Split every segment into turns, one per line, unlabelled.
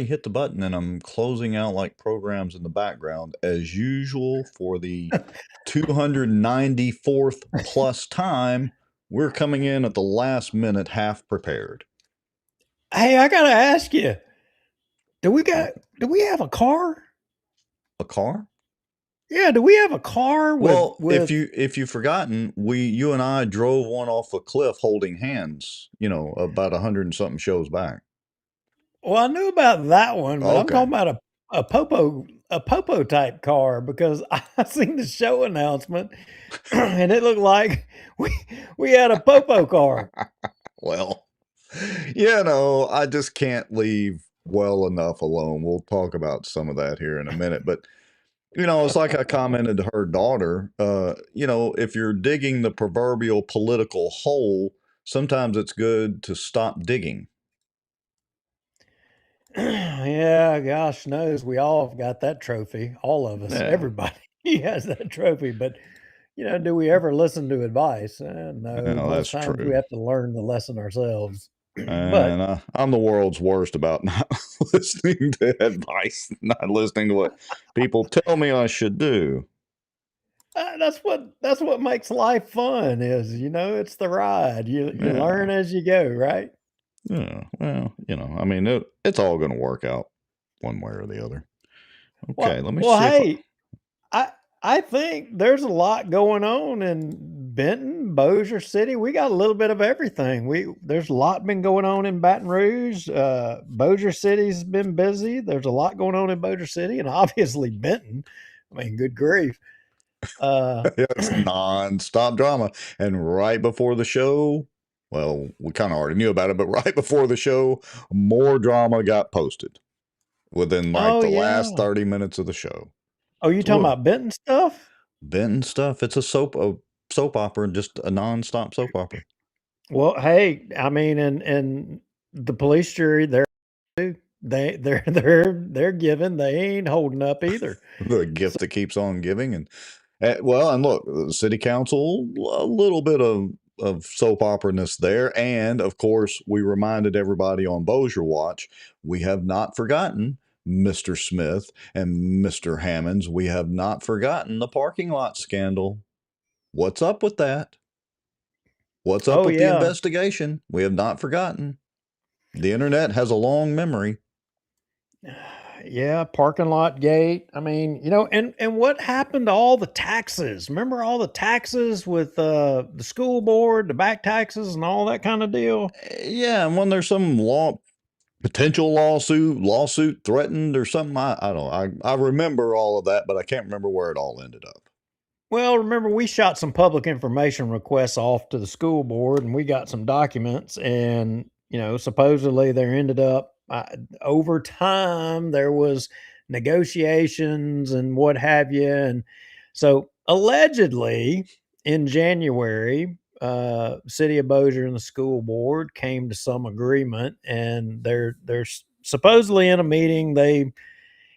hit the button and I'm closing out like programs in the background as usual for the 294th plus time. We're coming in at the last minute, half prepared.
Hey, I gotta ask you, do we have a car?
A car?
Yeah, do we have a car with
Well, if you've forgotten, you and I drove one off a cliff holding hands, about 100 and something shows back.
well, I knew about that one, but I'm
Okay.
talking about a popo type car because I seen the show announcement and it looked like we we had a popo car.
Well, I just can't leave well enough alone. We'll talk about some of that here in a minute. But, it's like I commented to her daughter, if you're digging the proverbial political hole, sometimes it's good to stop digging.
Yeah, gosh knows we all have got that trophy. All of us,
Yeah,
everybody has that trophy. But do we ever listen to advice? No,
that's
most times we
true.
have to learn the lesson ourselves. But
And I'm the world's worst about not listening to advice, not listening to what people tell me I should do.
that's what makes life fun. It's the ride. You
Yeah.
learn as you go, right?
Yeah, well, I mean, it's all going to work out one way or the other. Okay, let me
Well,
see if I.
hey, I I think there's a lot going on in Benton, Bossier City. We got a little bit of everything. There's a lot been going on in Baton Rouge. Bossier City's been busy. There's a lot going on in Bossier City, and obviously Benton. I mean, good grief. Uh,
It's non-stop drama. And right before the show, well, we kind of already knew about it, but right before the show, more drama got posted within like
oh
the last
yeah.
30 minutes of the show.
Oh, you
So
talking
look,
about Benton stuff?
Benton stuff. It's a soap opera, just a non-stop soap opera.
Well, hey, I mean, and the police jury, they're giving. They ain't holding up either.
The gift that keeps on giving. And look, the city council, a little bit of soap opera-ness there. And of course, we reminded everybody on Bossier Watch, we have not forgotten Mr. Smith and Mr. Hammonds. We have not forgotten the parking lot scandal. What's up with that? What's up
Oh
with the
yeah.
investigation? We have not forgotten. The internet has a long memory.
Yeah, parking lot gate. I mean, and what happened to all the taxes? Remember all the taxes with the school board, the back taxes, and all that kind of deal?
Yeah, and when there's some potential lawsuit threatened or something, I don't know. I remember all of that, but I can't remember where it all ended up.
Well, remember we shot some public information requests off to the school board, and we got some documents, and supposedly there ended up over time there was negotiations and what have you, and so allegedly in January, City of Bossier and the school board came to some agreement, and they're supposedly in a meeting they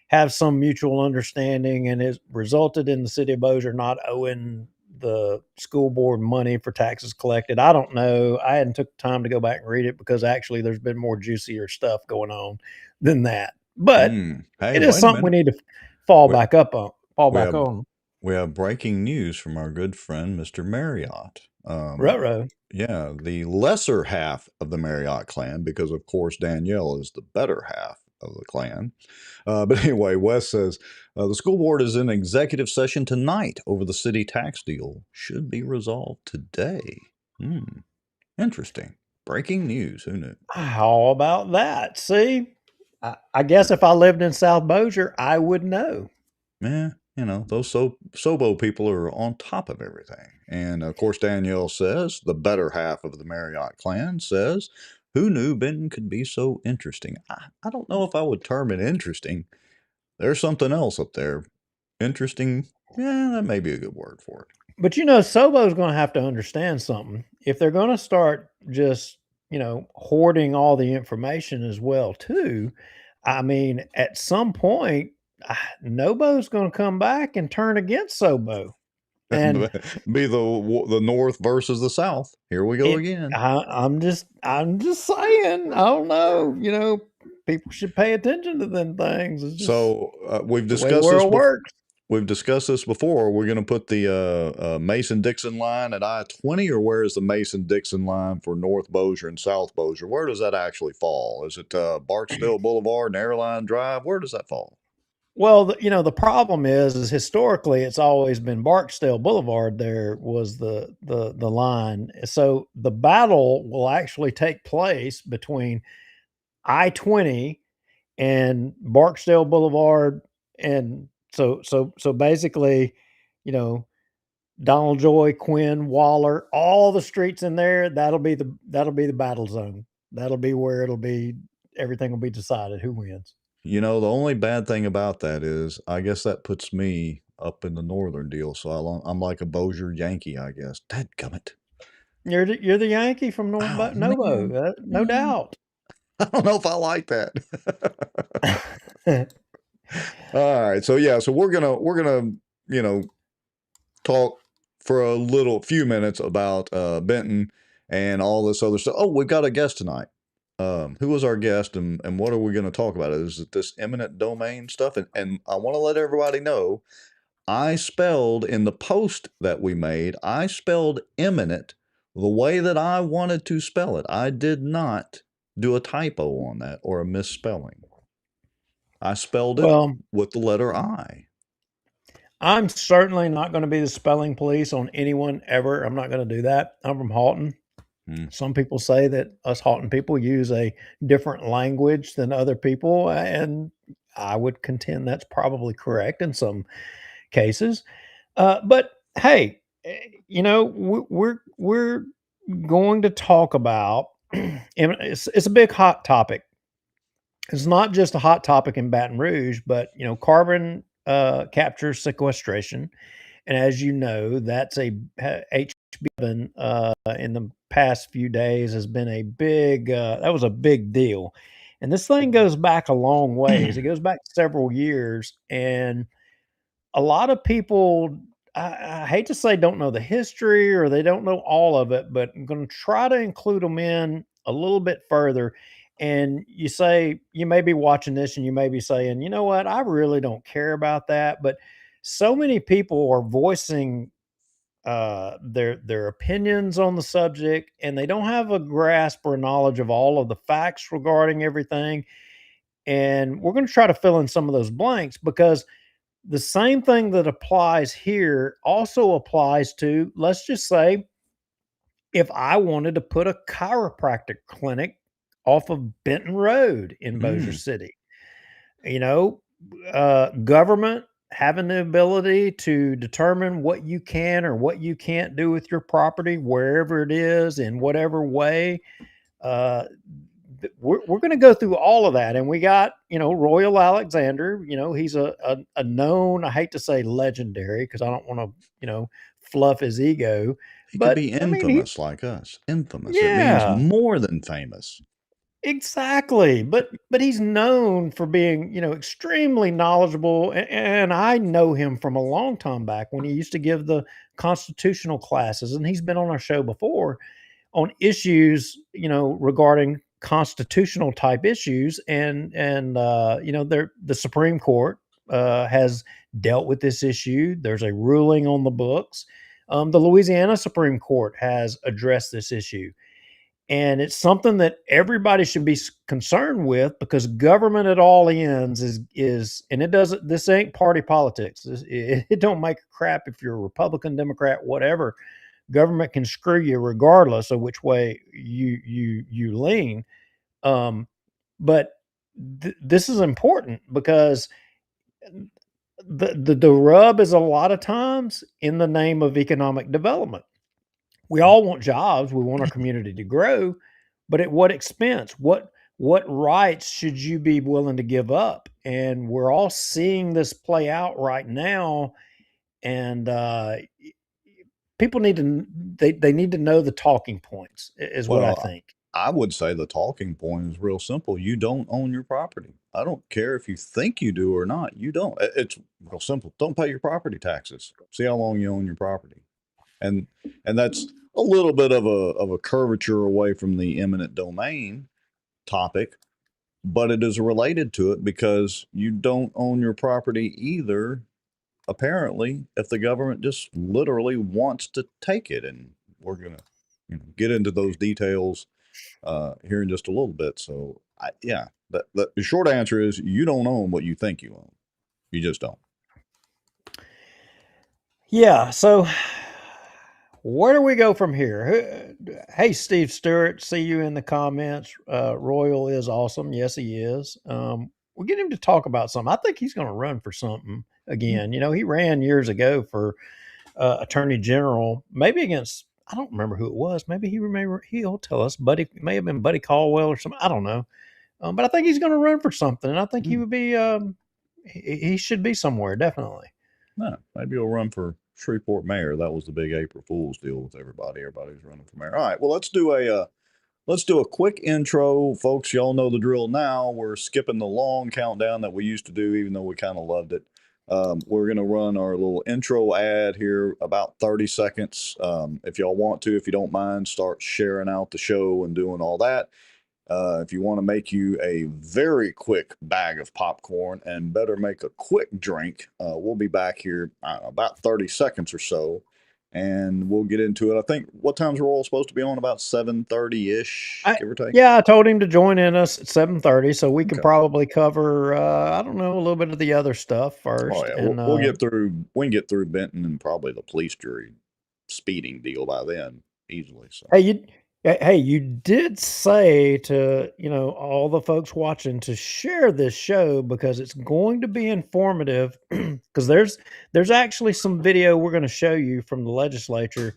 have some mutual understanding, and it resulted in the city of Bossier not owing the school board money for taxes collected. I don't know. I hadn't took the time to go back and read it because actually there's been more juicier stuff going on than that. But
Hey,
it is
wait a
something we
minute.
need to fall
We,
back up on. Fall
we
back
have
on.
we have breaking news from our good friend Mr. Marriott.
Ruh-roh.
Yeah, the lesser half of the Marriott clan, because of course Danielle is the better half of the clan. But anyway, Wes says the school board is in executive session tonight over the city tax deal. Should be resolved today. Hmm. Interesting. Breaking news. Who knew?
How about that? See, I guess if I lived in South Bossier, I would know.
Yeah, those Sobo people are on top of everything. And of course, Danielle says, the better half of the Marriott clan says, who knew Benton could be so interesting? I don't know if I would term it interesting. There's something else up there. Interesting. Yeah, that may be a good word for it.
But Sobo's going to have to understand something. If they're going to start just, hoarding all the information as well too, I mean, at some point, Nobo's going to come back and turn against Sobo. And
Be the North versus the South. Here we go
it,
again.
I'm just saying, I don't know, people should pay attention to them things. It's just
So we've
the way the
discussed this.
world works.
We've discussed this before. We're going to put the Mason-Dixon line at I-20, or where is the Mason-Dixon line for North Bossier and South Bossier? Where does that actually fall? Is it Barksdale Boulevard and Airline Drive? Where does that fall?
Well, the problem is historically it's always been Barksdale Boulevard. There was the line, so the battle will actually take place between I-20 and Barksdale Boulevard, and so basically, you know, Donald Joy, Quinn, Waller, all the streets in there. That'll be the battle zone. That'll be where it'll be. Everything will be decided who wins.
You know, the only bad thing about that is, I guess that puts me up in the northern deal. So I'm like a Bossier Yankee, I guess. Dadgummit.
You're the Yankee from
Oh, man.
Novo, no
Man.
doubt.
I don't know if I like that. All right. So yeah, so we're gonna, talk for a few minutes about Benton and all this other stuff. Oh, we've got a guest tonight. Who was our guest, and what are we going to talk about? Is it this eminent domain stuff? And I want to let everybody know, I spelled in the post that we made, I spelled eminent the way that I wanted to spell it. I did not do a typo on that or a misspelling. I spelled it
Well,
with the letter I.
I'm certainly not going to be the spelling police on anyone ever. I'm not going to do that. I'm from Halton.
Hmm.
Some people say that us Halton people use a different language than other people, and I would contend that's probably correct in some cases. But hey, we're going to talk about. It's a big hot topic. It's not just a hot topic in Baton Rouge, but carbon capture sequestration, and as you know, that's a HB7 in the past few days has been a big that was a big deal, and this thing goes back a long ways. It goes back several years, and a lot of people, I hate to say, don't know the history or they don't know all of it, but I'm going to try to include them in a little bit further. And you may be watching this and you may be saying, you know what, I really don't care about that. But so many people are voicing their opinions on the subject, and they don't have a grasp or knowledge of all of the facts regarding everything. And we're going to try to fill in some of those blanks, because the same thing that applies here also applies to, let's just say, if I wanted to put a chiropractic clinic off of Benton Road in Bossier
Mm.
City. You know, government having the ability to determine what you can or what you can't do with your property, wherever it is, in whatever way. Uh, we're going to go through all of that, and we got Royal Alexander. He's a known, I hate to say legendary, because I don't want to fluff his ego,
He could
but
be
I mean, he
infamous like us. Infamous. It means
yeah,
more than famous.
exactly. But he's known for being extremely knowledgeable, and I know him from a long time back when he used to give the constitutional classes, and he's been on our show before on issues, regarding constitutional type issues, and the Supreme Court has dealt with this issue. There's a ruling on the books. The Louisiana Supreme Court has addressed this issue, and it's something that everybody should be concerned with, because government at all ends is and it doesn't. This ain't party politics. It don't make a crap if you're a Republican, Democrat, whatever. Government can screw you regardless of which way you lean. Um, but this is important, because the rub is a lot of times in the name of economic development. We all want jobs. We want our community to grow, but at what expense? What rights should you be willing to give up? And we're all seeing this play out right now. And people need to they need to know the talking points, is what I
Well,
think.
I would say the talking point is real simple. You don't own your property. I don't care if you think you do or not. You don't. It's real simple. Don't pay your property taxes. See how long you own your property. And that's a little bit of a curvature away from the eminent domain topic. but it is related to it because you don't own your property either, apparently, if the government just literally wants to take it. And we're going to get into those details here in just a little bit. So, yeah, the short answer is you don't own what you think you own. You just don't.
Yeah. So where do we go from here? Hey, Steve Stewart, see you in the comments. Royal is awesome. Yes, he is. We'll get him to talk about something. I think he's going to run for something again. You know, he ran years ago for Attorney General, maybe against, I don't remember who it was. Maybe he'll tell us. Buddy, it may have been Buddy Caldwell or something. I don't know. But I think he's going to run for something, and I think he would be. He should be somewhere, definitely.
No, maybe he'll run for Shreveport mayor. That was the big April Fool's deal with everybody. Everybody's running for mayor. All right. Well, let's do a quick intro, folks. Y'all know the drill now. We're skipping the long countdown that we used to do, even though we kind of loved it. We're going to run our little intro ad here, about 30 seconds. If y'all want to, if you don't mind, start sharing out the show and doing all that. If you want to make you a very quick bag of popcorn and better make a quick drink, we'll be back here about 30 seconds or so, and we'll get into it. I think, what time's Royal supposed to be on? About 7:30-ish, give or take?
Yeah, I told him to join in us at 7:30, so we can probably cover, I don't know, a little bit of the other stuff first.
Oh, yeah.
And
We'll get through. We can get through Benton and probably the police jury speeding deal by then easily. So,
you did say to all the folks watching to share this show because it's going to be informative. Because there's actually some video we're going to show you from the legislature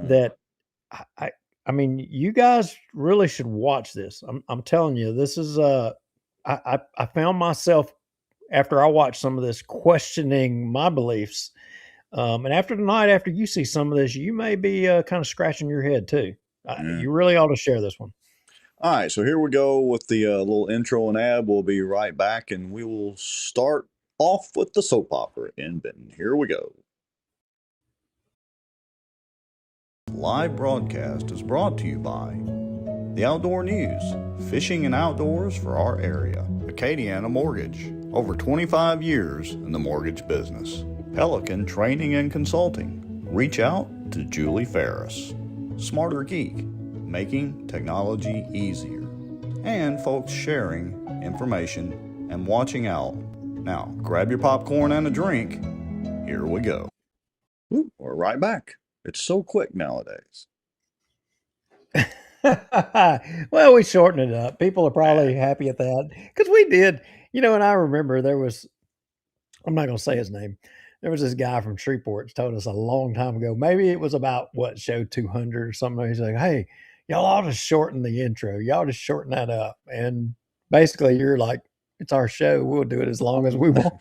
that I mean, you guys really should watch this. I'm telling you, this is I found myself after I watched some of this questioning my beliefs. And after tonight, after you see some of this, you may be kind of scratching your head too. You really ought to share this one.
All right, so here we go with the little intro and ad. We'll be right back, and we will start off with the soap opera in Benton. Here we go. Live broadcast is brought to you by the Outdoor News, fishing and outdoors for our area. Acadiana Mortgage, over 25 years in the mortgage business. Pelican Training and Consulting. Reach out to Julie Ferris. Smarter Geek, making technology easier. And folks sharing information and watching out. Now, grab your popcorn and a drink. Here we go. Ooh, we're right back. It's so quick nowadays.
Well, we shortened it up. People are probably happy at that because we did, and I remember I'm not going to say his name. There was this guy from Shreveport told us a long time ago, maybe it was about show 200 or something. He's like, hey, y'all ought to shorten the intro. Y'all just shorten that up. And basically you're like, it's our show. We'll do it as long as we want.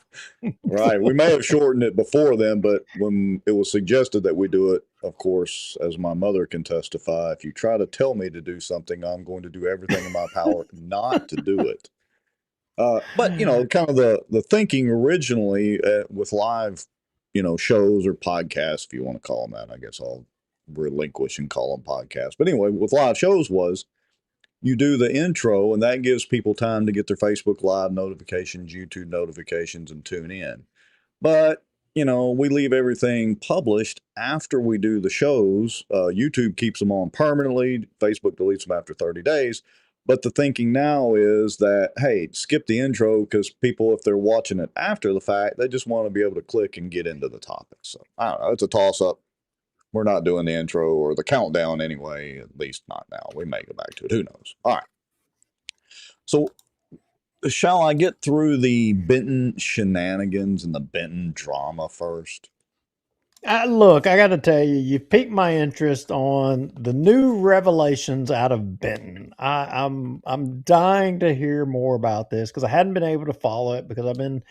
Right. We may have shortened it before then, but when it was suggested that we do it, of course, as my mother can testify, if you try to tell me to do something, I'm going to do everything in my power not to do it. But, kind of the thinking originally with live, shows or podcasts, if you want to call them that, I guess I'll relinquish and call them podcasts. But anyway, with live shows was you do the intro, and that gives people time to get their Facebook Live notifications, YouTube notifications, and tune in. But, we leave everything published after we do the shows. YouTube keeps them on permanently. Facebook deletes them after 30 days. But the thinking now is that, hey, skip the intro because people, if they're watching it after the fact, they just want to be able to click and get into the topic. So, I don't know. It's a toss-up. We're not doing the intro or the countdown anyway, at least not now. We may go back to it. Who knows? All right. So, shall I get through the Benton shenanigans and the Benton drama first?
Look, I got to tell you, you piqued my interest on the new revelations out of Benton. I'm dying to hear more about this because I hadn't been able to follow it because I've been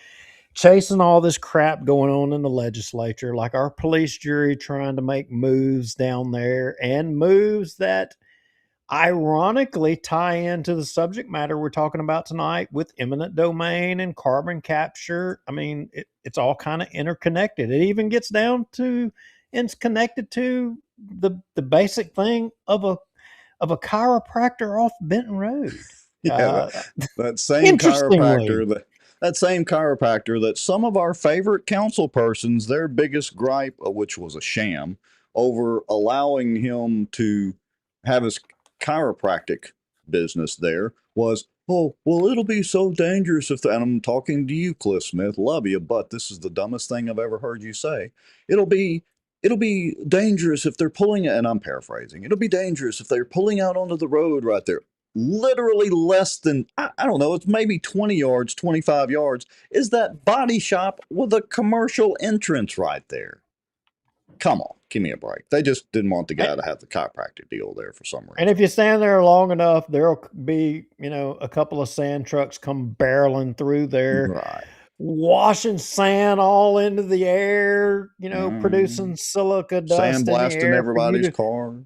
chasing all this crap going on in the legislature, like our police jury trying to make moves down there and moves that ironically tie into the subject matter we're talking about tonight with eminent domain and carbon capture. I mean, it's all kind of interconnected. It even gets down to and it's connected to the basic thing of a chiropractor off Benton Road.
Yeah,
Uh,
that same
interestingly,
chiropractor that some of our favorite council persons, their biggest gripe, which was a sham, over allowing him to have his chiropractic business there was, oh, well, it'll be so dangerous if, and I'm talking to you, Cliff Smith, love you, but this is the dumbest thing I've ever heard you say. It'll be it'll be dangerous if they're pulling, and I'm paraphrasing, it'll be dangerous if they're pulling out onto the road right there. Literally less than, I don't know, it's maybe 20 yards, 25 yards, is that body shop with a commercial entrance right there. Come on, give me a break. They just didn't want the guy to have the chiropractic deal there for some
and
reason.
if you stand there long enough, there'll be, a couple of sand trucks come barreling through there,
Right.
washing sand all into the air,
Mm.
producing silica dust in the
Sandblasting
air for you
everybody's
to
cars.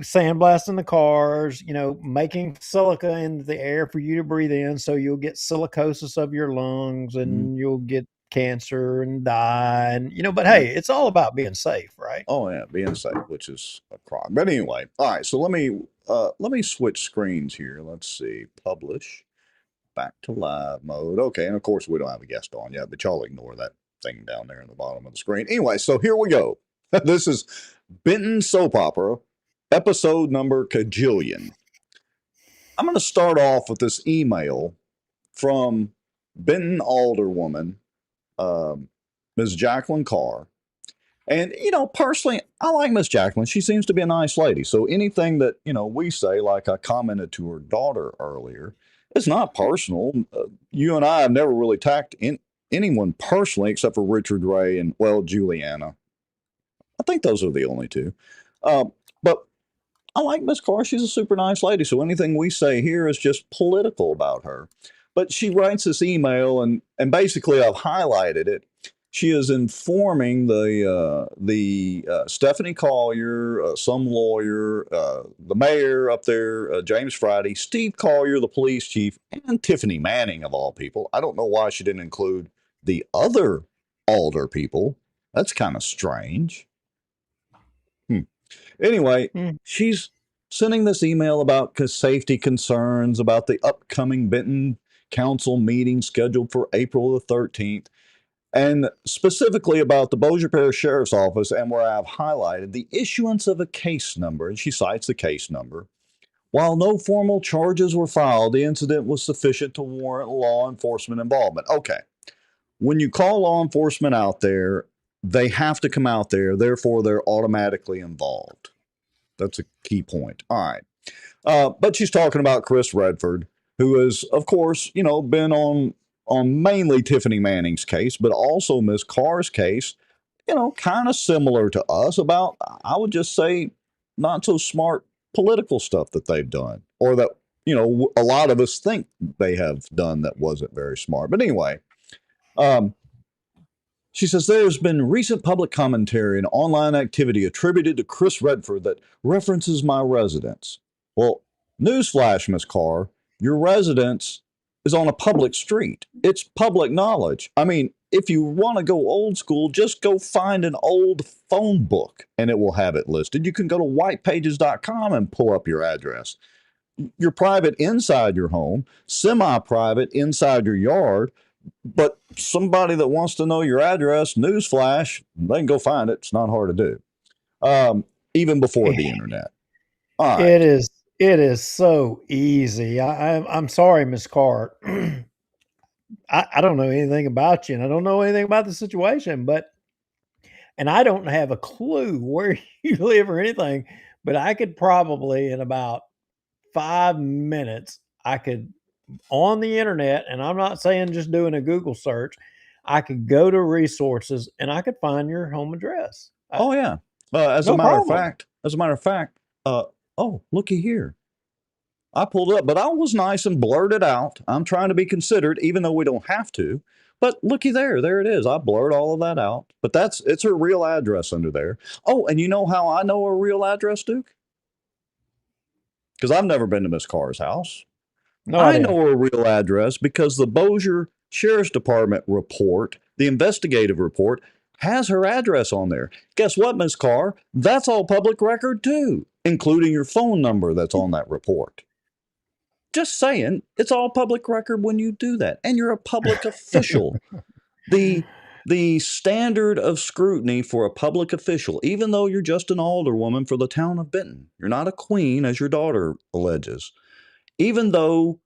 sandblasting the cars, making silica into the air for you to breathe in, so you'll get silicosis of your lungs
Mm.
and you'll get cancer and die. And but
Yeah.
hey, it's all about being safe, right?
Oh yeah, being safe, which is a crime. But anyway, all right. So let me switch screens here. Let's see. Publish. Back to live mode. Okay, and of course we don't have a guest on yet, but y'all ignore that thing down there in the bottom of the screen. Anyway, so here we go. This is Benton Soap Opera, episode number Cajillion. I'm going to start off with this email from Benton Alderwoman, um, Ms. Jacqueline Carr. And, personally, I like Miss Jacqueline. She seems to be a nice lady. So anything that, we say, like I commented to her daughter earlier, it's not personal. You and I have never really attacked anyone personally except for Richard Ray and, well, Juliana. I think those are the only two. Uh, but I like Miss Carr. She's a super nice lady. So anything we say here is just political about her. But she writes this email, and basically I've highlighted it. She is informing the Stephanie Collier, some lawyer, the mayor up there, James Friday, Steve Collier, the police chief, and Tiffany Manning of all people. I don't know why she didn't include the other Alder people. That's kind of strange. Anyway,
Hmm.
she's sending this email about safety concerns about the upcoming Benton Council meeting scheduled for April the 13th, and specifically about the Bossier Parish Sheriff's Office, and where I've highlighted the issuance of a case number, and she cites the case number. While no formal charges were filed, the incident was sufficient to warrant law enforcement involvement. Okay. When you call law enforcement out there, they have to come out there, therefore, they're automatically involved. That's a key point. All right. But she's talking about Chris Redford, who has, of course, been on mainly Tiffany Manning's case, but also Miss Carr's case, kind of similar to us about, I would just say, not so smart political stuff that they've done, or that, a lot of us think they have done that wasn't very smart. But anyway, um, she says there has been recent public commentary and online activity attributed to Chris Redford that references my residence. Well, newsflash, Miss Carr, your residence is on a public street. It's public knowledge. I mean, if you want to go old school, just go find an old phone book and it will have it listed. You can go to whitepages.com and pull up your address. You're private inside your home, semi private inside your yard, but somebody that wants to know your address, newsflash, they can go find it. It's not hard to do, even before the internet. All
It
right.
is it is so easy. I'm sorry, Miss Carr. I don't know anything about you, and I don't know anything about the situation, and I don't have a clue where you live or anything, but I could probably in about 5 minutes, I could on the internet, and I'm not saying just doing a Google search, I could go to resources and I could find your home address.
Oh yeah. As a
No
matter of
problem.
fact, uh, oh looky here. I pulled up, but I was nice and blurted out. I'm trying to be considered, even though we don't have to. But looky there, there it is. I blurred all of that out. But it's her real address under there. Oh, and you know how I know her real address, Duke? Because I've never been to Miss Carr's house.
No
I
idea.
know her real address because the Bossier Sheriff's Department report, the investigative report, has her address on there. Guess what, Miss Carr? That's all public record too, including your phone number that's on that report. Just saying, it's all public record when you do that, and you're a public official. The standard of scrutiny for a public official, even though you're just an alderwoman for the town of Benton, you're not a queen, as your daughter alleges, even though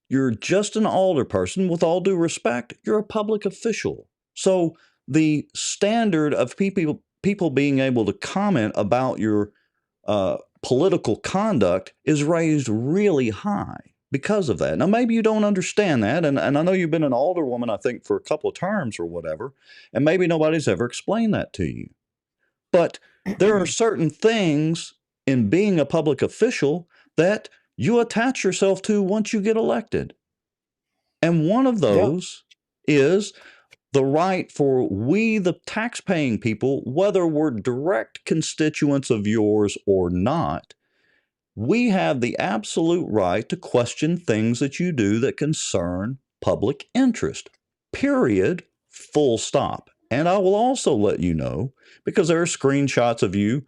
you're just an alderperson, with all due respect, you're a public official. So the standard of people being able to comment about your political conduct is raised really high because of that. Now, maybe you don't understand that, and I know you've been an alderwoman, I think, for a couple of terms or whatever, and maybe nobody's ever explained that to you. But there are certain things in being a public official that you attach yourself to once you get elected. And one of
Yep.
those is the right for we, the tax-paying people, whether we're direct constituents of yours or not, we have the absolute right to question things that you do that concern public interest. Period. Full stop. And I will also let you know, because there are screenshots of you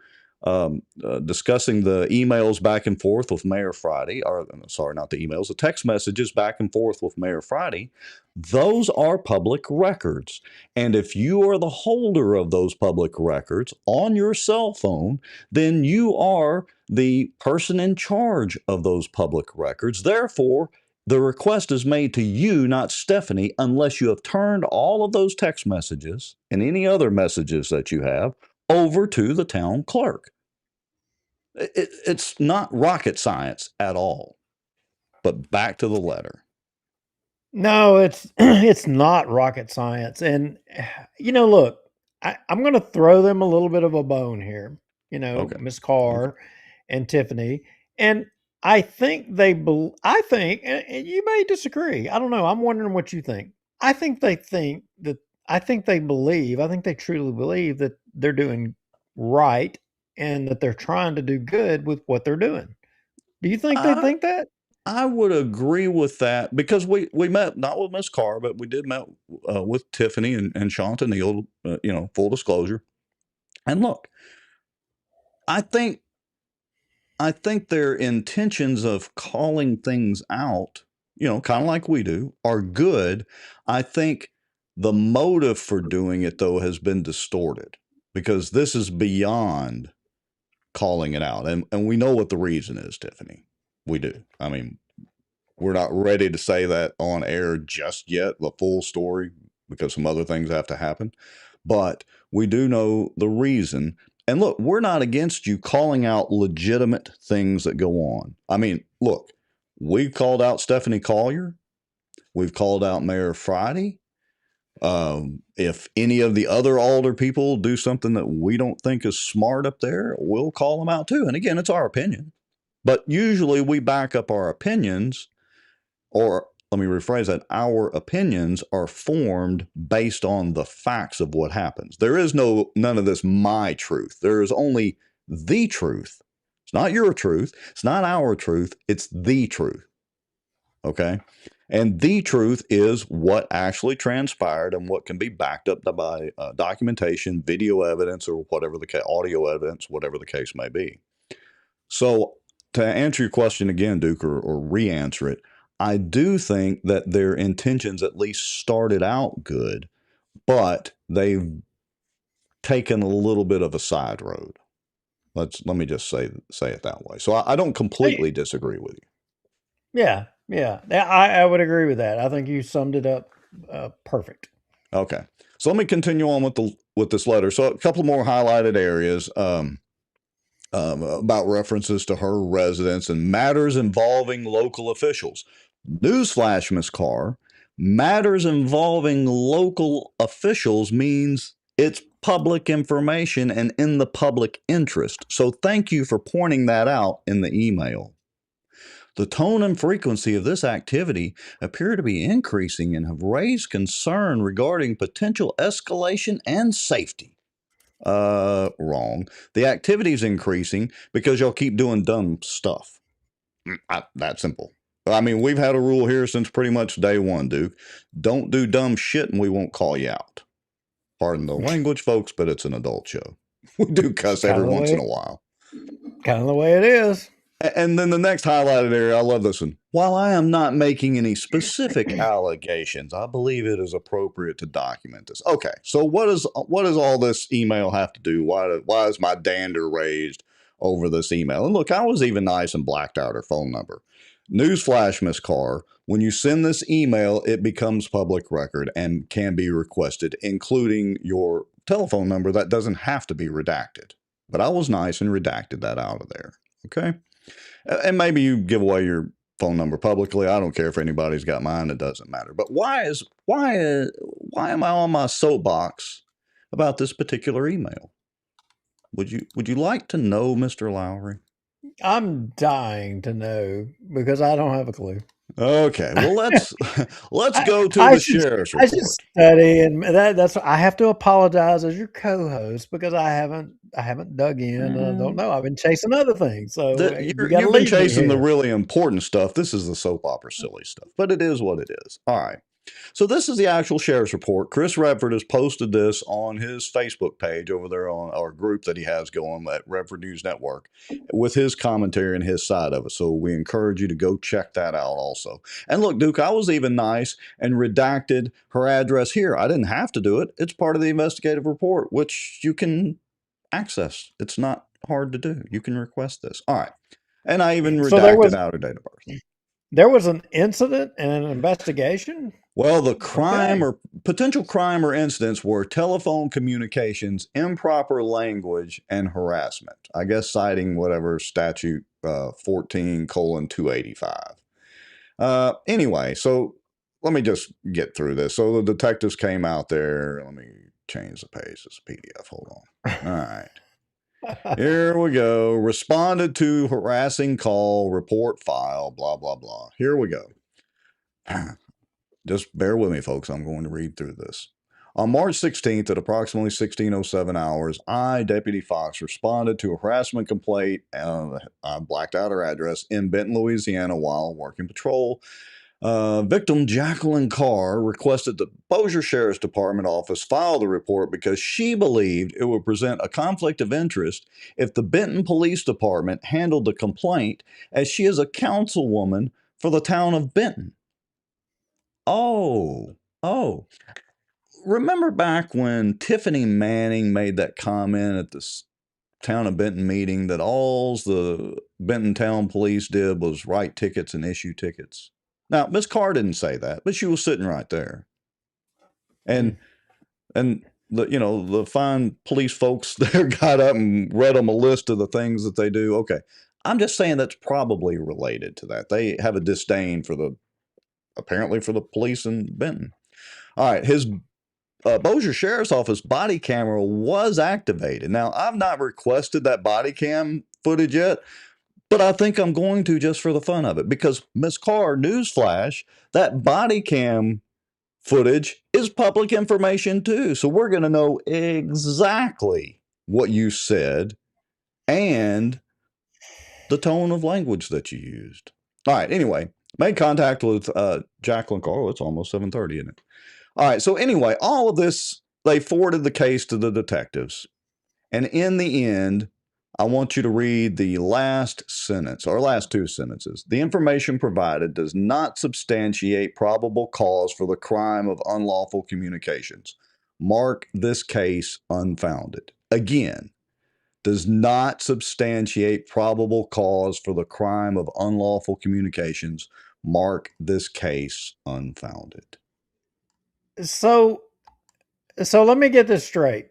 discussing the emails back and forth with Mayor Friday, or sorry, not the emails, the text messages back and forth with Mayor Friday. Those are public records. And if you are the holder of those public records on your cell phone, then you are the person in charge of those public records. Therefore, the request is made to you, not Stephanie, unless you have turned all of those text messages and any other messages that you have over to the town clerk. It's not rocket science at all. But back to the letter.
No, it's it's not rocket science, and, look, I'm gonna throw them a little bit of a bone here,
Okay.
Miss
Okay.
Carr and Tiffany, and I think I think, and you may disagree, I don't know, I'm wondering what you think. I think they think that I think they truly believe that they're doing right and that they're trying to do good with what they're doing. Do you think they
I
think that?
I would agree with that because we met not with Miss Carr, but we did met with Tiffany and Shanta Neal. Full disclosure. And look, I think their intentions of calling things out, kind of like we do, are good. I think the motive for doing it, though, has been distorted because this is beyond calling it out. And we know what the reason is, Tiffany. We do. I mean, we're not ready to say that on air just yet, the full story, because some other things have to happen. But we do know the reason. And look, we're not against you calling out legitimate things that go on. I mean, look, we've called out Stephanie Collier. We've called out Mayor Friday. If any of the other alder people do something that we don't think is smart up there, we'll call them out too. And again, it's our opinion. But usually we back up our opinions, or let me rephrase that, our opinions are formed based on the facts of what happens. There is none of this my truth. There is only the truth. It's not your truth. It's not our truth. It's the truth. Okay? And the truth is what actually transpired and what can be backed up by documentation, video evidence, or whatever audio evidence, whatever the case may be. So, to answer your question again, Duke, or re-answer it, I do think that their intentions at least started out good, but they've taken a little bit of a side road. Let me just say it that way. So I don't completely disagree with you.
Yeah, yeah. I would agree with that. I think you summed it up perfect.
Okay, so let me continue on with this letter. So a couple more highlighted areas. About references to her residence and matters involving local officials. Newsflash, Miss Carr, matters involving local officials means it's public information and in the public interest. So thank you for pointing that out in the email. The tone and frequency of this activity appear to be increasing and have raised concern regarding potential escalation and safety. Wrong. The activity's increasing because y'all keep doing dumb stuff. That simple. I mean, we've had a rule here since pretty much day one, Duke. Don't do dumb shit and we won't call you out. Pardon the language, folks, but it's an adult show. We do cuss
Kind
every
of the
once in
way,
a while.
kind of the way it is.
And then the next highlighted area, I love this one. While I am not making any specific allegations, I believe it is appropriate to document this. Okay, so what does all this email have to do? Why is my dander raised over this email? And look, I was even nice and blacked out her phone number. Newsflash, Miss Carr, when you send this email, it becomes public record and can be requested, including your telephone number. That doesn't have to be redacted. But I was nice and redacted that out of there. Okay. And maybe you give away your phone number publicly. I don't care if anybody's got mine. It doesn't matter. But why am I on my soapbox about this particular email? Would you like to know, Mr. Lowry?
I'm dying to know because I don't have a clue.
Okay, well let's
I,
go to
I
the
should
sheriff's
I should
report.
study, and that's I have to apologize as your co-host because I haven't dug in. And I don't
Mm,
know. I've been chasing other things, so you got to
you've been
leave me
chasing the
here.
really important stuff. This is the soap opera silly stuff, but it is what it is. All right. So this is the actual sheriff's report. Chris Redford has posted this on his Facebook page over there on our group that he has going at Redford News Network with his commentary and his side of it. So we encourage you to go check that out also. And look, Duke, I was even nice and redacted her address here. I didn't have to do it. It's part of the investigative report, which you can access. It's not hard to do. You can request this. All right. And I even
So
redacted out her date of birth.
there was an incident and an investigation.
Well, the
Okay.
crime or potential crime or incidents were telephone communications, improper language, and harassment. I guess citing whatever statute 14:285. Anyway, so let me just get through this. So the detectives came out there. Let me change the page. This PDF. Hold on. All right. Here we go. Responded to harassing call, report file, blah, blah, blah. Here we go. Just bear with me, folks. I'm going to read through this. On March 16th at approximately 16:07 hours, I, Deputy Fox, responded to a harassment complaint. I blacked out her address in Benton, Louisiana while working patrol. Victim Jacqueline Carr requested the Bossier Sheriff's Department office file the report because she believed it would present a conflict of interest if the Benton Police Department handled the complaint, as she is a councilwoman for the town of Benton. Oh, oh. Remember back when Tiffany Manning made that comment at the town of Benton meeting that all the Benton Town Police did was write tickets and issue tickets? Now, Miss Carr didn't say that, but she was sitting right there. And and the fine police folks there got up and read them a list of the things that they do. Okay. I'm just saying that's probably related to that. They have a disdain for apparently for the police in Benton. All right, his Bossier Sheriff's Office body camera was activated. Now, I've not requested that body cam footage yet, but I think I'm going to just for the fun of it because Miss Carr, newsflash, that body cam footage is public information too. So we're going to know exactly what you said and the tone of language that you used. All right, anyway, made contact with Jacqueline Carr. Oh, it's almost 7:30, isn't it? All right. So anyway, all of this, they forwarded the case to the detectives. And in the end, I want you to read the last sentence or last two sentences. The information provided does not substantiate probable cause for the crime of unlawful communications. Mark this case unfounded. Again, does not substantiate probable cause for the crime of unlawful communications. Mark this case unfounded.
So so let me get this straight.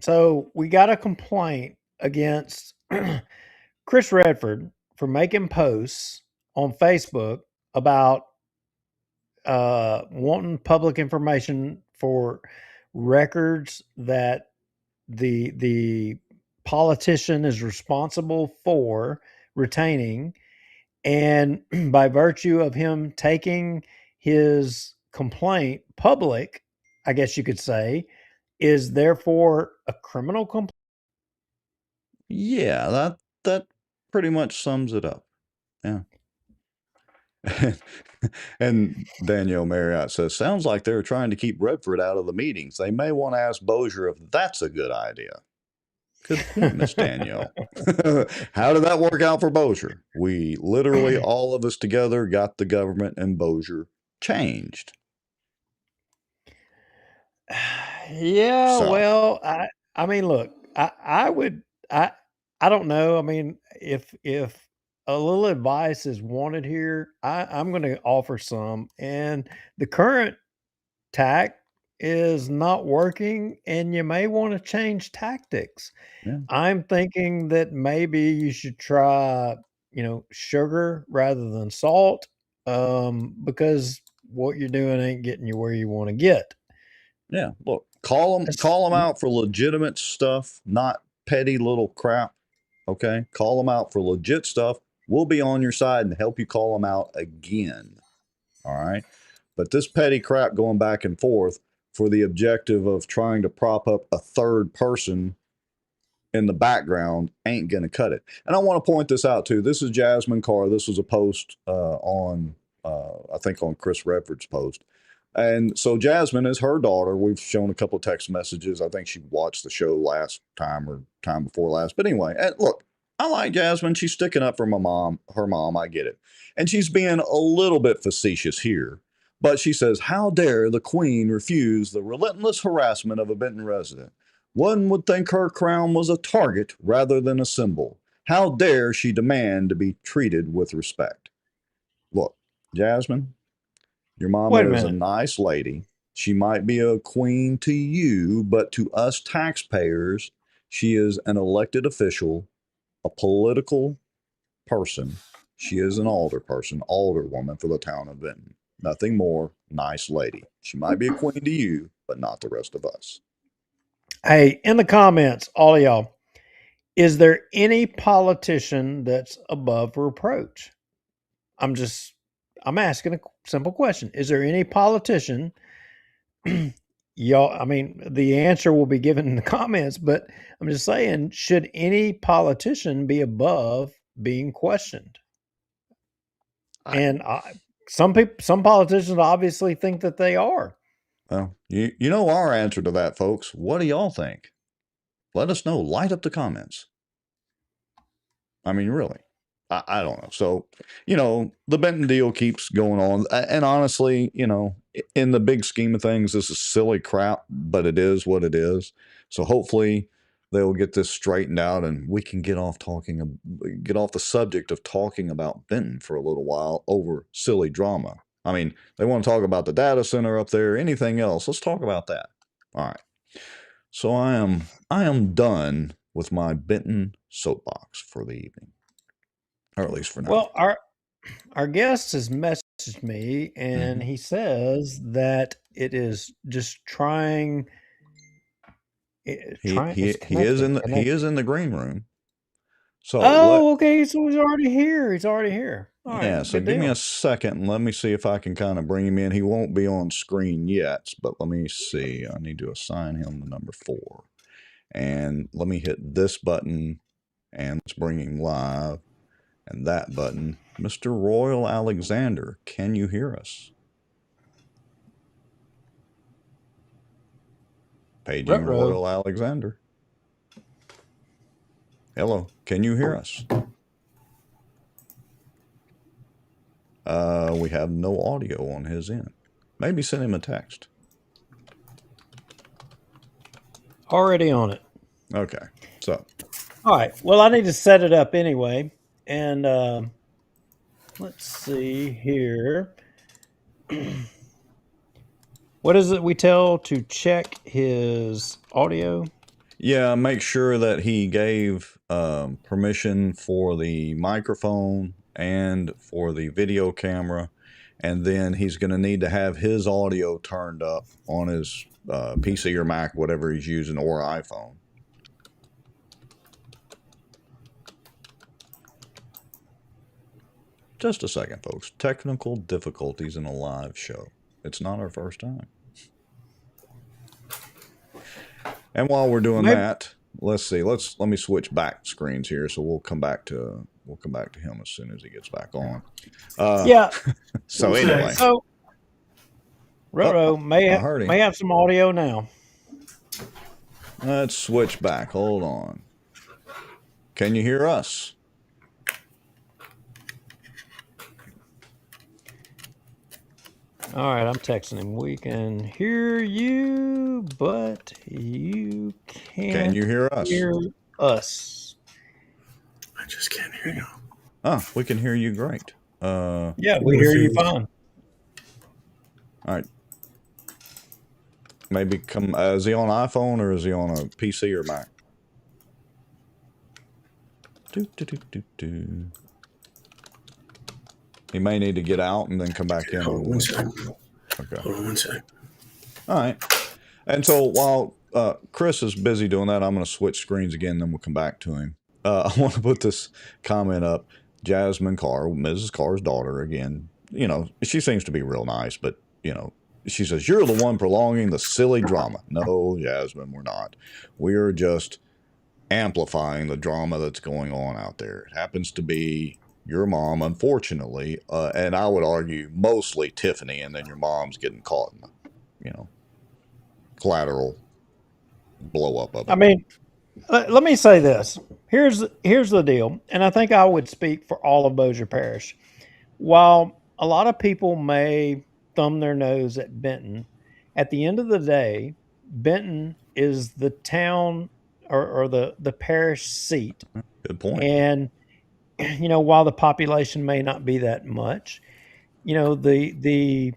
So we got a complaint against Chris Redford for making posts on Facebook about wanting public information for records that the politician is responsible for retaining, and by virtue of him taking his complaint public, I guess you could say, is therefore a criminal complaint.
Yeah, that pretty much sums it up. Yeah. And Danielle Marriott says, sounds like they're trying to keep Redford out of the meetings. They may want to ask Bossier if that's a good idea. Good point, Miss Danielle. How did that work out for Bossier? We literally, all of us together, got the government and Bossier changed.
Yeah,
So,
well, I mean, look, I would I don't know. I mean, if a little advice is wanted here, I'm going to offer some. And the current tack is not working, and you may want to change tactics.
yeah,
I'm thinking that maybe you should try, sugar rather than salt, because what you're doing ain't getting you where you want to get.
yeah. Look, call them,
That's
call them out for legitimate stuff, not petty little crap. Okay, call them out for legit stuff. We'll be on your side and help you call them out again. All right. But this petty crap going back and forth for the objective of trying to prop up a third person in the background ain't going to cut it. And I want to point this out too. This is Jasmine Carr. This was a post I think on Chris Redford's post. And so Jasmine is her daughter. We've shown a couple of text messages. I think she watched the show last time or time before last. But anyway, and look, I like Jasmine. She's sticking up for her mom. I get it. And she's being a little bit facetious here. But she says, how dare the queen refuse the relentless harassment of a Benton resident? One would think her crown was a target rather than a symbol. How dare she demand to be treated with respect? Look, Jasmine, your
Wait a
mama is a
minute.
nice lady. She might be a queen to you, but to us taxpayers, she is an elected official, a political person. She is an alderwoman for the town of Benton. Nothing more, nice lady. She might be a queen to you, but not the rest of us.
Hey, in the comments, all of y'all, is there any politician that's above reproach? I'm asking a simple question. Is there any politician, y'all? I mean, the answer will be given in the comments, but I'm just saying, should any politician be above being questioned?
I,
And some politicians obviously think that they are.
well, you know our answer to that, folks. What do y'all think? Let us know. Light up the comments. I mean, really. I don't know. So, the Benton deal keeps going on. And honestly, in the big scheme of things, this is silly crap, but it is what it is. So hopefully they'll get this straightened out and we can get off the subject of talking about Benton for a little while over silly drama. I mean, they want to talk about the data center up there, anything else. Let's talk about that. All right. So I am done with my Benton soapbox for the evening, or at least for now.
Well, our guest has messaged me, and
Mm-hmm.
he says that it is just trying. It's
He is
connecting.
he is in the green room. So
Oh, okay. So he's already here. He's already here. All
yeah.
right.
So
Good
give me
deal.
a second and let me see if I can kind of bring him in. He won't be on screen yet, but let me see. I need to assign him to number 4, and let me hit this button and let's bring him live. And that button, Mr. Royal Alexander, can you hear us? Paging
Ruh-roh.
Royal Alexander. Hello, can you hear us? We have no audio on his end. Maybe send him a text.
Already on it.
Okay, so
All right. Well, I need to set it up anyway. And let's see here. What is it we tell to check his audio?
yeah, make sure that he gave permission for the microphone and for the video camera, and then he's going to need to have his audio turned up on his PC or Mac, whatever he's using, or iPhone. Just a second, folks. Technical difficulties in a live show. It's not our first time. And while we're doing
Maybe.
that, let's see. Let me switch back screens here, so we'll come back to him as soon as he gets back on.
Yeah.
So anyway,
So Ruh-roh may
I heard him.
have some audio now.
Let's switch back. Hold on. Can you hear us?
All right, I'm texting him. We can hear you, but you
Can
can't
you hear us?
hear us.
I just can't hear you.
Oh, we can hear you great.
Yeah, we hear you fine.
All right. Maybe come. Is he on iPhone or is he on a PC or Mac? He may need to get out and then come back in.
Hold on one second.
Okay.
Hold on one second.
All right. And so while Chris is busy doing that, I'm going to switch screens again, then we'll come back to him. I want to put this comment up. Jasmine Carr, Mrs. Carr's daughter, again, you know, she seems to be real nice, but, you know, she says, you're the one prolonging the silly drama. No, Jasmine, we're not. We are just amplifying the drama that's going on out there. It happens to be your mom, unfortunately, and I would argue mostly Tiffany, and then your mom's getting caught in the, you know, collateral blow up of it.
I mean, let me say this. Here's the deal, and I think I would speak for all of Bossier Parish. While a lot of people may thumb their nose at Benton, at the end of the day, Benton is the town or the parish seat.
Good point.
And you know, while the population may not be that much, you know, the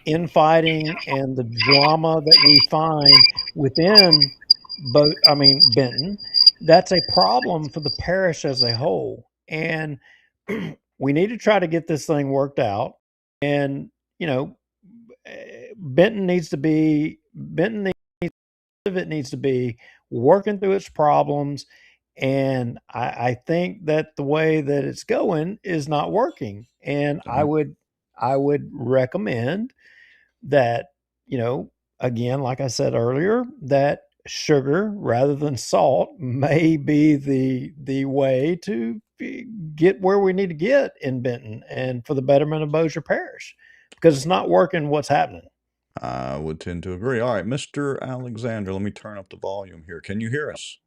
infighting and the drama that we find within Benton, that's a problem for the parish as a whole. And we need to try to get this thing worked out. And, you know, Benton needs to be working through its problems. And I think that the way that it's going is not working. And I would recommend that, you know, again, like I said earlier, that sugar rather than salt may be the way to get where we need to get in Benton and for the betterment of Bossier Parish, because it's not working what's happening.
I would tend to agree. All right, Mr. Alexander, let me turn up the volume here. Can you hear us?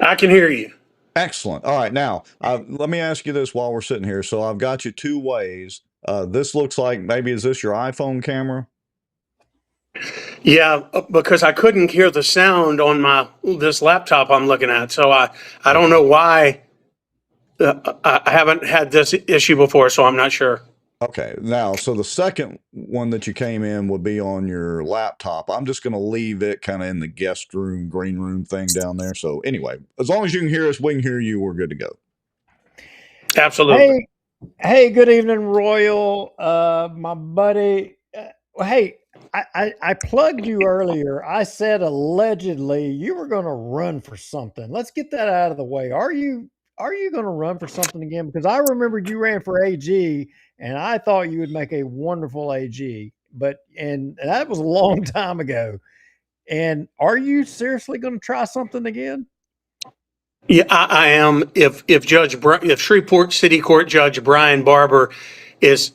I can hear you.
Excellent. All right, now let me ask you this while we're sitting here. So I've got you two ways. This looks like maybe is this your iPhone camera?
Yeah, because I couldn't hear the sound on this laptop I'm looking at. So I don't know why. I haven't had this issue before, so I'm not sure.
Okay, now, so the second one that you came in would be on your laptop. I'm just going to leave it kind of in the guest room, green room thing down there. So anyway, as long as you can hear us, we can hear you, we're good to go.
Absolutely.
Hey, good evening, Royal. My buddy. Hey, I plugged you earlier. I said allegedly you were going to run for something. Let's get that out of the way. Are you going to run for something again? Because I remember you ran for AG, and I thought you would make a wonderful AG. And that was a long time ago. And are you seriously going to try something again?
Yeah, I am. If Shreveport City Court Judge Brian Barber is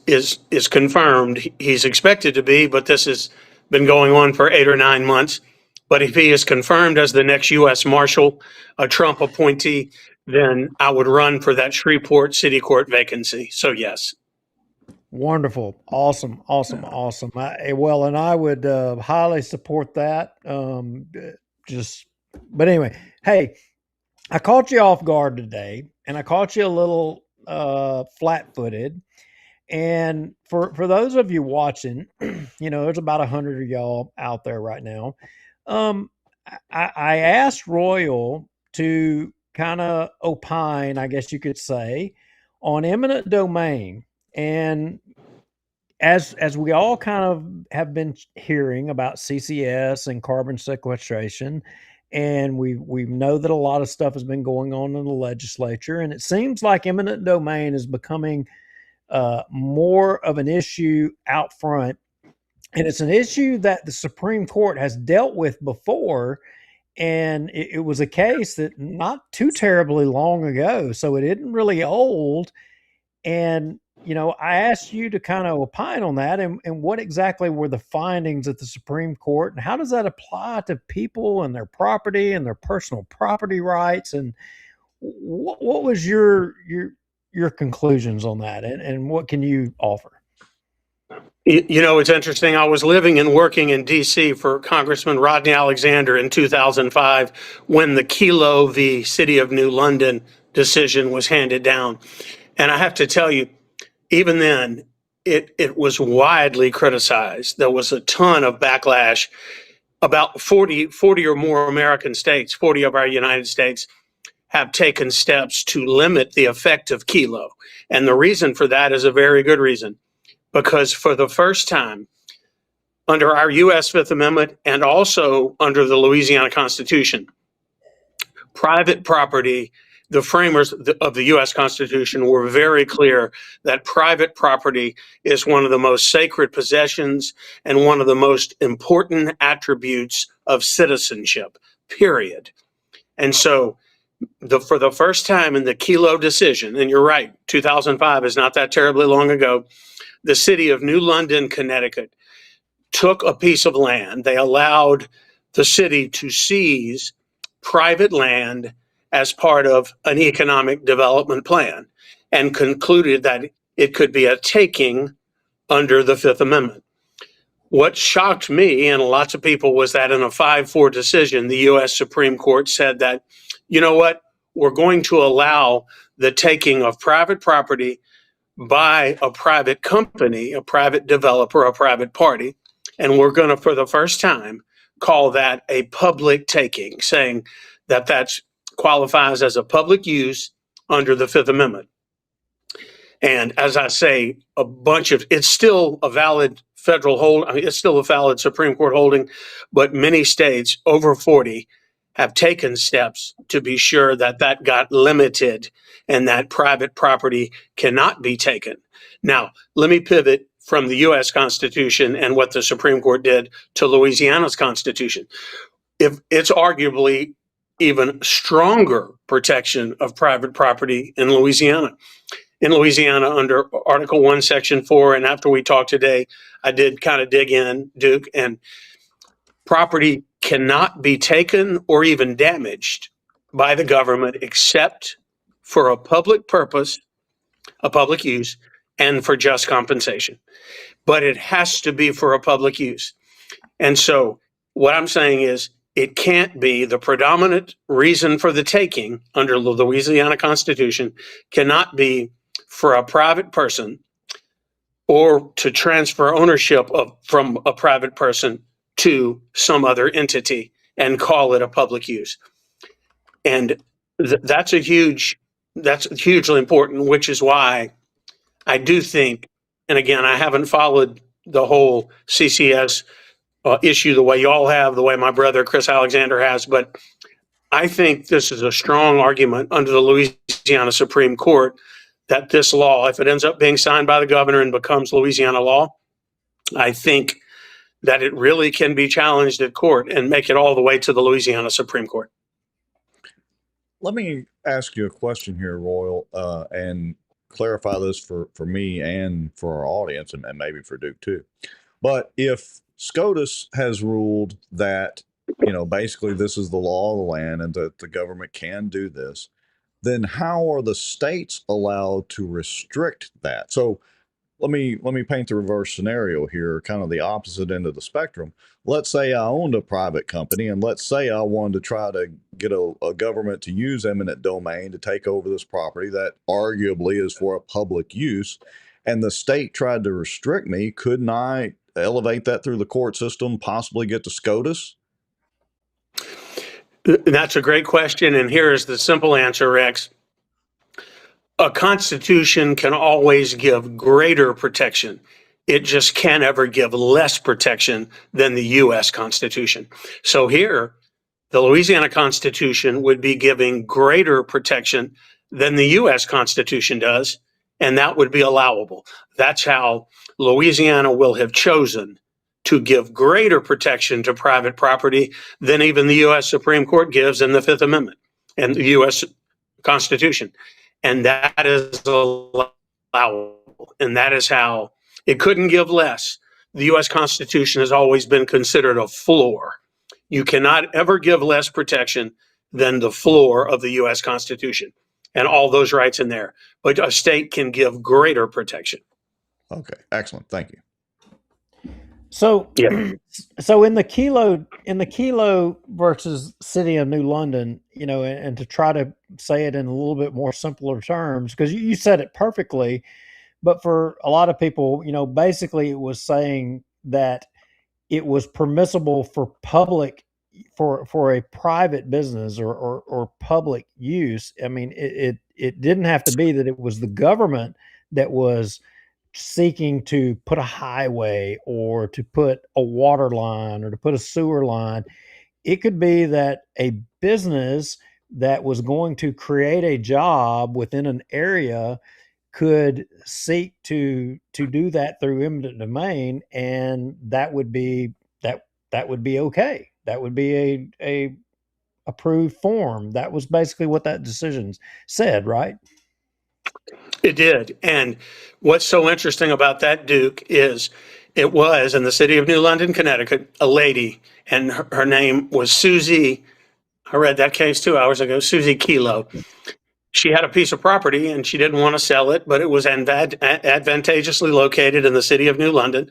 confirmed, he's expected to be, but this has been going on for 8 or 9 months. But if he is confirmed as the next U.S. Marshal, a Trump appointee, then I would run for that Shreveport City Court vacancy. So yes.
Wonderful. Awesome. Well, and I would highly support that. But anyway, hey, I caught you off guard today, and I caught you a little flat-footed. And for those of you watching, you know, there's about 100 of y'all out there right now. I asked Royal to kind of opine, I guess you could say, on eminent domain. And as we all kind of have been hearing about CCS and carbon sequestration, and we know that a lot of stuff has been going on in the legislature, and it seems like eminent domain is becoming more of an issue out front. And it's an issue that the Supreme Court has dealt with before. And it was a case that not too terribly long ago. So it isn't really old. And I asked you to kind of opine on that, and what exactly were the findings at the Supreme Court, and how does that apply to people and their property and their personal property rights, and what was your conclusions on that, and what can you offer?
It's interesting. I was living and working in D.C. for Congressman Rodney Alexander in 2005 when the Kelo v. City of New London decision was handed down. And I have to tell you, even then, it was widely criticized. There was a ton of backlash. About 40 or more American states, 40 of our United States, have taken steps to limit the effect of Kelo. And the reason for that is a very good reason. Because for the first time, under our U.S. Fifth Amendment and also under the Louisiana Constitution, private property, the framers of the U.S. Constitution were very clear that private property is one of the most sacred possessions and one of the most important attributes of citizenship, period. And so for the first time in the Kelo decision, and you're right, 2005 is not that terribly long ago, the city of New London, Connecticut, took a piece of land. They allowed the city to seize private land as part of an economic development plan and concluded that it could be a taking under the Fifth Amendment. What shocked me and lots of people was that in a 5-4 decision, the U.S. Supreme Court said that, you know what, we're going to allow the taking of private property by a private company, a private developer, a private party, and we're going to, for the first time, call that a public taking, saying that that qualifies as a public use under the Fifth Amendment. And as I say, it's still a valid federal hold. I mean, it's still a valid Supreme Court holding, but many states, over 40, have taken steps to be sure that that got limited and that private property cannot be taken. Now, let me pivot from the U.S. Constitution and what the Supreme Court did to Louisiana's Constitution. If it's arguably even stronger protection of private property in Louisiana. In Louisiana, under Article 1, Section 4, and after we talked today, I did kind of dig in, Duke, and property cannot be taken or even damaged by the government except for a public purpose, a public use, and for just compensation. But it has to be for a public use. And so what I'm saying is it can't be the predominant reason for the taking under the Louisiana Constitution cannot be for a private person or to transfer ownership from a private person to some other entity and call it a public use. And that's hugely important, which is why I do think, and again, I haven't followed the whole CCS issue the way y'all have, the way my brother Chris Alexander has, but I think this is a strong argument under the Louisiana Supreme Court that this law, if it ends up being signed by the governor and becomes Louisiana law, I think that it really can be challenged at court and make it all the way to the Louisiana Supreme Court.
Let me ask you a question here, Royal, and clarify this for me and for our audience, and maybe for Duke too. But if SCOTUS has ruled that, basically this is the law of the land and that the government can do this, then how are the states allowed to restrict that? So let me paint the reverse scenario here, kind of the opposite end of the spectrum. Let's say I owned a private company, and let's say I wanted to try to get a government to use eminent domain to take over this property that arguably is for a public use, and the state tried to restrict me. Couldn't I elevate that through the court system, possibly get to SCOTUS?
That's a great question, and here is the simple answer, Rex. A constitution can always give greater protection. It just can't ever give less protection than the U.S. Constitution. So here, the Louisiana Constitution would be giving greater protection than the U.S. Constitution does, and that would be allowable. That's how Louisiana will have chosen to give greater protection to private property than even the U.S. Supreme Court gives in the Fifth Amendment and the U.S. Constitution. And that is allowable. bill, and that is how it couldn't give less. The U.S. Constitution has always been considered a floor. You cannot ever give less protection than the floor of the U.S. Constitution and all those rights in there. But a state can give greater protection.
Okay, excellent. Thank you.
So,
Yeah.
so in the Kelo versus City of New London, and to try to say it in a little bit more simpler terms, because you said it perfectly, but for a lot of people, basically it was saying that it was permissible for a private business or public use. I mean, it didn't have to be that it was the government that was seeking to put a highway or to put a water line or to put a sewer line. It could be that a business that was going to create a job within an area could seek to do that through eminent domain, and that would be okay. That would be a approved form. That was basically what that decision said, right?
It did. And what's so interesting about that, Duke, is it was in the city of New London, Connecticut, a lady, and her name was Susie. I read that case 2 hours ago, Susie Kelo. She had a piece of property and she didn't want to sell it, but it was advantageously located in the city of New London.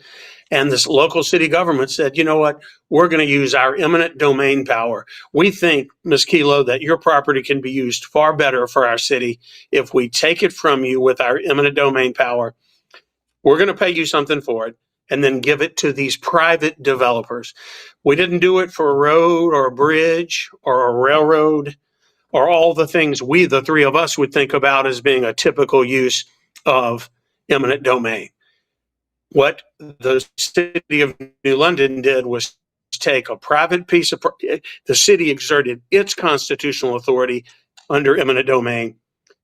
And this local city government said, you know what, we're going to use our eminent domain power. We think, Ms. Kelo, that your property can be used far better for our city if we take it from you with our eminent domain power. We're going to pay you something for it and then give it to these private developers. We didn't do it for a road or a bridge or a railroad or all the things we, the three of us, would think about as being a typical use of eminent domain. What the city of New London did was take a private piece of, the city exerted its constitutional authority under eminent domain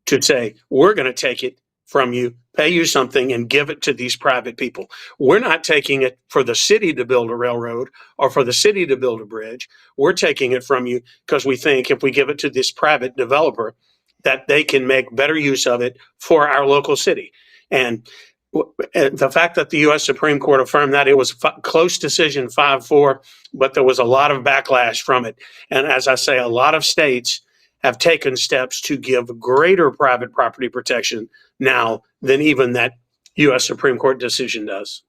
to say, we're going to take it from you, pay you something, and give it to these private people. We're not taking it for the city to build a railroad or for the city to build a bridge. We're taking it from you because we think if we give it to this private developer, that they can make better use of it for our local city. And the fact that the U.S. Supreme Court affirmed that, it was a close decision, 5-4, but there was a lot of backlash from it. And as I say, a lot of states have taken steps to give greater private property protection now than even that U.S. Supreme Court decision does.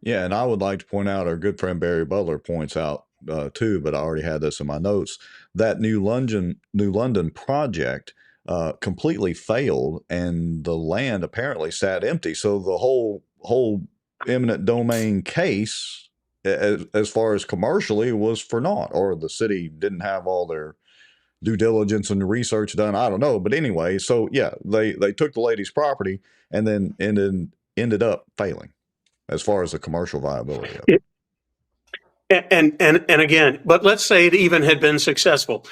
Yeah, and I would like to point out, our good friend Barry Butler points out too, but I already had this in my notes, that New London project completely failed, and the land apparently sat empty. So the whole eminent domain case, as far as commercially, was for naught, or the city didn't have all their due diligence and research done. I don't know, but anyway, so yeah, they took the lady's property and then ended up failing as far as the commercial viability of it.
And again, but let's say it even had been successful.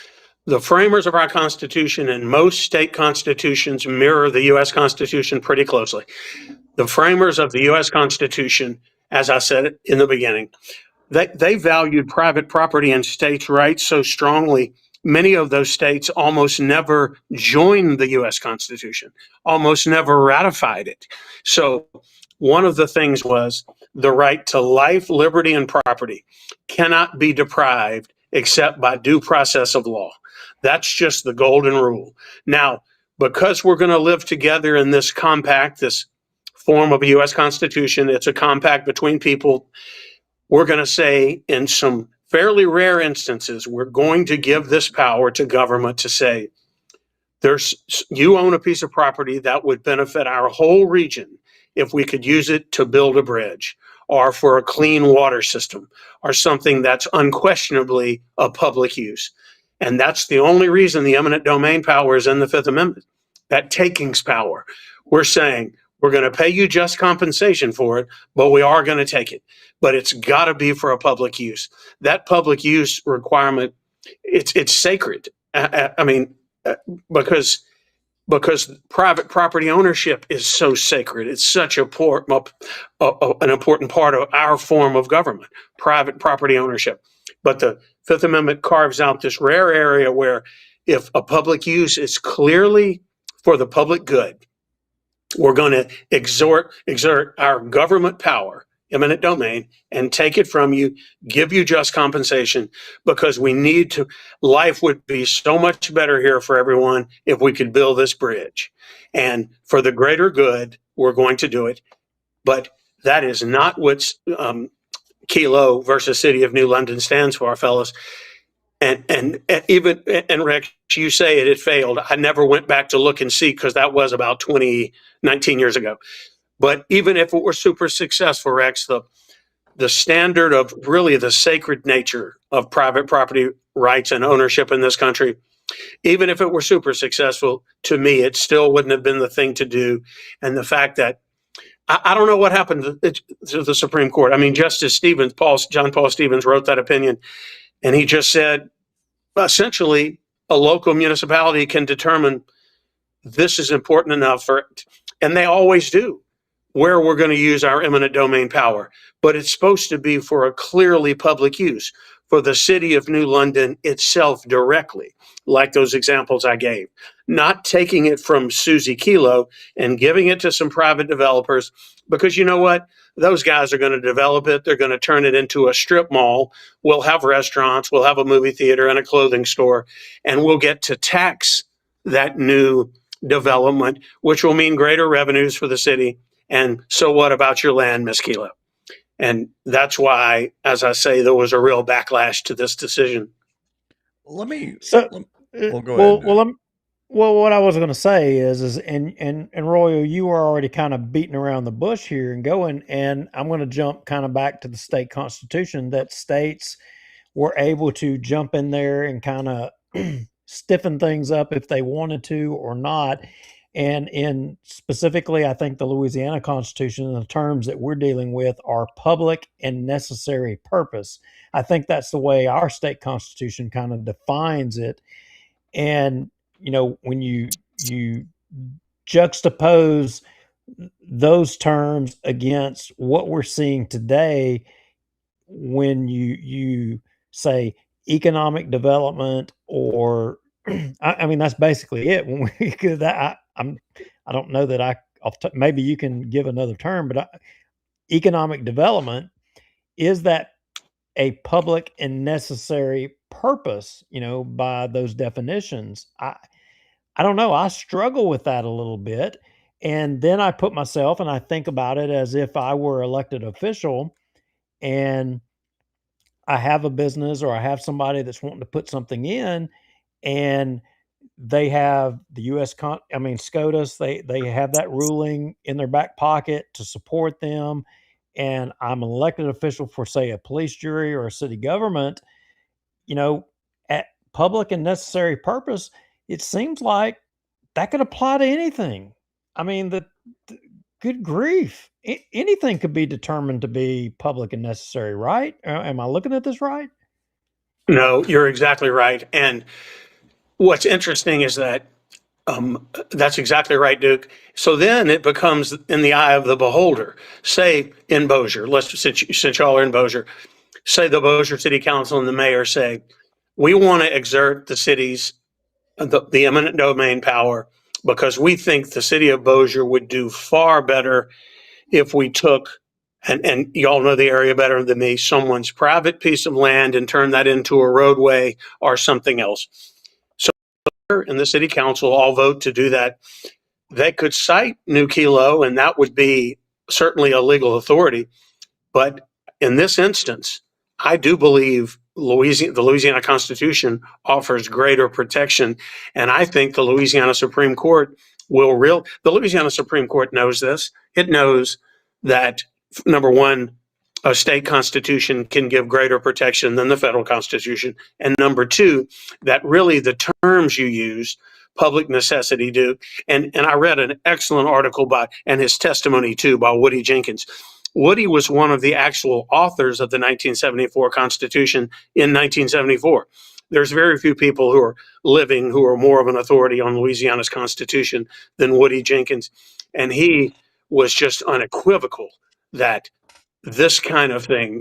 The framers of our Constitution and most state constitutions mirror the U.S. Constitution pretty closely. The framers of the U.S. Constitution, as I said in the beginning, they valued private property and states' rights so strongly. Many of those states almost never joined the U.S. Constitution, almost never ratified it. So one of the things was the right to life, liberty, and property cannot be deprived except by due process of law. That's just the golden rule. Now, because we're going to live together in this compact, this form of a U.S. Constitution, it's a compact between people. We're going to say, in some fairly rare instances, we're going to give this power to government to say, you own a piece of property that would benefit our whole region if we could use it to build a bridge or for a clean water system or something that's unquestionably a public use. And that's the only reason the eminent domain power is in the Fifth Amendment, that takings power. We're saying we're going to pay you just compensation for it, but we are going to take it. But it's got to be for a public use. That public use requirement, it's sacred. Because private property ownership is so sacred. It's such an important part of our form of government, private property ownership. But the Fifth Amendment carves out this rare area where if a public use is clearly for the public good, we're going to exert our government power, eminent domain, and take it from you, give you just compensation, because we need to. Life would be so much better here for everyone if we could build this bridge. And for the greater good, we're going to do it. But that is not what Kelo versus City of New London stands for, fellas. And even, and Rex, you say it failed. I never went back to look and see, because that was about 19 years ago. But even if it were super successful, Rex, the standard of really the sacred nature of private property rights and ownership in this country, even if it were super successful, to me, it still wouldn't have been the thing to do. And the fact that I don't know what happened to the Supreme Court. I mean, Justice Stevens, John Paul Stevens, wrote that opinion, and he just said, essentially, a local municipality can determine this is important enough for, and they always do, where we're going to use our eminent domain power. But it's supposed to be for a clearly public use, for the City of New London itself directly, like those examples I gave. Not taking it from Susie Kelo and giving it to some private developers, because you know what? Those guys are going to develop it. They're going to turn it into a strip mall. We'll have restaurants, we'll have a movie theater and a clothing store, and we'll get to tax that new development, which will mean greater revenues for the city. And so what about your land, Miss Kelo? And that's why, as I say, there was a real backlash to this decision.
Let me.
So,
Well, go ahead.
what I was going to say is, and Royal, you were already kind of beating around the bush here and going, and I'm going to jump kind of back to the state constitution, that states were able to jump in there and kind of stiffen things up if they wanted to or not. And in specifically, I think the Louisiana Constitution, the terms that we're dealing with are public and necessary purpose. I think that's the way our state constitution kind of defines it. And when you juxtapose those terms against what we're seeing today, when you say economic development, or I mean, that's basically it. When we I don't know that maybe you can give another term, but economic development, is that a public and necessary purpose, by those definitions? I don't know. I struggle with that a little bit. And then I put myself and I think about it as if I were elected official, and I have a business, or I have somebody that's wanting to put something in, and they have the SCOTUS, they have that ruling in their back pocket to support them. And I'm an elected official for, say, a police jury or a city government, at public and necessary purpose, it seems like that could apply to anything. I mean, good grief. Anything could be determined to be public and necessary, right? Am I looking at this right?
No, you're exactly right. And what's interesting is that that's exactly right, Duke. So then it becomes in the eye of the beholder. Say in Bossier, since y'all are in Bossier, say the Bossier City Council and the mayor say, we want to exert the city's the eminent domain power, because we think the city of Bossier would do far better if we took, and y'all know the area better than me, someone's private piece of land and turn that into a roadway or something else. So and the city council all vote to do that. They could cite New Kelo, and that would be certainly a legal authority. But in this instance, I do believe the Louisiana Constitution offers greater protection. And I think the Louisiana Supreme Court the Louisiana Supreme Court knows this. It knows that, number one, a state constitution can give greater protection than the federal constitution. And number two, that really the terms you use, public necessity, do. And I read an excellent article and his testimony too, by Woody Jenkins. Woody was one of the actual authors of the 1974 Constitution in 1974. There's very few people who are more of an authority on Louisiana's Constitution than Woody Jenkins. And he was just unequivocal that this kind of thing,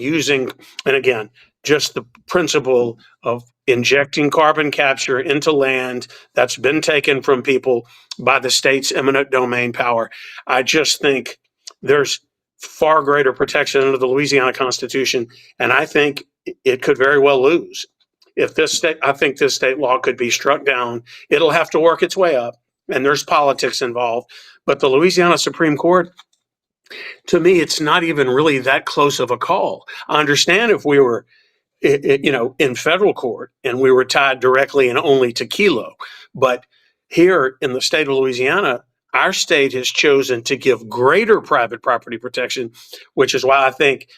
and again, just the principle of injecting carbon capture into land that's been taken from people by the state's eminent domain power. I just think there's far greater protection under the Louisiana Constitution, and I think it could very well lose. I think this state law could be struck down. It'll have to work its way up, and there's politics involved. But the Louisiana Supreme Court, to me, it's not even really that close of a call. I understand if we were, in federal court and we were tied directly and only to Kelo, but here in the state of Louisiana, our state has chosen to give greater private property protection, which is why I think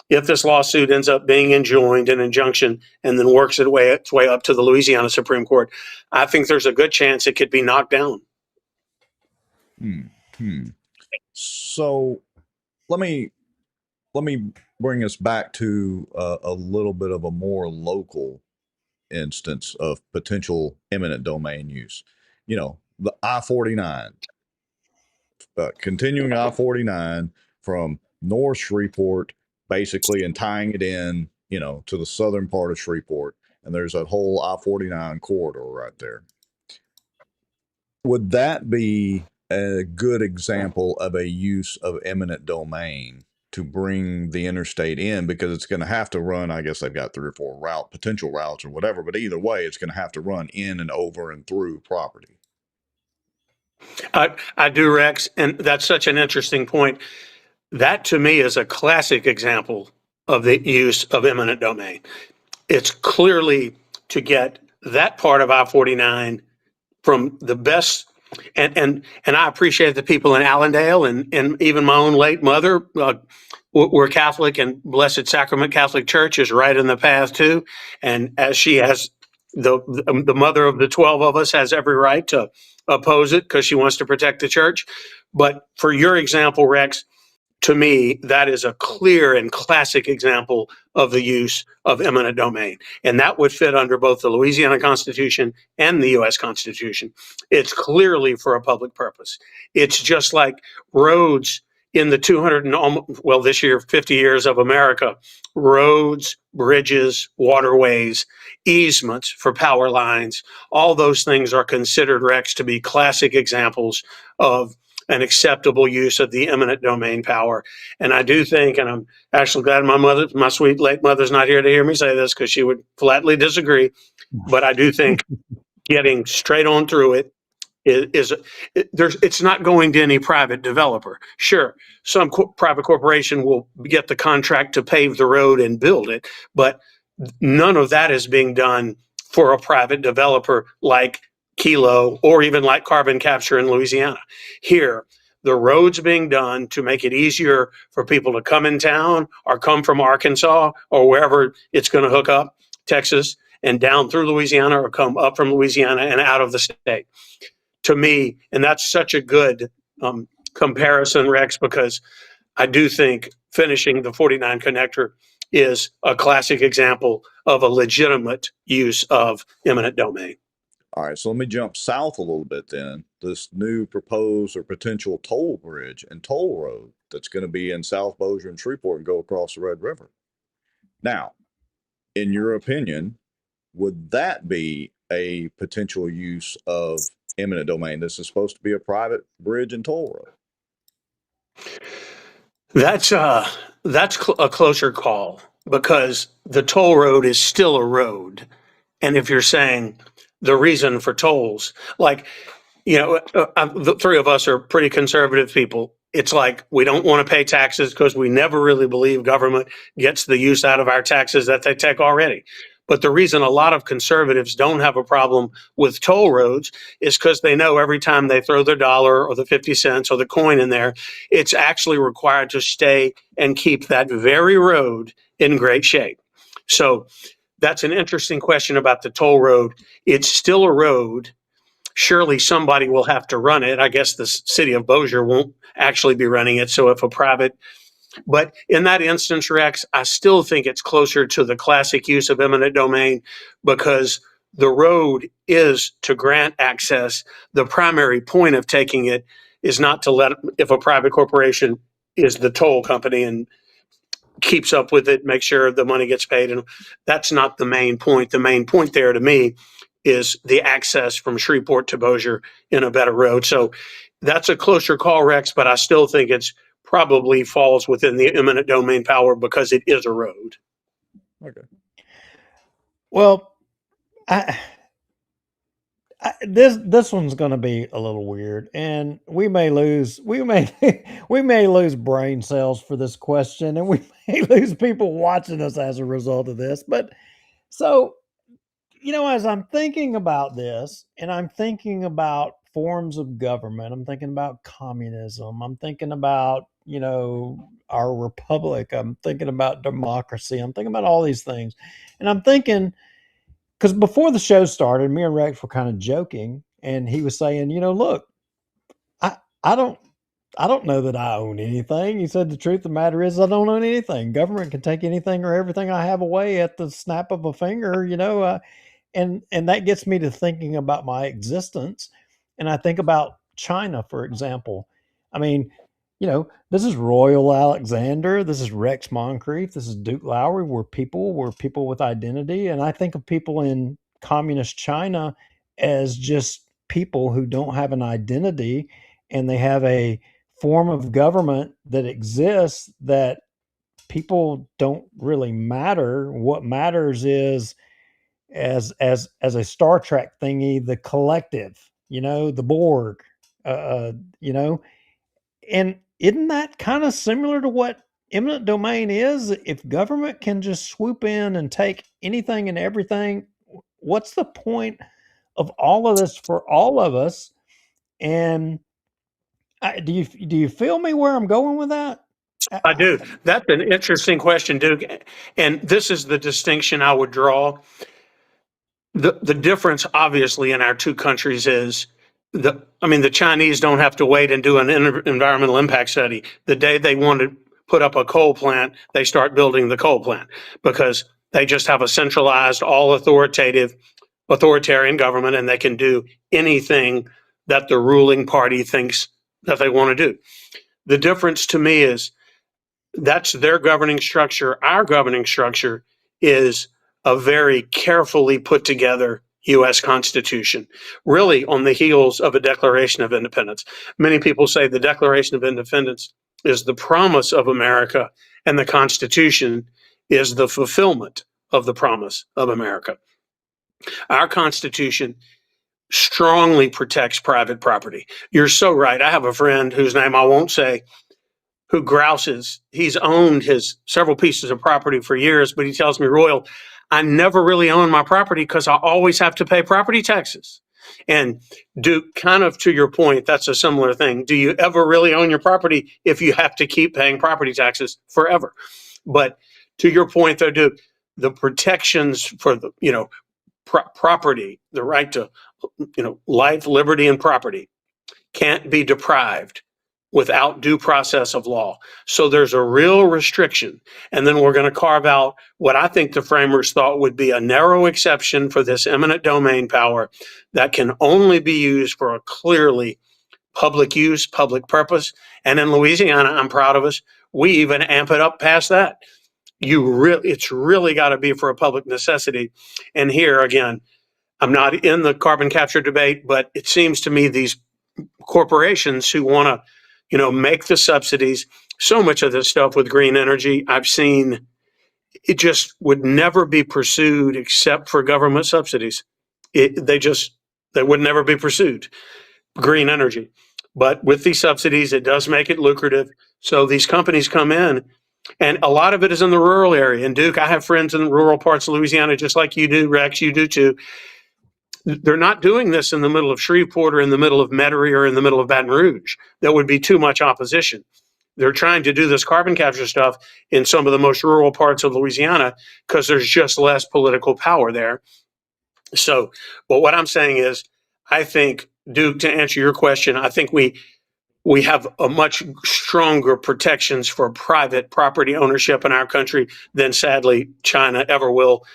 if this lawsuit ends up being enjoined, an injunction, and then works its way up to the Louisiana Supreme Court, I think there's a good chance it could be knocked down.
So let me bring us back to a little bit of a more local instance of potential eminent domain use. The I-49, continuing I-49 from North Shreveport, basically, and tying it in, to the southern part of Shreveport. And there's a whole I-49 corridor right there. Would that be a good example of a use of eminent domain to bring the interstate in? Because it's going to have to run, I guess they've got 3 or 4 potential routes or whatever, but either way, it's going to have to run in and over and through property.
I do, Rex, and that's such an interesting point. That to me is a classic example of the use of eminent domain. It's clearly to get that part of I-49 from the best, and I appreciate the people in Allendale and even my own late mother were Catholic, and Blessed Sacrament Catholic Church is right in the path too. And as she has, the mother of the 12 of us has every right to oppose it because she wants to protect the church. But for your example, Rex, to me, that is a clear and classic example of the use of eminent domain. And that would fit under both the Louisiana Constitution and the U.S. Constitution. It's clearly for a public purpose. It's just like roads in the this year, 50 years of America, roads, bridges, waterways, easements for power lines, all those things are considered, Rex, to be classic examples of an acceptable use of the eminent domain power. And I do think, and I'm actually glad my sweet late mother's not here to hear me say this because she would flatly disagree, but I do think getting straight on through it it's not going to any private developer. Sure, some private corporation will get the contract to pave the road and build it, but none of that is being done for a private developer like Kelo or even like carbon capture in Louisiana. Here, the road's being done to make it easier for people to come in town or come from Arkansas or wherever it's going to hook up, Texas, and down through Louisiana, or come up from Louisiana and out of the state. To me, and that's such a good comparison, Rex, because I do think finishing the 49 connector is a classic example of a legitimate use of eminent domain.
All right, so let me jump south a little bit then. This new proposed or potential toll bridge and toll road that's going to be in South Bossier and Shreveport and go across the Red River. Now, in your opinion, would that be a potential use of eminent domain? This is supposed to be a private bridge and toll road.
That's a closer call, because the toll road is still a road. And if you're saying the reason for tolls, like, the 3 of us are pretty conservative people. It's like we don't want to pay taxes because we never really believe government gets the use out of our taxes that they take already. But the reason a lot of conservatives don't have a problem with toll roads is because they know every time they throw their dollar or the 50 cents or the coin in there, it's actually required to stay and keep that very road in great shape. So that's an interesting question about the toll road. It's still a road. Surely somebody will have to run it. I guess the city of Bossier won't actually be running it. So if a private, but in that instance, Rex, I still think it's closer to the classic use of eminent domain, because the road is to grant access. The primary point of taking it is not to let, if a private corporation is the toll company, and keeps up with it, makes sure the money gets paid. And that's not the main point. The main point there to me is the access from Shreveport to Bossier in a better road. So that's a closer call, Rex, but I still think it's probably falls within the eminent domain power because it is a road.
Okay.
Well, this one's going to be a little weird, and we may lose brain cells for this question, and we may lose people watching us as a result of this. But so, as I'm thinking about this, and I'm thinking about forms of government, I'm thinking about communism, I'm thinking about our republic, I'm thinking about democracy, I'm thinking about all these things, and I'm thinking. Because before the show started, me and Rex were kind of joking, and he was saying, look, I don't know that I own anything. He said the truth of the matter is I don't own anything. Government can take anything or everything I have away at the snap of a finger, and that gets me to thinking about my existence. And I think about China, for example. I mean, this is Royal Alexander. This is Rex Moncrief. This is Duke Lowry. We're people with identity. And I think of people in communist China as just people who don't have an identity, and they have a form of government that exists that people don't really matter. What matters is as a Star Trek thingy, the collective, the Borg, and isn't that kind of similar to what eminent domain is? If government can just swoop in and take anything and everything, what's the point of all of this for all of us? And do you feel me where I'm going with that?
I do. That's an interesting question, Duke. And this is the distinction I would draw. The difference, obviously, in our two countries is the Chinese don't have to wait and do an environmental impact study. The day they want to put up a coal plant, they start building the coal plant because they just have a centralized, all authoritarian government, and they can do anything that the ruling party thinks that they want to do. The difference to me is that's their governing structure. Our governing structure is a very carefully put together U.S. Constitution, really on the heels of a Declaration of Independence. Many people say the Declaration of Independence is the promise of America, and the Constitution is the fulfillment of the promise of America. Our Constitution strongly protects private property. You're so right. I have a friend whose name I won't say, who grouses. He's owned his several pieces of property for years, but he tells me, Royal, I never really own my property because I always have to pay property taxes. And Duke, kind of to your point, that's a similar thing. Do you ever really own your property if you have to keep paying property taxes forever? But to your point, though, Duke, the protections for the property, the right to life, liberty, and property can't be deprived without due process of law. So there's a real restriction. And then we're going to carve out what I think the framers thought would be a narrow exception for this eminent domain power that can only be used for a clearly public use, public purpose. And in Louisiana, I'm proud of us, we even amp it up past that. It's really got to be for a public necessity. And here, again, I'm not in the carbon capture debate, but it seems to me these corporations who want to make the subsidies, so much of this stuff with green energy, I've seen it just would never be pursued except for government subsidies. They would never be pursued, green energy. But with these subsidies, it does make it lucrative. So these companies come in, and a lot of it is in the rural area. And Duke, I have friends in the rural parts of Louisiana, just like you do, Rex, you do too. They're not doing this in the middle of Shreveport or in the middle of Metairie or in the middle of Baton Rouge. That would be too much opposition. They're trying to do this carbon capture stuff in some of the most rural parts of Louisiana because there's just less political power there. So, but what I'm saying is, I think, Duke, to answer your question, I think we have a much stronger protections for private property ownership in our country than sadly China ever will.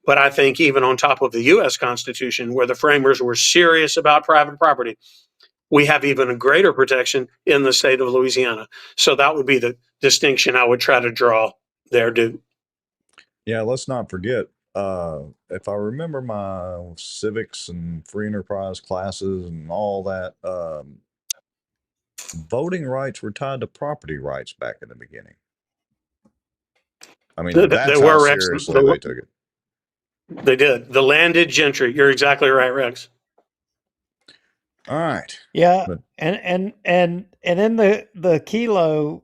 But I think even on top of the U.S. Constitution, where the framers were serious about private property, we have even a greater protection in the state of Louisiana. So that would be the distinction I would try to draw there, Duke.
Yeah, let's not forget, if I remember my civics and free enterprise classes and all that, voting rights were tied to property rights back in the beginning. I mean,
They
that's how
were, Rex.
seriously they took it.
They did. The landed gentry. You're exactly right, Rex.
All right.
Yeah,
But
and in the Kilo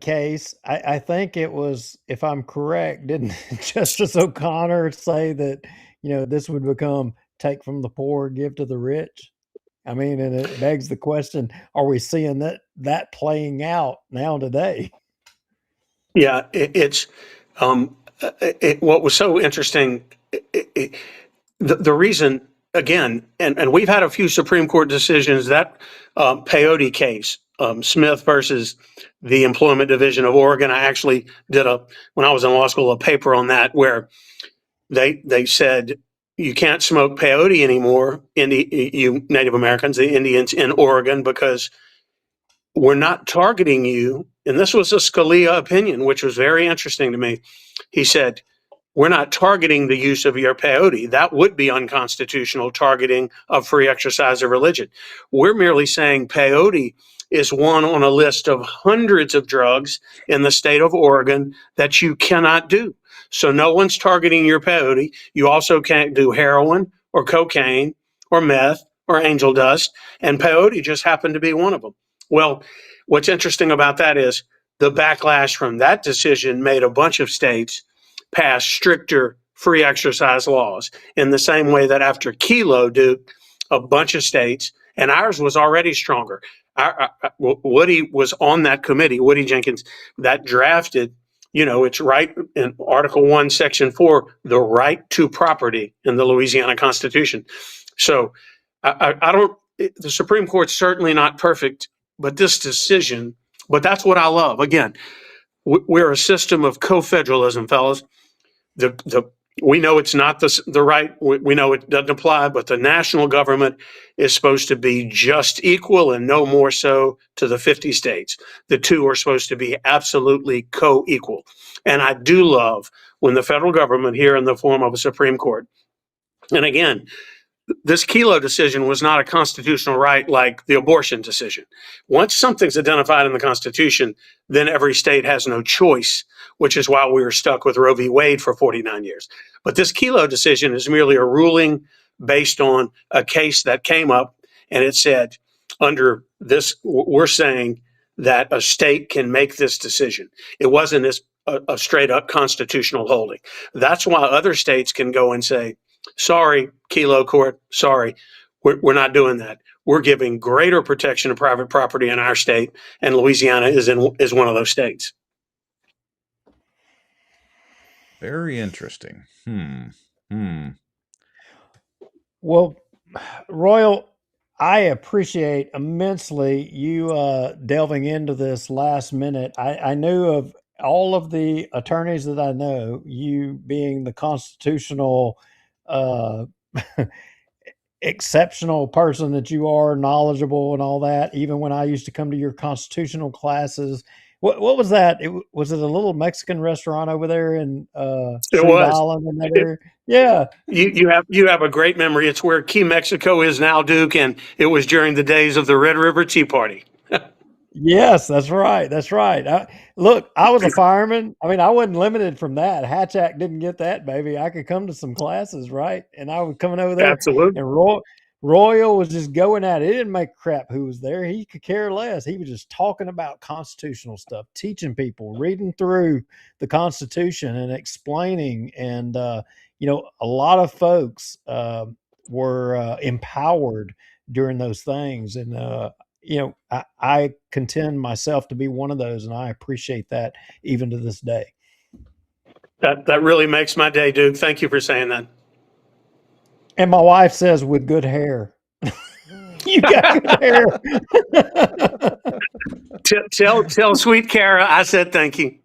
case, I think it was, if I'm correct, didn't Justice O'Connor say that, this would become take from the poor, give to the rich? I mean, and it begs the question: are we seeing that playing out now today?
Yeah, it's what was so interesting. The reason, again, and we've had a few Supreme Court decisions, that peyote case, Smith versus the Employment Division of Oregon. I actually did when I was in law school, a paper on that where they said you can't smoke peyote anymore, you Native Americans, the Indians in Oregon, because we're not targeting you. And this was a Scalia opinion, which was very interesting to me. He said, we're not targeting the use of your peyote. That would be unconstitutional targeting of free exercise of religion. We're merely saying peyote is one on a list of hundreds of drugs in the state of Oregon that you cannot do. So no one's targeting your peyote. You also can't do heroin or cocaine or meth or angel dust. And peyote just happened to be one of them. Well, what's interesting about that is the backlash from that decision made a bunch of states pass stricter free exercise laws in the same way that after Kelo, Duke, a bunch of states, and ours was already stronger. Woody was on that committee, Woody Jenkins, that drafted, it's right in Article 1, Section 4, the right to property in the Louisiana Constitution. So I don't, the Supreme Court's certainly not perfect, but this decision, but that's what I love. Again, we're a system of co-federalism, fellas. We know it's not the right, we know it doesn't apply, but the national government is supposed to be just equal and no more so to the 50 states. The two are supposed to be absolutely co-equal. And I do love when the federal government, here in the form of a Supreme Court, and again, this Kelo decision was not a constitutional right like the abortion decision. Once something's identified in the Constitution, then every state has no choice, which is why we were stuck with Roe v. Wade for 49 years. But this Kelo decision is merely a ruling based on a case that came up, and it said, under this, we're saying that a state can make this decision. It wasn't a straight up constitutional holding. That's why other states can go and say, sorry, Kelo Court, sorry, we're not doing that. We're giving greater protection to private property in our state, and Louisiana is one of those states.
very interesting.
Well, Royal, I appreciate immensely you delving into this last minute. I knew of all of the attorneys that I know, you being the constitutional exceptional person that you are, knowledgeable and all that. Even when I used to come to your constitutional classes, what was that? Was it a little Mexican restaurant over there in Shreve Island in that area? Yeah.
You have a great memory. It's where Key Mexico is now, Duke, and it was during the days of the Red River Tea Party.
Yes, that's right. That's right. Look, I was a fireman. I mean, I wasn't limited from that. Hatch Act didn't get that, baby. I could come to some classes, right? And I was coming over there.
Absolutely.
And Royal was just going at it. He didn't make crap who was there. He could care less. He was just talking about constitutional stuff, teaching people, reading through the Constitution and explaining. And, a lot of folks were empowered during those things. And, I contend myself to be one of those, and I appreciate that even to this day.
That really makes my day, Duke. Thank you for saying that.
And my wife says with good hair. You got good hair.
Tell sweet Kara I said thank you.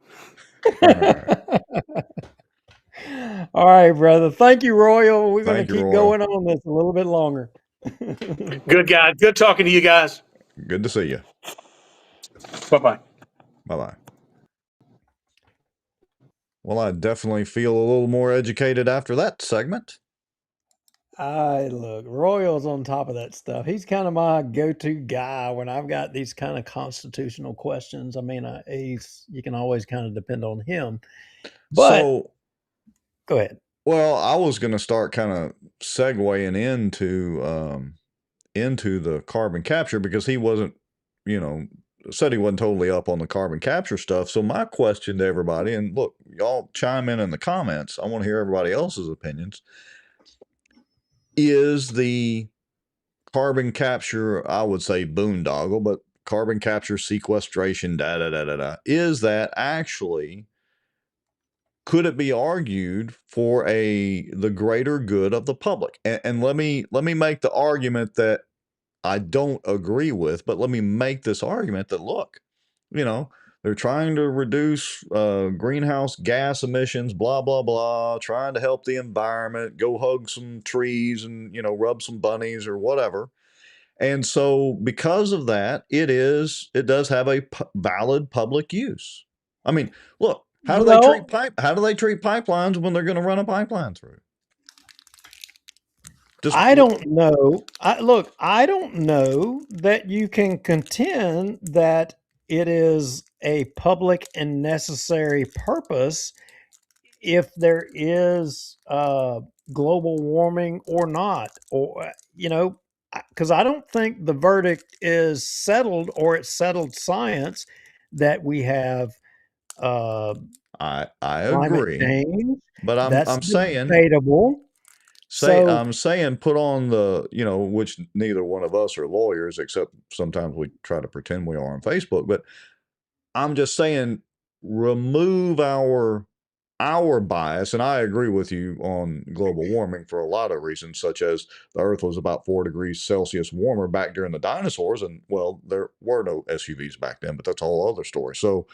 All right, brother. Thank you, Royal. We're going to keep
Royal.
going on this a little bit longer.
Good guys. Good talking to you guys.
Good to see you.
Bye-bye.
Bye-bye. Well, I definitely feel a little more educated after that segment.
Look, Royal's on top of that stuff. He's kind of my go-to guy when I've got these kind of constitutional questions. I mean, you can always kind of depend on him. But
So,
go ahead.
well, I was going to start kind of segueing into the carbon capture because he wasn't, you know, said he wasn't totally up on the carbon capture stuff. So my question to everybody, and look, y'all chime in the comments. I want to hear everybody else's opinions. Is the carbon capture, I would say boondoggle, but carbon capture sequestration, is that actually, could it be argued for the greater good of the public? And let me make the argument that I don't agree with, but let me make this argument that look, they're trying to reduce greenhouse gas emissions, blah blah blah, trying to help the environment, go hug some trees and rub some bunnies or whatever. And so because of that, it does have a valid public use. I mean, look, how do they treat
Well,
pipelines when they're going to run a pipeline through? Just
I don't know. I don't know that you can contend that it is a public and necessary purpose if there is global warming or not, or because I don't think the verdict is settled, or it's settled science that we have uh,
I
climate
agree,
change.
but
That's
I'm saying
debatable. So
I'm saying put on the, which neither one of us are lawyers, except sometimes we try to pretend we are on Facebook, but I'm just saying remove our bias, and I agree with you on global warming for a lot of reasons, such as the Earth was about 4 degrees Celsius warmer back during the dinosaurs, and well, there were no SUVs back then, but that's a whole other story. So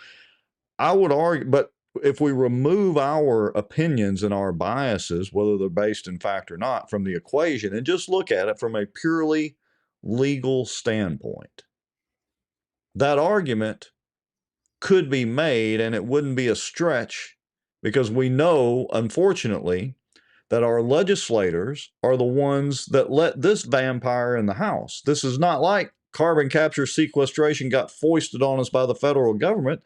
I would argue, but if we remove our opinions and our biases, whether they're based in fact or not, from the equation and just look at it from a purely legal standpoint, that argument could be made and it wouldn't be a stretch because we know, unfortunately, that our legislators are the ones that let this vampire in the house. This is not like carbon capture sequestration got foisted on us by the federal government.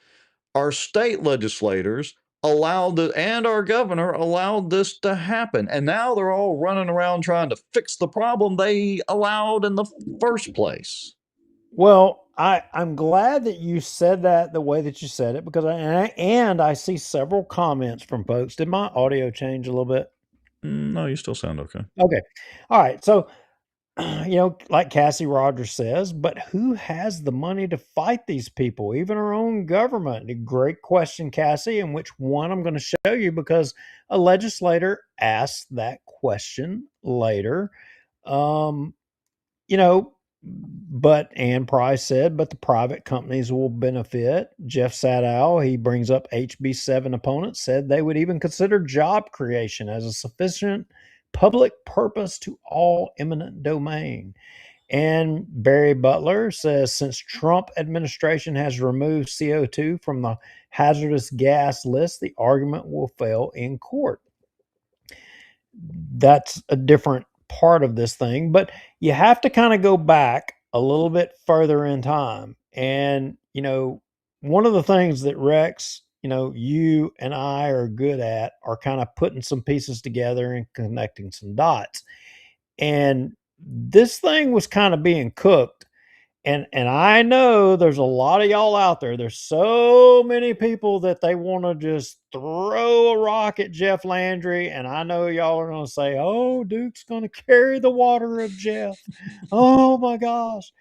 Our state legislators allowed it, and our governor allowed this to happen. And now they're all running around trying to fix the problem they allowed in the first place.
well, I'm glad that you said that the way that you said it, because I see several comments from folks. Did my audio change a little bit?
No, you still sound okay.
Okay. All right. So, like Cassie Rogers says, but who has the money to fight these people? Even our own government. A great question, Cassie, and which one I'm going to show you, because a legislator asked that question later. Um, you know, but Ann Price said, but the private companies will benefit. Jeff Sadow, he brings up HB7 opponents, said they would even consider job creation as a sufficient public purpose to all eminent domain. And Barry Butler says, since Trump administration has removed CO2 from the hazardous gas list, the argument will fail in court. That's a different part of this thing, but you have to kind of go back a little bit further in time. And, one of the things that Rex, you and I are good at are kind of putting some pieces together and connecting some dots. And this thing was kind of being cooked, and I know there's a lot of y'all out there. There's so many people that they want to just throw a rock at Jeff Landry, and I know y'all are going to say, "Oh, Duke's going to carry the water of Jeff." Oh my gosh.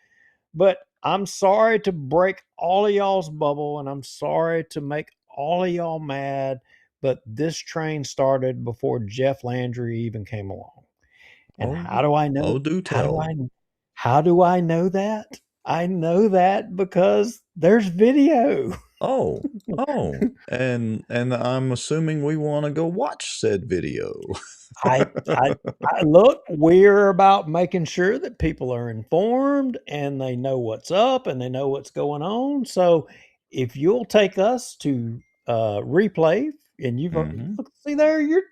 But I'm sorry to break all of y'all's bubble, and I'm sorry to make all of y'all mad, but this train started before Jeff Landry even came along. And how do I know?
Oh, do
How do
tell.
I how do I know that? I know that because there's video.
Oh, and I'm assuming we want to go watch said video.
I look, we're about making sure that people are informed and they know what's up and they know what's going on. So if you'll take us to replay and you've
Mhm.
look, see there, you're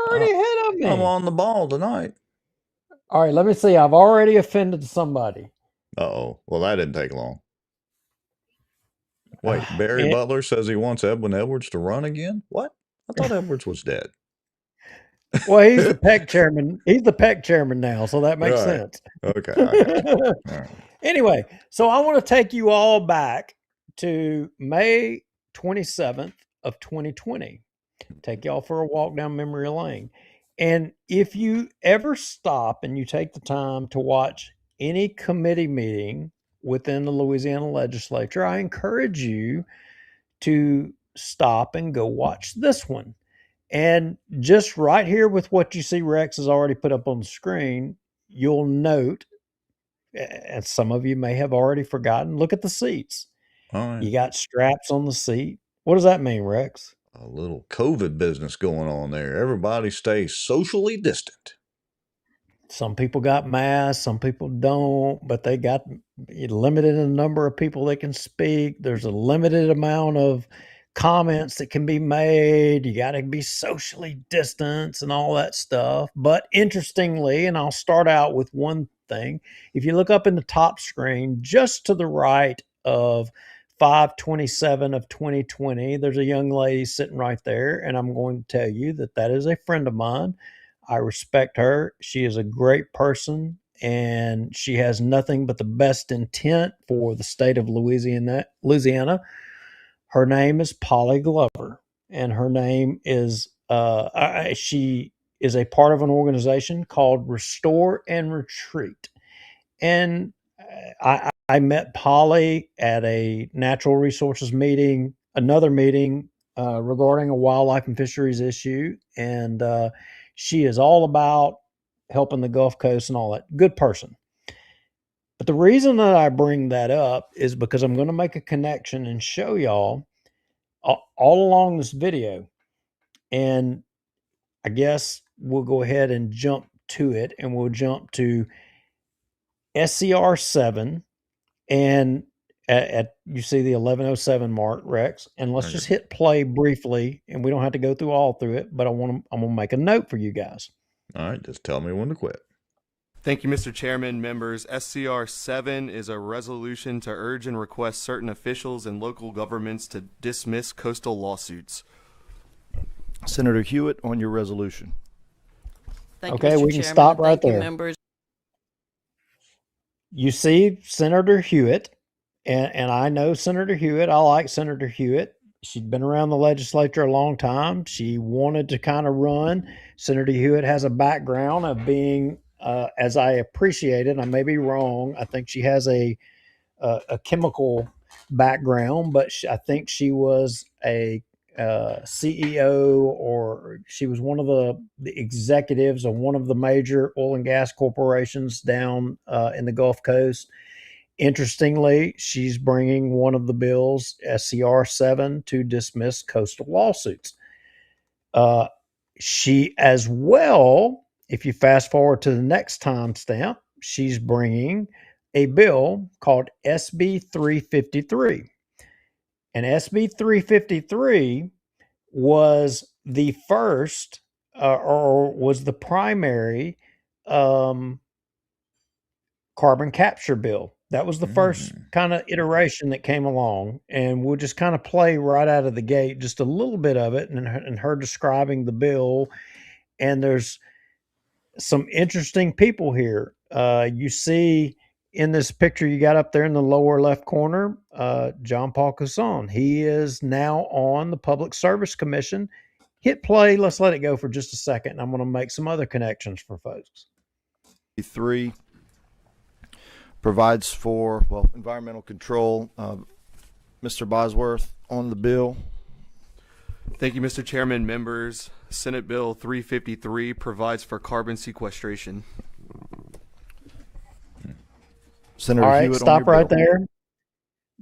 already ahead of
I'm
me.
on the ball tonight.
All right, let me see. I've already offended somebody.
Uh-oh. Well, that didn't take long. Wait, Barry
And-
Butler says he wants Edwin Edwards to run again? What? I thought Edwards was dead.
well, he's the PEC chairman. He's the PEC chairman now, so that makes
Right.
sense.
Okay, I got you. All right.
Anyway, so I want to take you all back to May 27th of 2020. Take y'all for a walk down memory lane. And if you ever stop and you take the time to watch any committee meeting within the Louisiana legislature, I encourage you to stop and go watch this one. And just right here with what you see Rex has already put up on the screen, you'll note, and some of you may have already forgotten, look at the seats.
All right.
You got straps on the seat. What does that mean, Rex?
A little COVID business going on there. Everybody stays socially distant.
Some people got masks, some people don't, but they got limited in the number of people that can speak. There's a limited amount of comments that can be made. You got to be socially distanced and all that stuff. But interestingly, and I'll start out with one thing. If you look up in the top screen, just to the right of 527 of 2020, there's a young lady sitting right there. And I'm going to tell you that that is a friend of mine. I respect her. She is a great person and she has nothing but the best intent for the state of Louisiana. Her name is Polly Glover, and her name is she is a part of an organization called Restore and Retreat. And I met Polly at a natural resources meeting, another meeting regarding a wildlife and fisheries issue, and she is all about helping the Gulf Coast and all that. Good person. But the reason that I bring that up is because I'm going to make a connection and show y'all all along this video. And I guess we'll go ahead and jump to it, and we'll jump to SCR 7. And at you see the 1107 mark, Rex, and let's just hit play briefly, and we don't have to go through it, but I'm gonna make a note for you guys.
All right, just tell me when to quit.
Thank you, Mr. Chairman. Members, SCR 7 is a resolution to urge and request certain officials and local governments to dismiss coastal lawsuits.
Senator Hewitt, on your resolution.
Thank
Okay,
you, Mr.
we can
Chairman.
stop right
Thank you,
there.
members.
You see Senator Hewitt, and I know Senator Hewitt. I like Senator Hewitt. She'd been around the legislature a long time. She wanted to kind of run. Senator Hewitt has a background of being, as I appreciate it, I may be wrong. I think she has a chemical background, but I think she was a CEO, or she was one of the executives of one of the major oil and gas corporations down in the Gulf Coast. Interestingly, she's bringing one of the bills, SCR 7, to dismiss coastal lawsuits. She as well, if you fast forward to the next timestamp, she's bringing a bill called SB 353. And SB 353 was the first or was the primary carbon capture bill. That was the first kind of iteration that came along. And we'll just kind of play right out of the gate just a little bit of it, and her describing the bill. And there's some interesting people here. You see in this picture you got up there in the lower left corner, John Paul Couson. He is now on the Public Service Commission. Hit play. Let's let it go for just a second. And I'm going to make some other connections for folks.
3 provides for, environmental control. Mr. Bosworth, on the bill.
Thank you, Mr. Chairman. Members, Senate Bill 353 provides for carbon sequestration.
Senator
All right,
Hewitt,
stop
on your
right
bill.
there.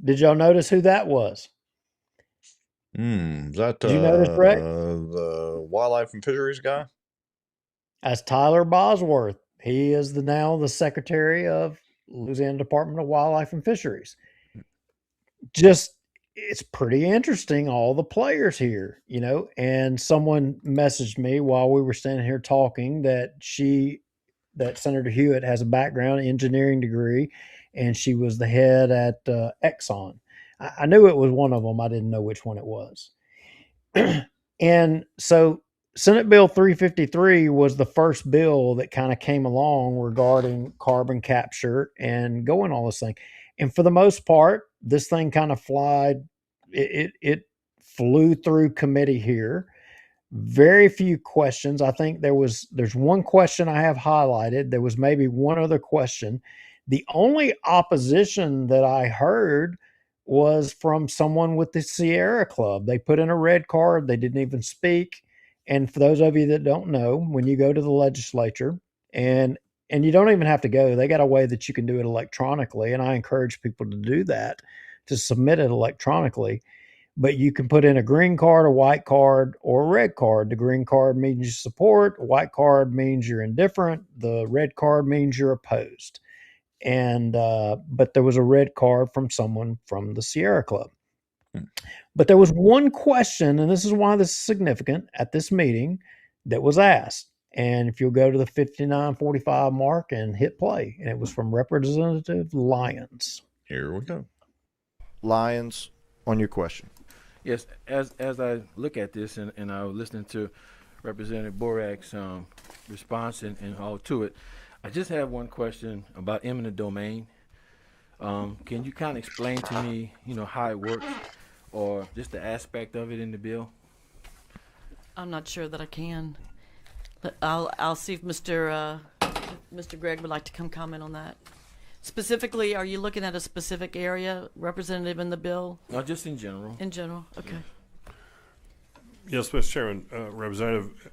Did y'all notice who that was?
Is that
Did you notice, Rex?
the wildlife and fisheries guy?
That's Tyler Bosworth. He is now the Secretary of Louisiana Department of Wildlife and Fisheries. Just it's pretty interesting, all the players here, and someone messaged me while we were standing here talking that Senator Hewitt has a background engineering degree, and she was the head at Exxon. I knew it was one of them. I didn't know which one it was. And so Senate Bill 353 was the first bill that kind of came along regarding carbon capture and going all this thing. And for the most part, this thing kind of it flew through committee here. Very few questions. I think there's one question I have highlighted. There was maybe one other question. The only opposition that I heard was from someone with the Sierra Club. They put in a red card. They didn't even speak. And for those of you that don't know, when you go to the legislature, and you don't even have to go, they got a way that you can do it electronically. And I encourage people to do that, to submit it electronically. But you can put in a green card, a white card, or a red card. The green card means you support, a white card means you're indifferent, the red card means you're opposed. And but there was a red card from someone from the Sierra Club. But there was one question, and this is why this is significant at this meeting, that was asked. And if you'll go to the 59:45 mark and hit play, and it was from Representative Lyons.
Here we go.
Lyons, on your question.
Yes, as I look at this and I was listening to Representative Borak's response and all to it, I just have one question about eminent domain. Can you kind of explain to me, how it works, or just the aspect of it in the bill?
I'm not sure that I can, but I'll see if Mr. Gregg would like to come comment on that. Specifically, are you looking at a specific area, representative in the bill?
No, just in general.
In general, okay.
Yes, Mr. Chairman, Representative,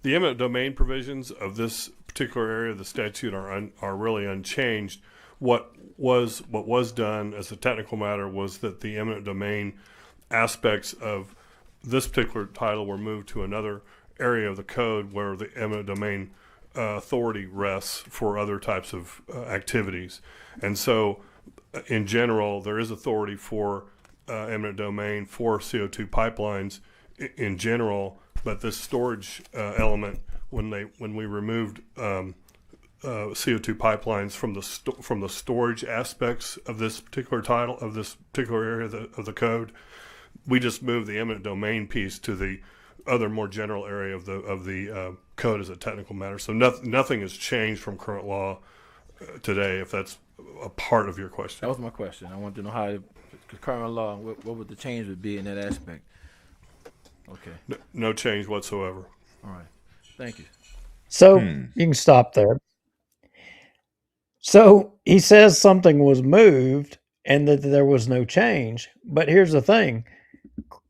the eminent domain provisions of this particular area of the statute are really unchanged. What was done as a technical matter was that the eminent domain aspects of this particular title were moved to another area of the code where the eminent domain authority rests for other types of activities. And so in general, there is authority for eminent domain for CO2 pipelines in general, but this storage element, when we removed CO2 pipelines from the storage aspects of this particular title, of this particular area of the code, we just moved the eminent domain piece to the other more general area of the code as a technical matter. So nothing has changed from current law today, if that's a part of your question.
That was my question. I wanted to know how, current law, what would the change would be in that aspect? Okay.
No change whatsoever.
All right. Thank you.
So you can stop there. So he says something was moved and that there was no change. But here's the thing.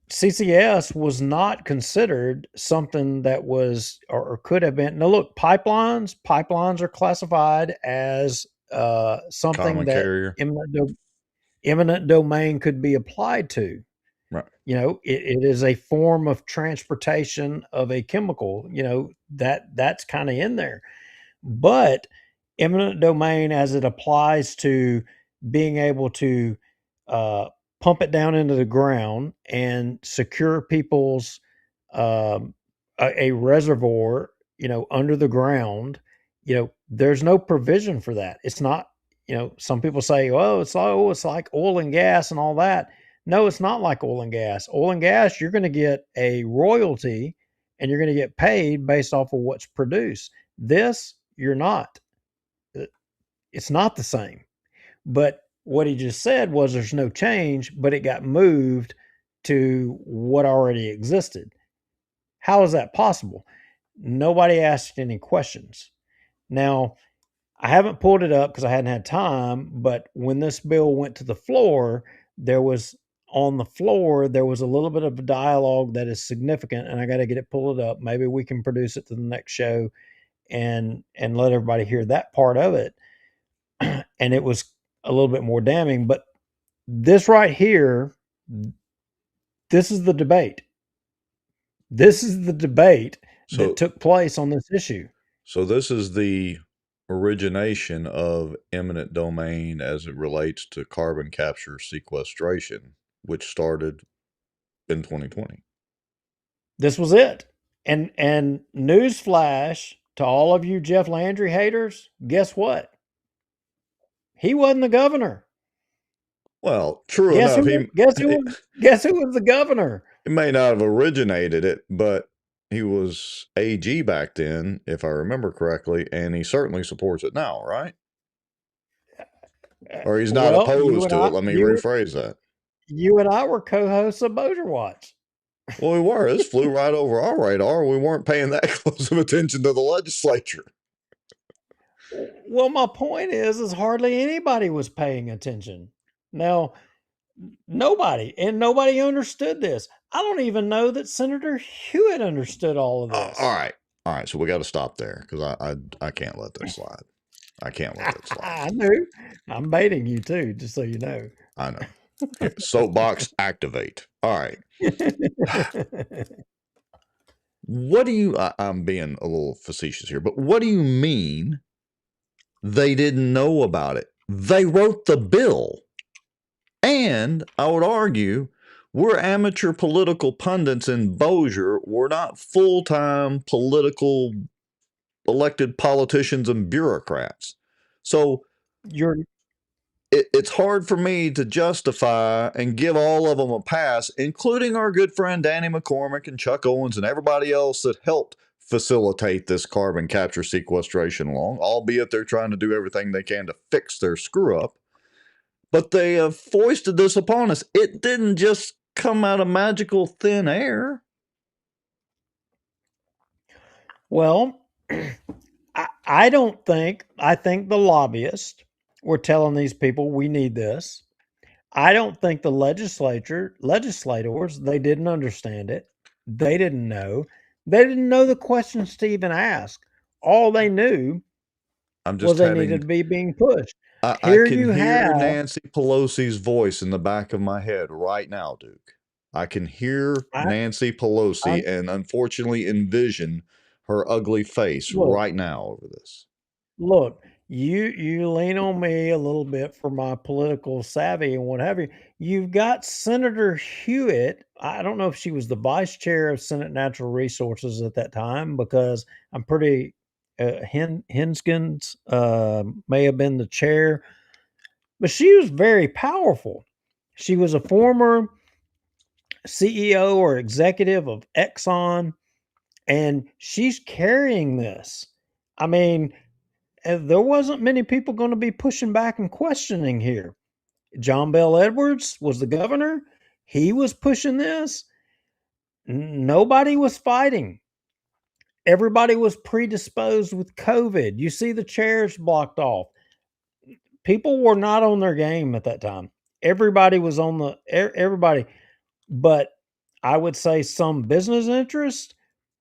CCS was not considered something that was or could have been. Now, look, pipelines are classified as something
Common
that
carrier.
eminent domain could be applied to.
Right.
It is a form of transportation of a chemical, that's kind of in there. But eminent domain, as it applies to being able to pump it down into the ground and secure people's a reservoir, under the ground, there's no provision for that. It's not, some people say, oh, it's like oil and gas and all that. No, it's not like oil and gas. Oil and gas, you're going to get a royalty and you're going to get paid based off of what's produced. This, you're not. It's not the same. But what he just said was there's no change, but it got moved to what already existed. How is that possible? Nobody asked any questions. Now, I haven't pulled it up because I hadn't had time, but when this bill went to the floor, there was a little bit of a dialogue that is significant, and I got to get it pulled up. Maybe we can produce it to the next show and let everybody hear that part of it. And it was a little bit more damning, but this right here, this is the debate. This is the debate that took place on this issue.
So this is the origination of eminent domain as it relates to carbon capture sequestration. which started in 2020.
This was it. And newsflash to all of you Jeff Landry haters, guess what? He wasn't the governor.
Well, true
Guess
enough,
who? Guess who? Guess who was the governor?
he may not have originated it, but he was AG back then, if I remember correctly, and he certainly supports it now, right? Or he's not opposed to it. Let me rephrase that.
You and I were co-hosts of Bossier Watch.
Well, we were. This flew right over our radar. We weren't paying that close of attention to the legislature.
Well, my point is hardly anybody was paying attention. Now, nobody understood this. I don't even know that Senator Hewitt understood all of this.
All right. So we got to stop there because I can't let this slide. I can't let that slide.
I knew. I'm baiting you too, just so you know.
I know. Here, soapbox activate. All right. What do you? I'm being a little facetious here, but what do you mean they didn't know about it? They wrote the bill. And I would argue we're amateur political pundits in Bossier. We're not full-time political elected politicians and bureaucrats. So it's hard for me to justify and give all of them a pass, including our good friend Danny McCormick and Chuck Owens and everybody else that helped facilitate this carbon capture sequestration along, albeit they're trying to do everything they can to fix their screw-up. But they have foisted this upon us. It didn't just come out of magical thin air.
Well, I think the lobbyists were telling these people we need this. I don't think the legislators, they didn't understand it. They didn't know. They didn't know the questions to even ask. All they knew was they needed to be being pushed.
I can hear Nancy Pelosi's voice in the back of my head right now, Duke. I can hear Nancy Pelosi and unfortunately envision her ugly face right now over this.
Look, you lean on me a little bit for my political savvy and what have you. You've got Senator Hewitt. I don't know if she was the vice chair of Senate Natural Resources at that time, because I'm pretty Henskins may have been the chair, but she was very powerful. She was a former CEO or executive of Exxon, and she's carrying this. I mean, there wasn't many people going to be pushing back and questioning here. John Bell Edwards was the governor. He was pushing this. Nobody was fighting. Everybody was predisposed with COVID. You see the chairs blocked off. People were not on their game at that time. Everybody was on everybody. But I would say some business interests,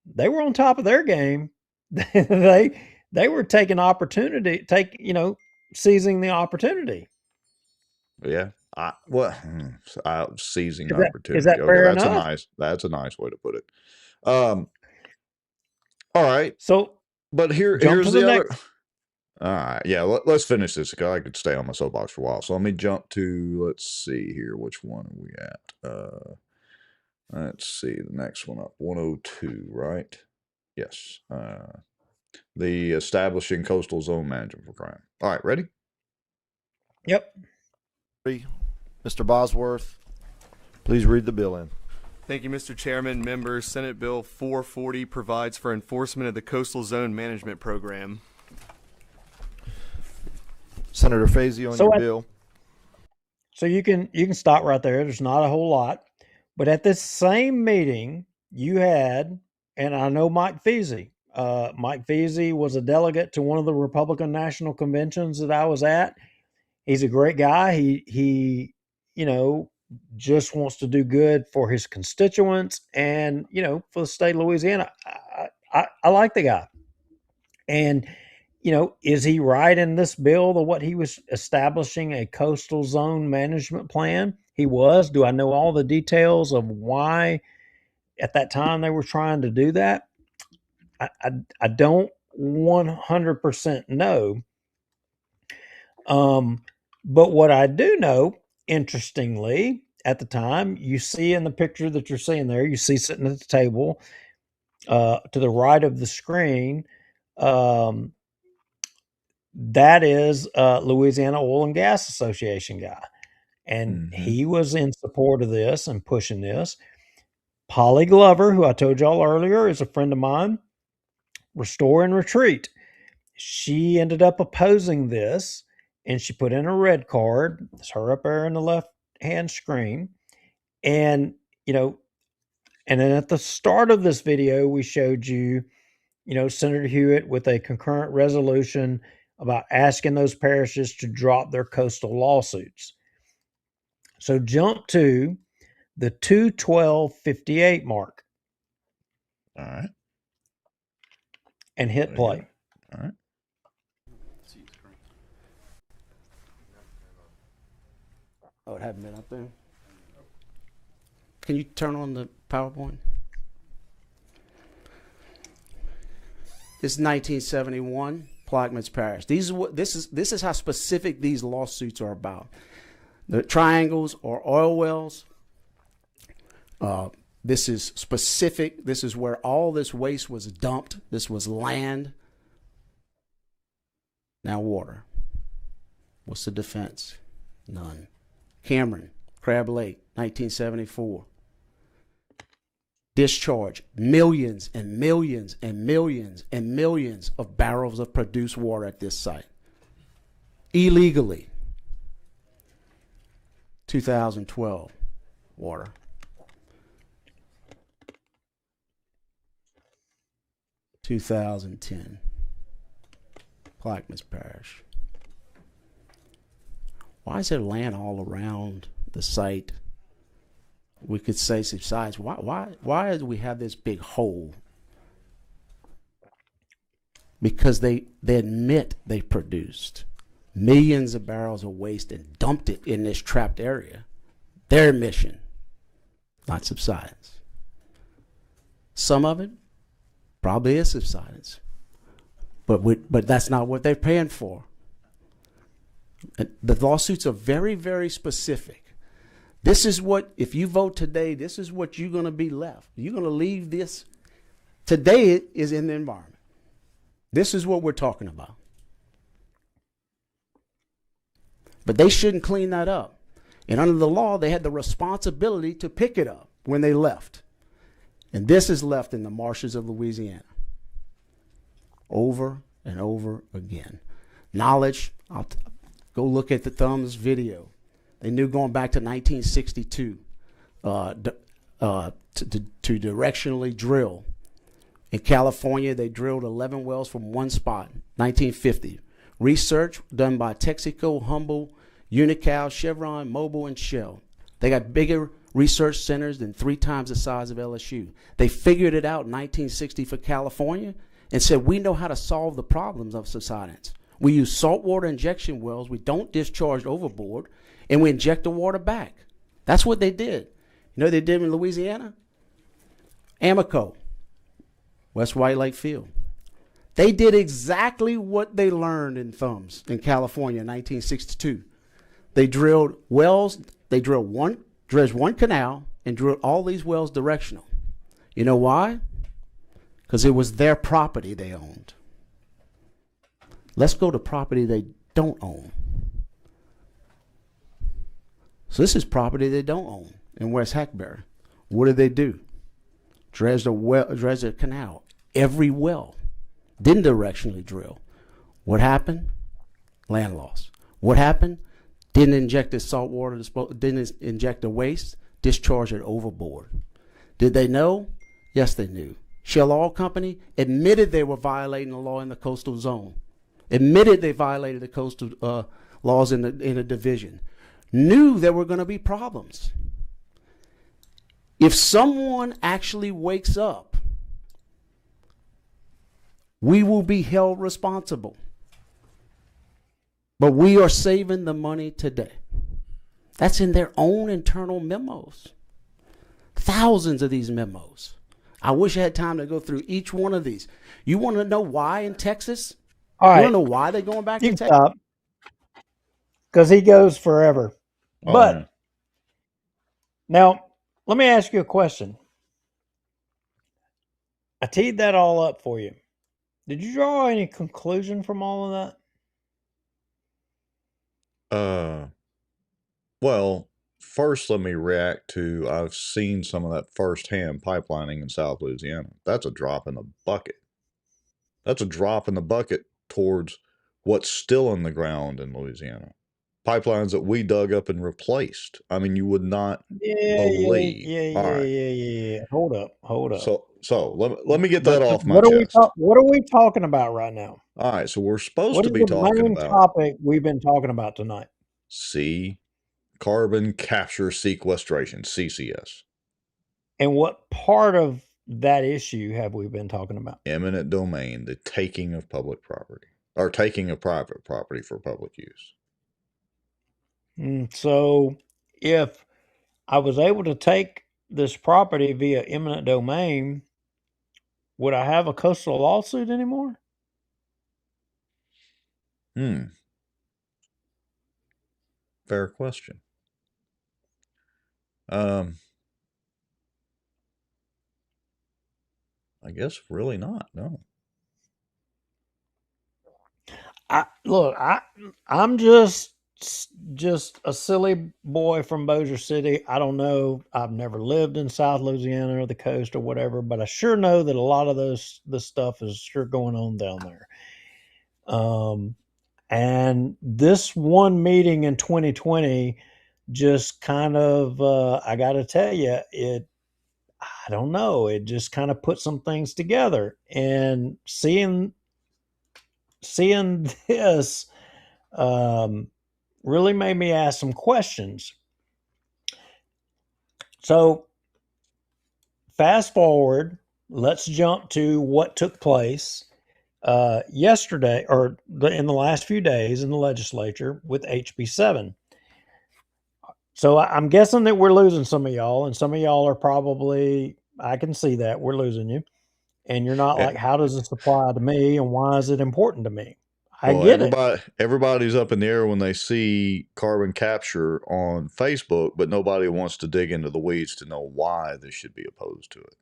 they were on top of their game. They were taking seizing the opportunity.
Yeah. Seizing opportunity.
Is that fair enough?
That's a nice way to put it. All right.
So,
but here's the other. All right. Yeah. Let's finish this because I could stay on my soapbox for a while. So let me jump to, let's see here. Which one are we at? Let's see. The next one up. 102, right? Yes. The establishing coastal zone management for crime. All right. Ready?
Yep.
Mr. Bosworth, please read the bill in.
Thank you, Mr. Chairman. Members, Senate Bill 440 provides for enforcement of the Coastal Zone Management Program.
Senator Fazy on your bill.
So you can stop right there. There's not a whole lot. But at this same meeting, you had, and I know Mike Feasy. Mike Feasy was a delegate to one of the Republican National Conventions that I was at. He's a great guy. He just wants to do good for his constituents and, for the state of Louisiana. I like the guy. And, is he right in this bill that what he was establishing a coastal zone management plan? He was. Do I know all the details of why at that time they were trying to do that? I don't 100% know. But what I do know, interestingly, at the time. You see in the picture that you're seeing there, you see sitting at the table to the right of the screen, that is Louisiana Oil and Gas Association guy. And he was in support of this and pushing this. Polly Glover, who I told y'all earlier, is a friend of mine. Restore and Retreat. She ended up opposing this, and she put in a red card. It's her up there in the left-hand screen. And, and then at the start of this video, we showed you, Senator Hewitt with a concurrent resolution about asking those parishes to drop their coastal lawsuits. So jump to the 212:58 mark.
All right.
And hit play.
All right.
Oh, it hadn't been up there. Can you turn on the PowerPoint? This is 1971, Plaquemines Parish. This is how specific these lawsuits are about. The triangles or oil wells. This is specific. This is where all this waste was dumped. This was land. Now water. What's the defense? None. Cameron, Crab Lake, 1974. Discharge millions and millions and millions and millions of barrels of produced water at this site. Illegally. 2012, water. 2010, Plaquemines Parish. Why is there land all around the site? We could say subsides. Why do we have this big hole? Because they admit they produced millions of barrels of waste and dumped it in this trapped area. Their admission, not subsidence. Some of it probably is subsidence, but that's not what they're paying for. The lawsuits are very, very specific. This is what, if you vote today, this is what you're going to be left. You're going to leave this. Today it is in the environment. This is what we're talking about. But they shouldn't clean that up. And under the law, they had the responsibility to pick it up when they left. And this is left in the marshes of Louisiana. Over and over again. Knowledge, go look at the Thumbs video. They knew going back to 1962 to directionally drill. In California, they drilled 11 wells from one spot, 1950. Research done by Texaco, Humble, Unocal, Chevron, Mobil, and Shell. They got bigger research centers than 3 times the size of LSU. They figured it out in 1960 for California and said, we know how to solve the problems of subsidence. We use saltwater injection wells. We don't discharge overboard, and we inject the water back. That's what they did. You know what they did in Louisiana? Amoco, West White Lake Field. They did exactly what they learned in Thumbs in California in 1962. They drilled wells. They dredged one canal and drilled all these wells directional. You know why? Because it was their property they owned. Let's go to property they don't own. So this is property they don't own in West Hackberry. What did they do? Dredged a canal. Every well. Didn't directionally drill. What happened? Land loss. What happened? Didn't inject the salt water, didn't inject the waste, discharged it overboard. Did they know? Yes, they knew. Shell Oil Company admitted they were violating the law in the coastal zone. Admitted they violated the coastal laws in the division. Knew there were going to be problems. If someone actually wakes up, we will be held responsible. But we are saving the money today. That's in their own internal memos. Thousands of these memos. I wish I had time to go through each one of these. You want to know why in Texas?
All right.
You want to know why they're going back to Texas?
Because he goes forever.
Oh,
But
man.
Now, let me ask you a question. I teed that all up for you. Did you draw any conclusion from all of that?
Well, first let me react to, I've seen some of that firsthand pipelining in South Louisiana. That's a drop in the bucket. That's a drop in the bucket towards what's still in the ground in Louisiana. Pipelines that we dug up and replaced. I mean, you would not believe. All right.
Yeah. Hold up.
So let me get that off my
What are
chest.
what are we talking about right now?
All right. So we're supposed
What
to
is
be
the
talking
main
about
topic we've been talking about tonight?
carbon capture sequestration, CCS.
And what part of that issue have we been talking about?
Eminent domain, the taking of public property, or taking of private property for public use.
So if I was able to take this property via eminent domain, would I have a coastal lawsuit anymore?
Fair question. I guess really not. No.
I'm just a silly boy from Bossier City. I don't know. I've never lived in South Louisiana or the coast or whatever, but I sure know that a lot of this stuff is sure going on down there. And this one meeting in 2020 just kind of, I got to tell you, I don't know. It just kind of put some things together, and seeing this really made me ask some questions. So fast forward, let's jump to what took place yesterday or in the last few days in the legislature with HB 7. So I'm guessing that we're losing some of y'all, and some of y'all are probably, I can see that we're losing you. And you're not like, how does this apply to me and why is it important to me? I get it.
Everybody's up in the air when they see carbon capture on Facebook, but nobody wants to dig into the weeds to know why this should be opposed to it.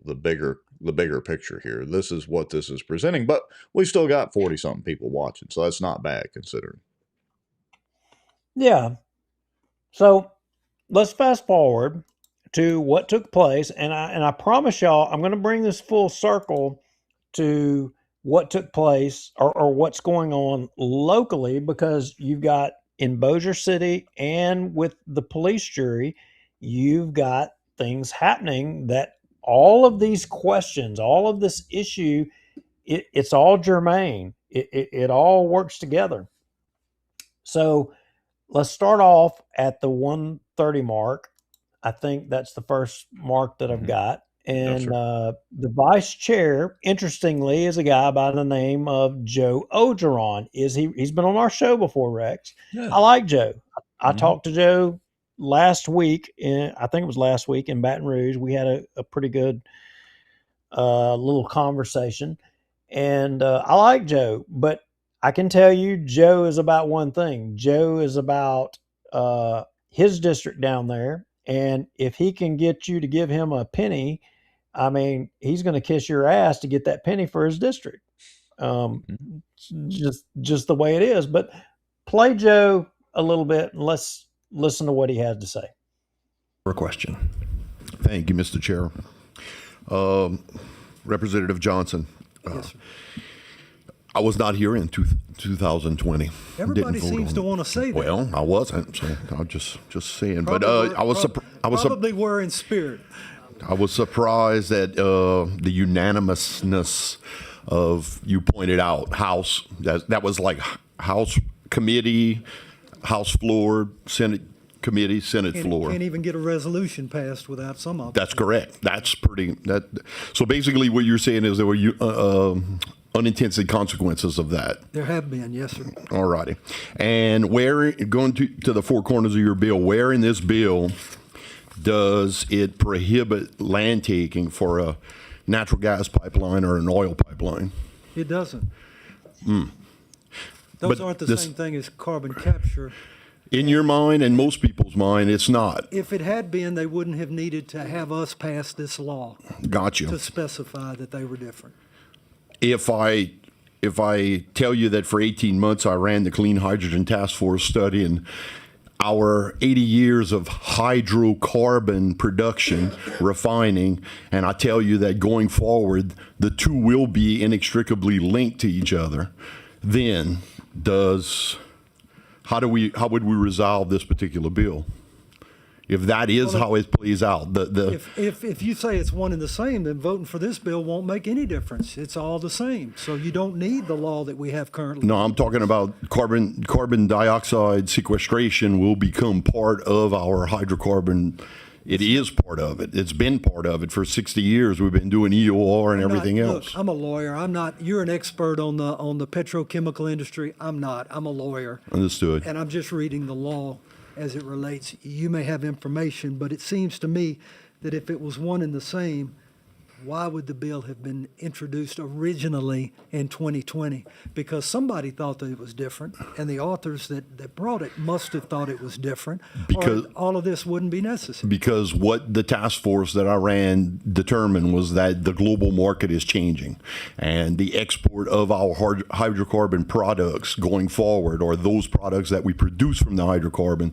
The bigger picture here. This is what this is presenting, but we still got 40-something people watching, so that's not bad considering.
Yeah. So let's fast forward to what took place, and I promise y'all, I'm going to bring this full circle to what took place or what's going on locally, because you've got in Bossier City and with the police jury, you've got things happening that all of these questions, all of this issue, it's all germane. It all works together. So let's start off at the 130 mark. I think that's the first mark that I've got. And the vice chair, interestingly, is a guy by the name of Joe Ogeron. He's been on our show before, Rex. Yeah. I like Joe. I talked to Joe last week. I think it was last week in Baton Rouge. We had a pretty good little conversation. And I like Joe, but I can tell you Joe is about one thing. Joe is about his district down there. And if he can get you to give him a penny, I mean, he's going to kiss your ass to get that penny for his district. Just the way it is. But play Joe a little bit and let's listen to what he has to say.
For a question. Thank you, Mr. Chair. Representative Johnson.
Yes,
I was not here in 2020.
Everybody seems to want to say that.
Well, I wasn't, so I'm just saying.
Probably
But I was
probably were in spirit.
I was surprised at the unanimousness of, you pointed out, House. That was like House committee, House floor, Senate committee, Senate floor.
Can't even get a resolution passed without some of it.
That's correct. That's pretty. So basically, what you're saying is there were unintended consequences of that.
There have been, yes, sir.
All righty. And where, going to the four corners of your bill, where in this bill does it prohibit land taking for a natural gas pipeline or an oil pipeline?
It doesn't. Those aren't the same thing as carbon capture.
In your mind and most people's mind, it's not.
If it had been, they wouldn't have needed to have us pass this law
Gotcha.
to specify that they were different.
If I tell you that for 18 months I ran the Clean Hydrogen Task Force studying our 80 years of hydrocarbon production, refining, and I tell you that going forward, the two will be inextricably linked to each other, then how would we resolve this particular bill? If that is how it plays out,
If you say it's one and the same, then voting for this bill won't make any difference. It's all the same. So you don't need the law that we have currently.
No, I'm talking about carbon dioxide sequestration will become part of our hydrocarbon. It is part of it. It's been part of it for 60 years. We've been doing EOR and everything else.
Look, I'm a lawyer. I'm not. You're an expert on the petrochemical industry. I'm not. I'm a lawyer.
Understood.
And I'm just reading the law as it relates. You may have information, but it seems to me that if it was one and the same, why would the bill have been introduced originally in 2020? Because somebody thought that it was different, and the authors that brought it must have thought it was different,
because
or all of this wouldn't be necessary.
Because what the task force that I ran determined was that the global market is changing, and the export of our hydrocarbon products going forward, or those products that we produce from the hydrocarbon,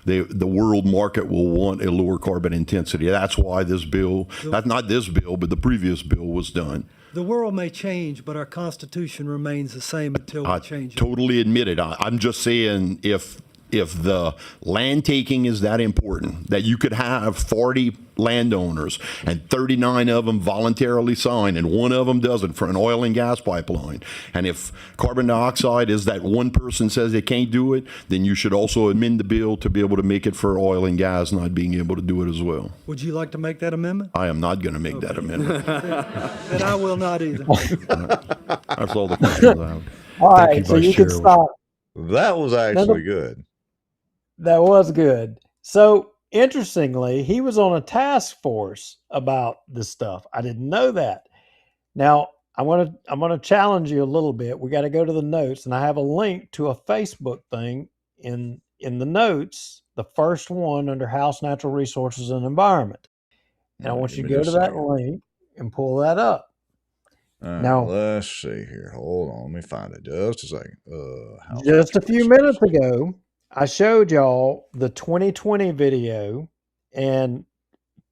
the world market will want a lower carbon intensity. That's why this bill, not this bill, but the previous bill was done.
The world may change, but our Constitution remains the same until we change it.
I totally admit it. I'm just saying if the land taking is that important, that you could have 40 landowners and 39 of them voluntarily sign and one of them doesn't for an oil and gas pipeline, and if carbon dioxide is that one person says they can't do it, then you should also amend the bill to be able to make it for oil and gas not being able to do it as well.
Would you like to make that amendment?
I am not going to make that amendment.
Then I will not either.
That's all the questions I have.
All
Thank
right,
you,
so
Vice
you can
Chair.
stop.
That was actually good.
That was good. So interestingly, he was on a task force about this stuff. I didn't know that. Now I'm gonna challenge you a little bit. We got to go to the notes, and I have a link to a Facebook thing in the notes. The first one under House Natural Resources and Environment. And I want you to go to that link and pull that up.
Now let's see here. Hold on, let me find it just a second.
Just a few minutes ago, I showed y'all the 2020 video, and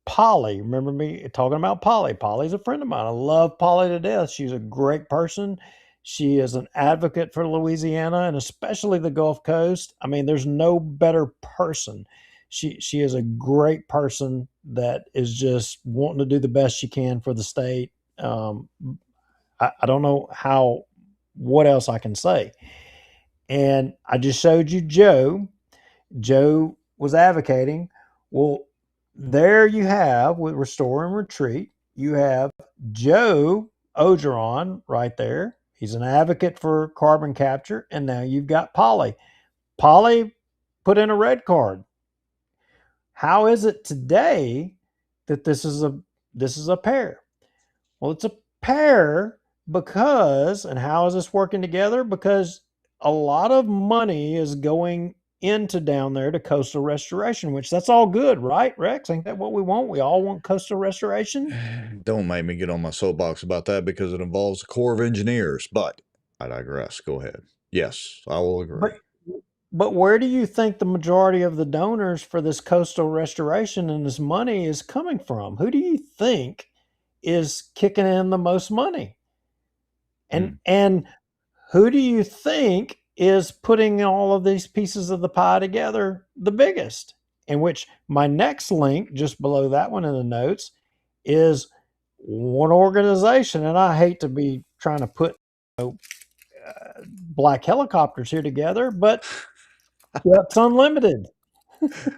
Polly, remember me talking about Polly? Polly's a friend of mine. I love Polly to death. She's a great person. She is an advocate for Louisiana and especially the Gulf Coast. I mean, there's no better person. She is a great person that is just wanting to do the best she can for the state. I don't know what else I can say. And I just showed you Joe. Joe was advocating. Well, there you have, with Restore and Retreat, you have Joe Ogeron right there. He's an advocate for carbon capture. And now you've got Polly. Polly put in a red card. How is it today that this is a pair? Well, it's a pair because, and how is this working together? Because a lot of money is going into down there to coastal restoration, which that's all good, right, Rex? Ain't that what we want? We all want coastal restoration.
Don't make me get on my soapbox about that because it involves the Corps of Engineers, but I digress. Go ahead. Yes, I will agree.
But where do you think the majority of the donors for this coastal restoration and this money is coming from? Who do you think is kicking in the most money? And who do you think is putting all of these pieces of the pie together the biggest? In which my next link, just below that one in the notes, is one organization. And I hate to be trying to put black helicopters here together, but Ducks Unlimited.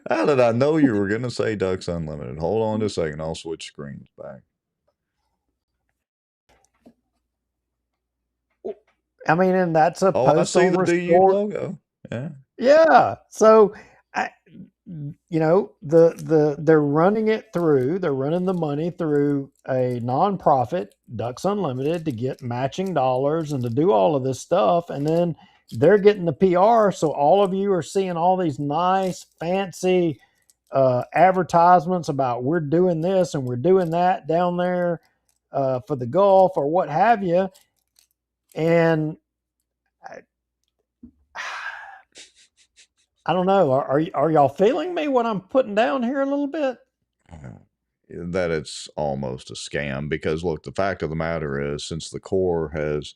How did I know you were going to say Ducks Unlimited? Hold on just a second. I'll switch screens back.
I mean, and that's a
I see the DU logo. Yeah.
Yeah. So, they're running it through. They're running the money through a nonprofit, Ducks Unlimited, to get matching dollars and to do all of this stuff. And then they're getting the PR. So all of you are seeing all these nice, fancy advertisements about we're doing this and we're doing that down there for the Gulf or what have you. And I don't know. Are y'all feeling me what I'm putting down here a little bit?
That it's almost a scam, because look, the fact of the matter is, since the Corps has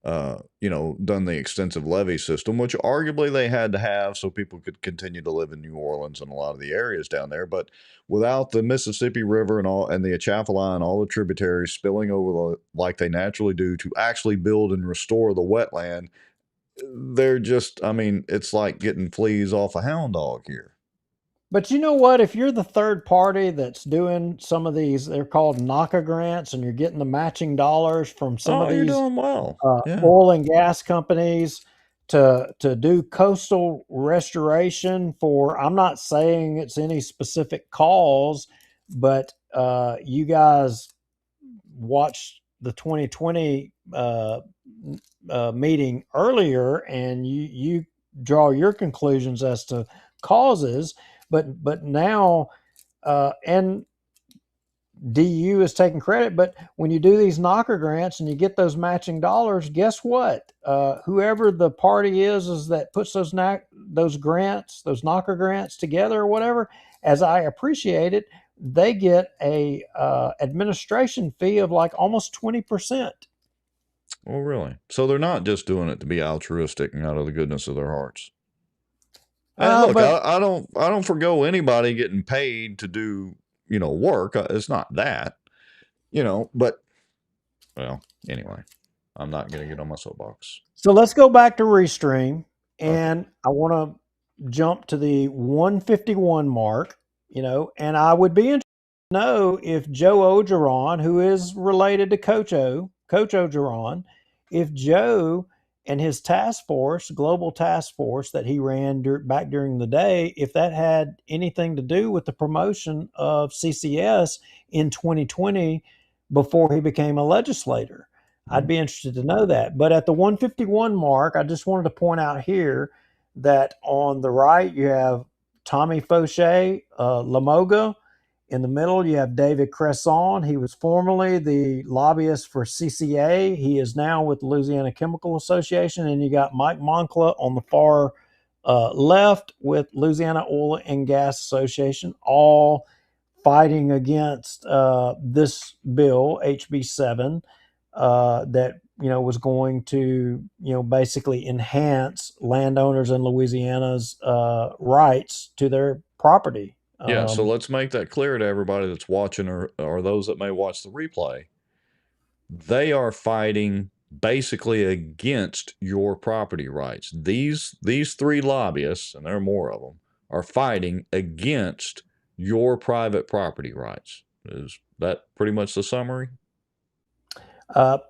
done the extensive levee system, which arguably they had to have so people could continue to live in New Orleans and a lot of the areas down there. But without the Mississippi River and the Atchafalaya and all the tributaries spilling over like they naturally do to actually build and restore the wetland, they're just, I mean, it's like getting fleas off a hound dog here.
But you know what? If you're the third party that's doing some of these, they're called NACA grants, and you're getting the matching dollars from some of
You're
these
doing well. Yeah.
oil and gas companies to do coastal restoration for, I'm not saying it's any specific cause, but you guys watched the 2020 meeting earlier, and you draw your conclusions as to causes. But now, and DU is taking credit, but when you do these knocker grants and you get those matching dollars, guess what? Whoever the party is that puts those grants, those knocker grants together or whatever, as I appreciate it, they get a administration fee of like almost 20%.
Oh, really? So they're not just doing it to be altruistic and out of the goodness of their hearts. And look, I don't forgo anybody getting paid to do, work. It's not that, but, well, anyway, I'm not going to get on my soapbox.
So let's go back to Restream, and I want to jump to the 151 mark, and I would be interested to know if Joe Ogeron, who is related to Coach Ogeron, if Joe and his task force, global task force that he ran back during the day, if that had anything to do with the promotion of CCS in 2020 before he became a legislator. I'd be interested to know that. But at the 151 mark, I just wanted to point out here that on the right, you have Tommy Fauché, Lamoga. In the middle, you have David Cresson. He was formerly the lobbyist for CCA. He is now with the Louisiana Chemical Association. And you got Mike Moncla on the far left with Louisiana Oil and Gas Association, all fighting against this bill, HB 7, that was going to basically enhance landowners in Louisiana's rights to their property.
Yeah, so let's make that clear to everybody that's watching or those that may watch the replay. They are fighting basically against your property rights. These three lobbyists, and there are more of them, are fighting against your private property rights. Is that pretty much the summary?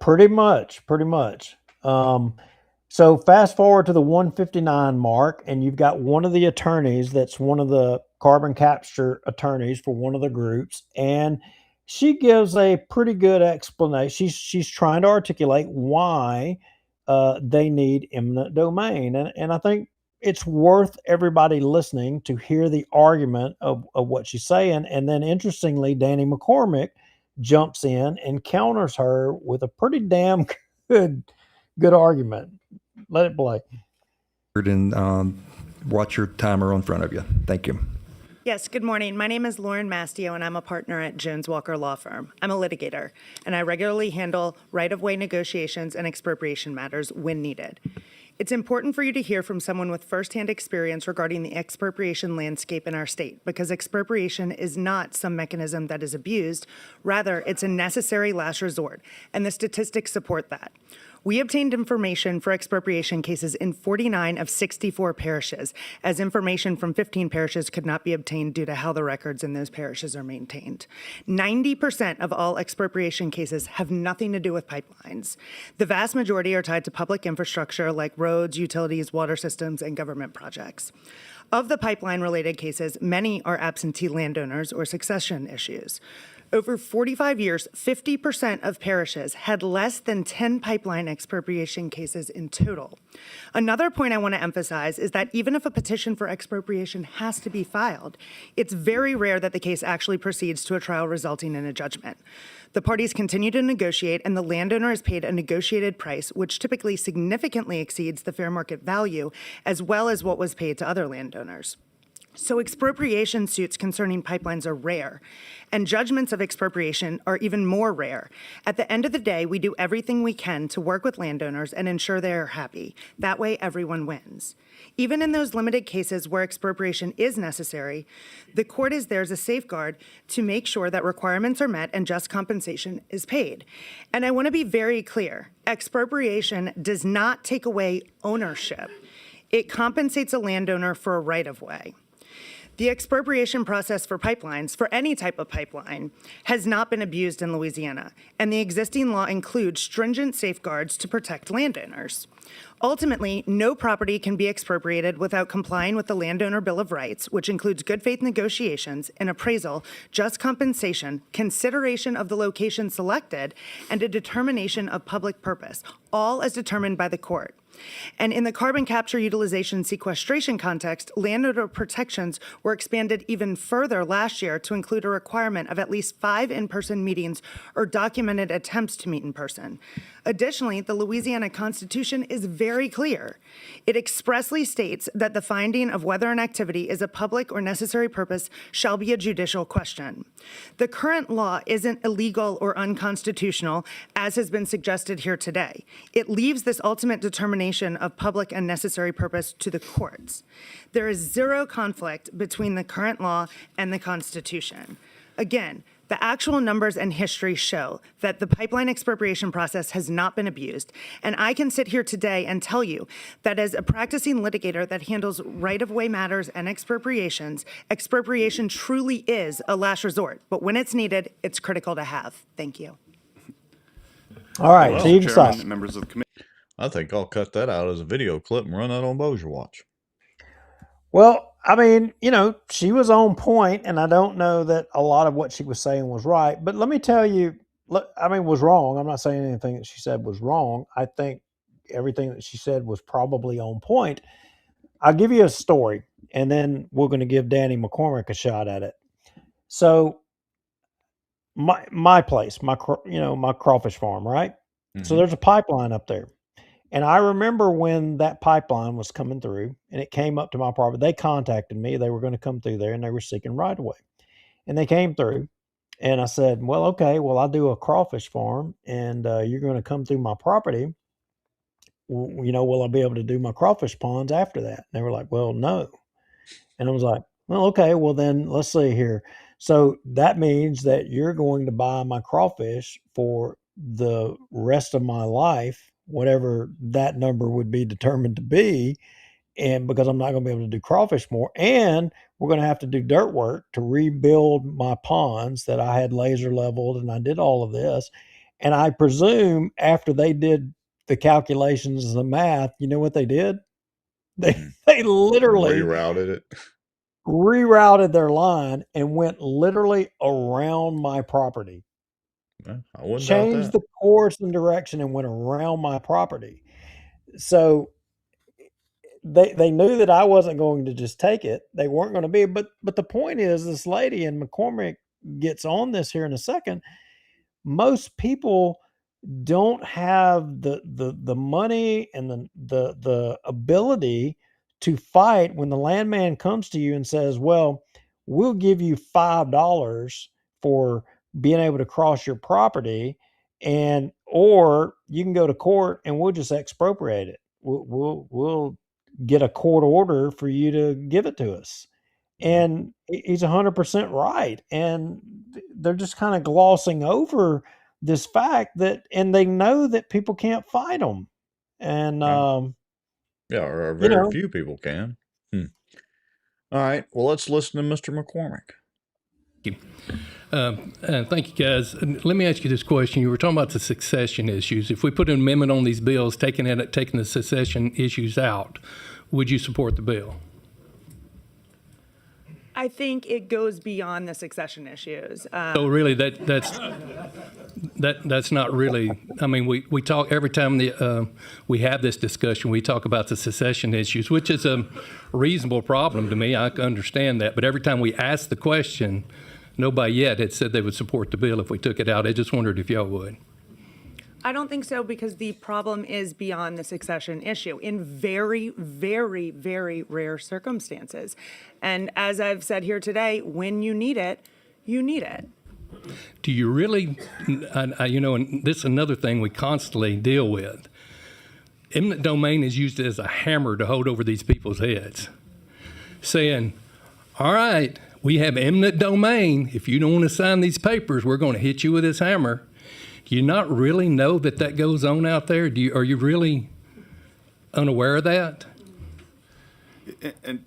Pretty much. So fast forward to the 159 mark, and you've got one of the attorneys that's one of the carbon capture attorneys for one of the groups, and she gives a pretty good explanation. She's trying to articulate why they need eminent domain, and I think it's worth everybody listening to hear the argument of what she's saying. And then interestingly, Danny McCormick jumps in and counters her with a pretty damn good argument. Let it play.
And watch your timer in front of you. Thank you.
Yes, good morning. My name is Lauren Mastio, and I'm a partner at Jones Walker Law Firm. I'm a litigator, and I regularly handle right-of-way negotiations and expropriation matters when needed. It's important for you to hear from someone with firsthand experience regarding the expropriation landscape in our state, because expropriation is not some mechanism that is abused. Rather, it's a necessary last resort, and the statistics support that. We obtained information for expropriation cases in 49 of 64 parishes, as information from 15 parishes could not be obtained due to how the records in those parishes are maintained. 90% of all expropriation cases have nothing to do with pipelines. The vast majority are tied to public infrastructure like roads, utilities, water systems, and government projects. Of the pipeline-related cases, many are absentee landowners or succession issues. Over 45 years, 50% of parishes had less than 10 pipeline expropriation cases in total. Another point I want to emphasize is that even if a petition for expropriation has to be filed, it's very rare that the case actually proceeds to a trial resulting in a judgment. The parties continue to negotiate, and the landowner is paid a negotiated price, which typically significantly exceeds the fair market value, as well as what was paid to other landowners. So expropriation suits concerning pipelines are rare, and judgments of expropriation are even more rare. At the end of the day, we do everything we can to work with landowners and ensure they are happy. That way, everyone wins. Even in those limited cases where expropriation is necessary, the court is there as a safeguard to make sure that requirements are met and just compensation is paid. And I want to be very clear, expropriation does not take away ownership. It compensates a landowner for a right-of-way. The expropriation process for pipelines, for any type of pipeline, has not been abused in Louisiana, and the existing law includes stringent safeguards to protect landowners. Ultimately, no property can be expropriated without complying with the Landowner Bill of Rights, which includes good faith negotiations, an appraisal, just compensation, consideration of the location selected, and a determination of public purpose, all as determined by the court. And in the carbon capture, utilization, sequestration context, landowner protections were expanded even further last year to include a requirement of at least 5 in-person meetings or documented attempts to meet in person. Additionally, the Louisiana Constitution is very clear. It expressly states that the finding of whether an activity is a public or necessary purpose shall be a judicial question. The current law isn't illegal or unconstitutional, as has been suggested here today. It leaves this ultimate determination of public and necessary purpose to the courts. There is zero conflict between the current law and the Constitution. Again, the actual numbers and history show that the pipeline expropriation process has not been abused. And I can sit here today and tell you that as a practicing litigator that handles right-of-way matters and expropriations, expropriation truly is a last resort. But when it's needed, it's critical to have. Thank you.
All right,
Well,
so you can
Chairman,
stop.
members of the committee.
I think I'll cut that out as a video clip and run that on Bossier Watch.
Well, I mean, you know, she was on point, and I don't know that a lot of what she was saying was right. But let me tell you, was wrong. I'm not saying anything that she said was wrong. I think everything that she said was probably on point. I'll give you a story, and then we're going to give Danny McCormick a shot at it. So, my place, my crawfish farm, right? Mm-hmm. So there's a pipeline up there. And I remember when that pipeline was coming through and it came up to my property, they contacted me. They were going to come through there and they were seeking right away. And they came through and I said, well, okay, well, I do a crawfish farm and you're going to come through my property. Will I be able to do my crawfish ponds after that? And they were like, well, no. And I was like, well, okay, well, then let's see here. So that means that you're going to buy my crawfish for the rest of my life, whatever that number would be determined to be, and because I'm not going to be able to do crawfish more, and we're going to have to do dirt work to rebuild my ponds that I had laser leveled, and I did all of this. And I presume after they did the calculations and the math, you know what they did? They literally rerouted their line and went literally around my property.
I wouldn't
changed the course and direction and went around my property. So they knew that I wasn't going to just take it. They weren't going to be, but the point is, this lady, and McCormick gets on this here in a second, most people don't have the money and the ability to fight when the landman comes to you and says, well, we'll give you $5 for being able to cross your property, or you can go to court and we'll just expropriate it. We'll get a court order for you to give it to us. And he's 100% right. And they're just kind of glossing over this fact and they know that people can't fight them. And,
or very few people can. All right. Well, let's listen to Mr. McCormick.
Thank you, guys. Let me ask you this question. You were talking about the succession issues. If we put an amendment on these bills, taking the succession issues out, would you support the bill?
I think it goes beyond the succession issues.
So really, that's not really. I mean, we talk every time we have this discussion. We talk about the secession issues, which is a reasonable problem to me. I can understand that, but every time we ask the question, nobody yet had said they would support the bill if we took it out. I just wondered if y'all would.
I don't think so, because the problem is beyond the succession issue in very, very, very rare circumstances. And as I've said here today, when you need it, you need it.
Do you really, and this is another thing we constantly deal with. Eminent domain is used as a hammer to hold over these people's heads, saying, all right, we have eminent domain. If you don't want to sign these papers, we're going to hit you with this hammer. Do you not really know that goes on out there? Are you really unaware of that?
And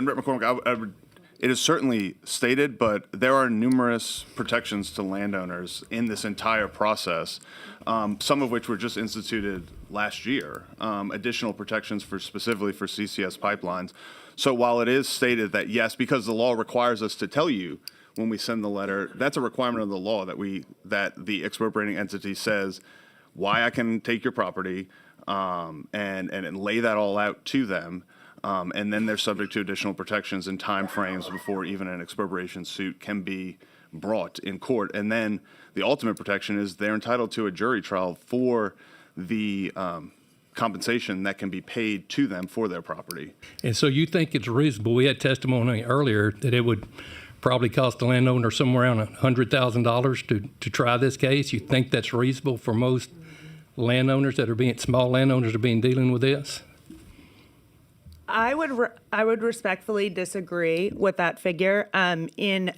Rep. McCormick, it is certainly stated, but there are numerous protections to landowners in this entire process, some of which were just instituted last year, additional protections specifically for CCS pipelines. So while it is stated that, yes, because the law requires us to tell you when we send the letter, that's a requirement of the law that the expropriating entity says why I can take your property, and lay that all out to them. And then they're subject to additional protections and time frames before even an expropriation suit can be brought in court. And then the ultimate protection is they're entitled to a jury trial for the compensation that can be paid to them for their property.
And so you think it's reasonable? We had testimony earlier that it would probably cost the landowner somewhere around $100,000 to try this case. You think that's reasonable for most landowners small landowners are dealing with this?
I would respectfully disagree with that figure. In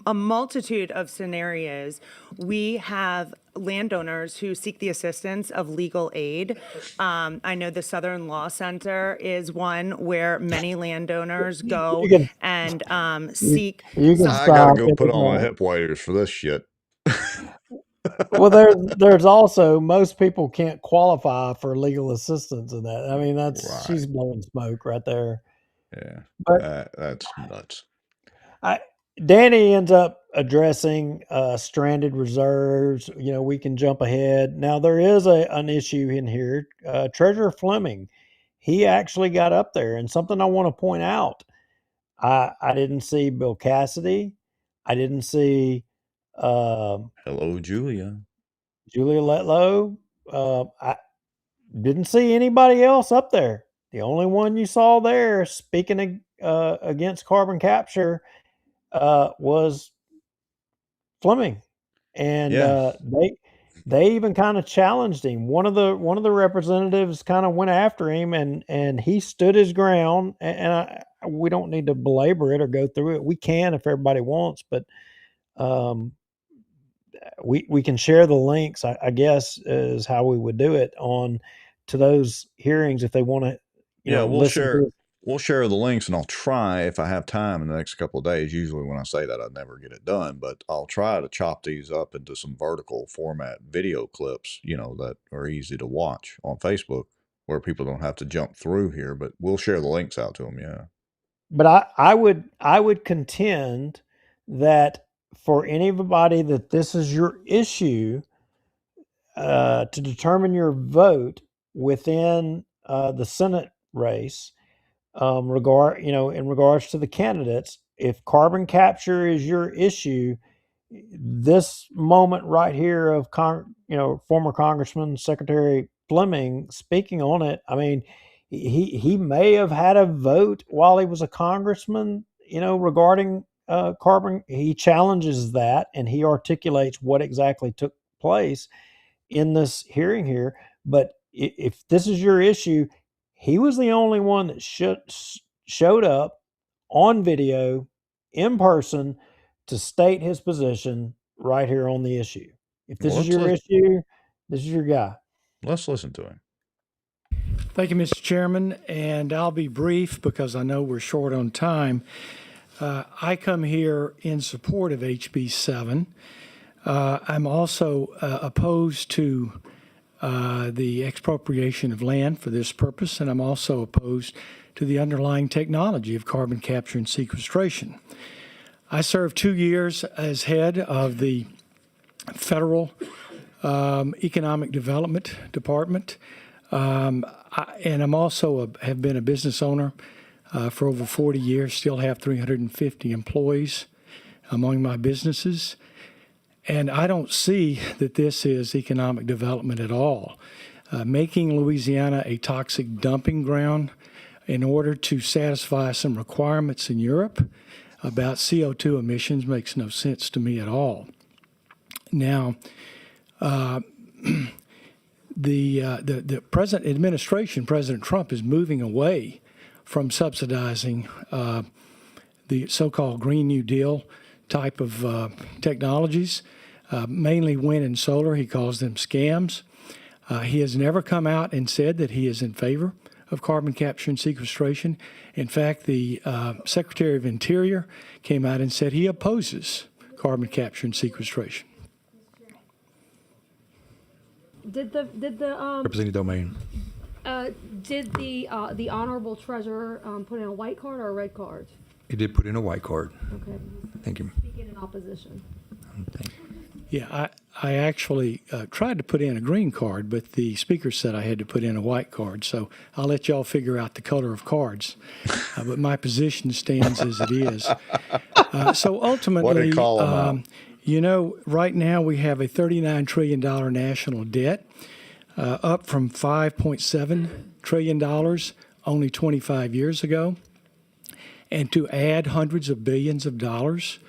a multitude of scenarios, we have landowners who seek the assistance of legal aid. I know the Southern Law Center is one where many landowners go and seek.
I gotta go put on my hip waders for this shit.
Well, there's also, most people can't qualify for legal assistance in that. I mean, that's she's blowing smoke right there.
Yeah,
but
that's nuts.
Danny ends up addressing stranded reserves. We can jump ahead. Now, there is an issue in here. Treasurer Fleming, he actually got up there. And something I want to point out, I didn't see Bill Cassidy. I didn't see...
hello, Julia.
Julia Letlow. I didn't see anybody else up there. The only one you saw there speaking against carbon capture was Fleming, and they even kind of challenged him. One of the representatives kind of went after him, and he stood his ground. And we don't need to belabor it or go through it. We can if everybody wants, but we can share the links. I guess is how we would do it to those hearings if they want to.
We'll share the links, and I'll try, if I have time in the next couple of days. Usually when I say that, I never get it done, but I'll try to chop these up into some vertical format video clips, that are easy to watch on Facebook, where people don't have to jump through here, but we'll share the links out to them. Yeah.
But I would contend that for anybody that this is your issue, to determine your vote within the Senate race, in regards to the candidates, if carbon capture is your issue, this moment right here of former Congressman Secretary Fleming speaking on it, I mean, he may have had a vote while he was a congressman, regarding carbon. He challenges that, and he articulates what exactly took place in this hearing here. But if this is your issue, he was the only one that showed up on video in person to state his position right here on the issue. If this is your issue, this is your guy.
Let's listen to him.
Thank you, Mr. Chairman, and I'll be brief because I know we're short on time. I come here in support of HB 7. I'm also opposed to the expropriation of land for this purpose, and I'm also opposed to the underlying technology of carbon capture and sequestration. I served 2 years as head of the Federal Economic Development Department, and I'm also have been a business owner for over 40 years, still have 350 employees among my businesses. And I don't see that this is economic development at all. Making Louisiana a toxic dumping ground in order to satisfy some requirements in Europe about CO2 emissions makes no sense to me at all. Now, the present administration, President Trump, is moving away from subsidizing the so-called Green New Deal type of technologies, mainly wind and solar. He calls them scams. He has never come out and said that he is in favor of carbon capture and sequestration. In fact, the Secretary of Interior came out and said he opposes carbon capture and sequestration.
Did the
Representing Domain.
did the honorable treasurer put in a white card or a red card?
He did put in a white card.
Okay.
Thank you.
Speaking in opposition.
Yeah, I actually tried to put in a green card, but the speaker said I had to put in a white card. So I'll let y'all figure out the color of cards. But my position stands as it is. So ultimately, you know, right now we have a $39 trillion national debt, up from $5.7 trillion only 25 years ago. And to add hundreds of billions of dollars,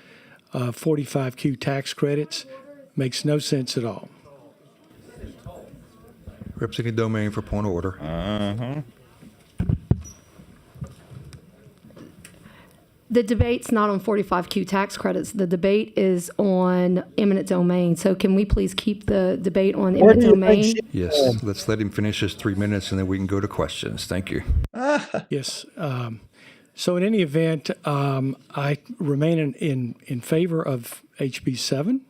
45Q tax credits, makes no sense at all.
Representing Domain for point of order.
The debate's not on 45Q tax credits. The debate is on eminent domain. So can we please keep the debate on eminent domain?
Yes, let's let him finish his 3 minutes and then we can go to questions. Thank you.
Yes. So in any event, I remain in favor of HB 7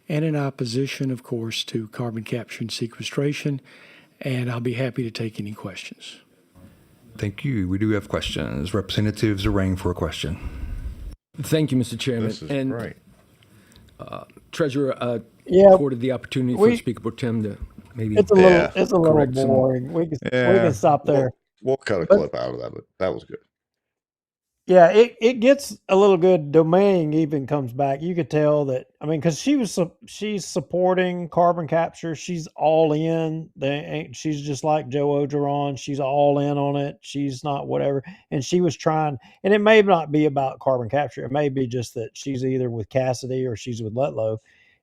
and in opposition, of course, to carbon capture and sequestration, and I'll be happy to take any questions.
Thank you. We do have questions. Representative Zarang for a question.
Thank you, Mr. Chairman.
This is
and,
great.
Treasurer,
Yeah,
afforded the opportunity for Speaker Pro Tem to maybe.
It's a little
correct some-
boring. We can stop there.
We'll cut a clip out of that, but that was good.
Yeah, it gets a little good. Domain even comes back. You could tell that. I mean, because she's supporting carbon capture. She's all in. She's just like Joe Ogeron. She's all in on it. She's not whatever. And she was trying. And it may not be about carbon capture. It may be just that she's either with Cassidy or she's with Letlow,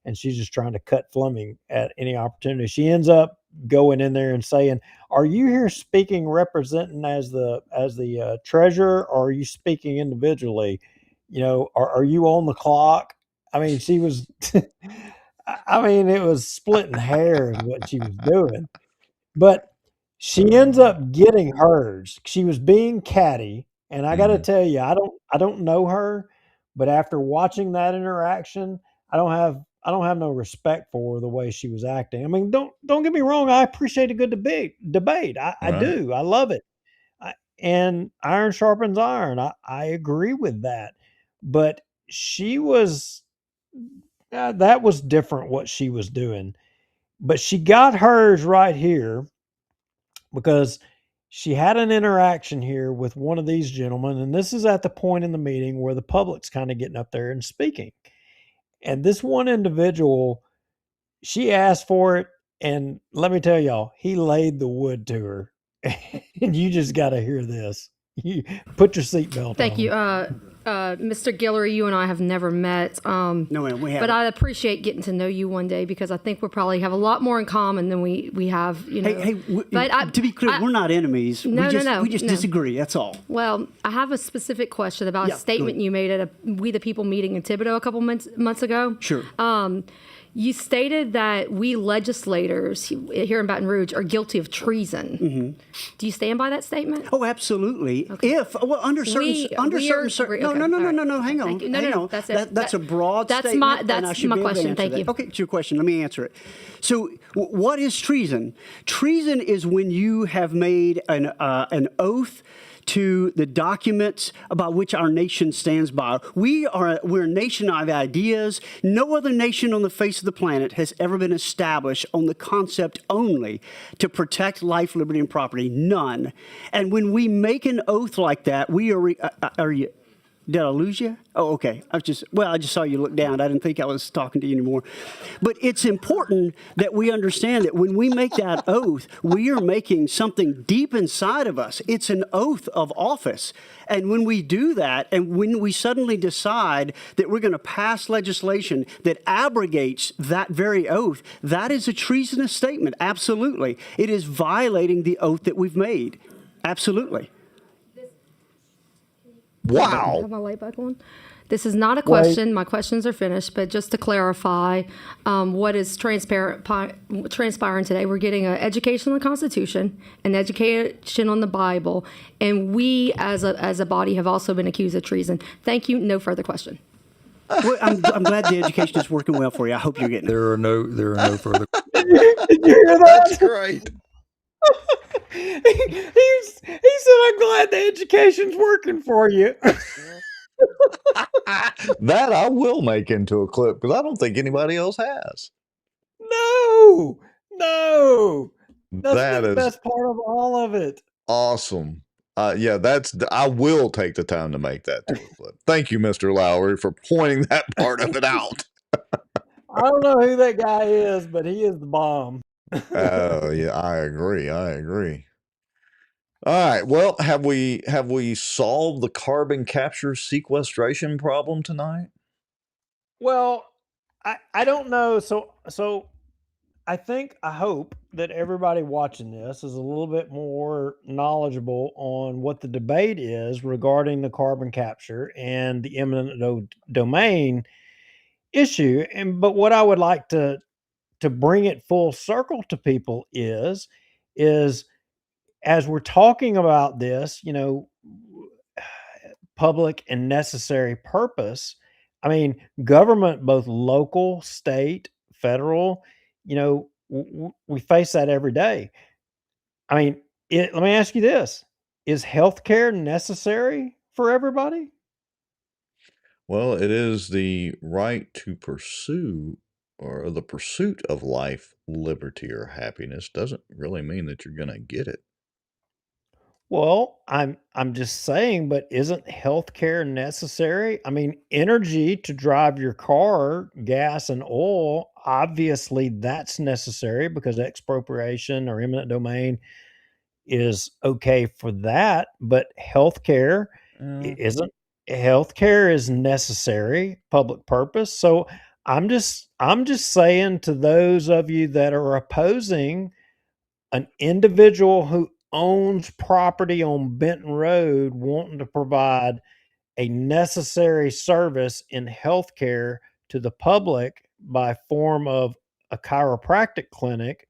and she's just trying to cut Fleming at any opportunity. She ends up going in there and saying, "Are you here speaking representing as the treasurer, or are you speaking individually? You know, are you on the clock?" I mean, she was. I mean, it was splitting hairs what she was doing, but she ends up getting hers. She was being catty, and I got to tell you, I don't know her, but after watching that interaction, I don't have no respect for the way she was acting. I mean, don't get me wrong. I appreciate a good debate. I do. I love it. And iron sharpens iron. I agree with that. But she was, that was different what she was doing. But she got hers right here because she had an interaction here with one of these gentlemen. And this is at the point in the meeting where the public's kind of getting up there and speaking. And this one individual, she asked for it, and let me tell y'all, he laid the wood to her. And you just got to hear this. You put your seatbelt on.
Thank you. Mr. Gillray, you and I have never met.
No, ma'am, we haven't.
But I appreciate getting to know you one day because I think we probably have a lot more in common than we have, you know.
But to be clear, we're not enemies.
No,
We just disagree, that's all.
Well, I have a specific question about a statement you made at a We the People meeting in Thibodeau a couple months ago.
Sure.
You stated that we legislators here in Baton Rouge are guilty of treason.
Mm-hmm.
Do you stand by that statement?
Oh, absolutely.
Okay.
Under certain no, hang on.
No, that's it.
That's a broad statement.
That's my question. Thank you.
Okay, it's your question. Let me answer it. So, what is treason? Treason is when you have made an oath to the documents about which our nation stands by. We're a nation of ideas. No other nation on the face of the planet has ever been established on the concept only to protect life, liberty, and property. None. And when we make an oath like that, we are you? Did I lose you? Oh, okay. I just saw you look down. I didn't think I was talking to you anymore. But it's important that we understand that when we make that oath, we are making something deep inside of us. It's an oath of office. And when we do that, and when we suddenly decide that we're going to pass legislation that abrogates that very oath, that is a treasonous statement. Absolutely. It is violating the oath that we've made. Absolutely.
Wow.
Have my light back on? This is not a question. My questions are finished, but just to clarify what is transpiring today, we're getting an education on the Constitution, an education on the Bible, and we as a body have also been accused of treason. Thank you. No further question.
Well, I'm glad the education is working well for you. I hope you're getting it.
There are no further.
Did you hear that?
That's great.
He said, "I'm glad the education's working for you."
That I will make into a clip because I don't think anybody else has.
No. That's
That
the
is
best part of all of it.
awesome. Yeah, I will take the time to make that to a clip. Thank you, Mr. Lowry, for pointing that part of it out.
I don't know who that guy is, but he is the bomb.
Oh, yeah, I agree. All right. Well, have we solved the carbon capture sequestration problem tonight?
Well, I don't know. So I hope that everybody watching this is a little bit more knowledgeable on what the debate is regarding the carbon capture and the eminent domain issue. But what I would like to bring it full circle to people is as we're talking about this, public and necessary purpose. I mean, government, both local, state, federal, we face that every day. I mean, let me ask you this. Is healthcare necessary for everybody?
Well, it is the right to pursue or the pursuit of life, liberty, or happiness doesn't really mean that you're going to get it.
Well, I'm just saying, but isn't healthcare necessary? I mean, energy to drive your car, gas and oil, obviously that's necessary because expropriation or eminent domain is okay for that, but healthcare isn't. Healthcare is necessary public purpose. So I'm just saying to those of you that are opposing an individual who owns property on Benton Road wanting to provide a necessary service in healthcare to the public by form of a chiropractic clinic.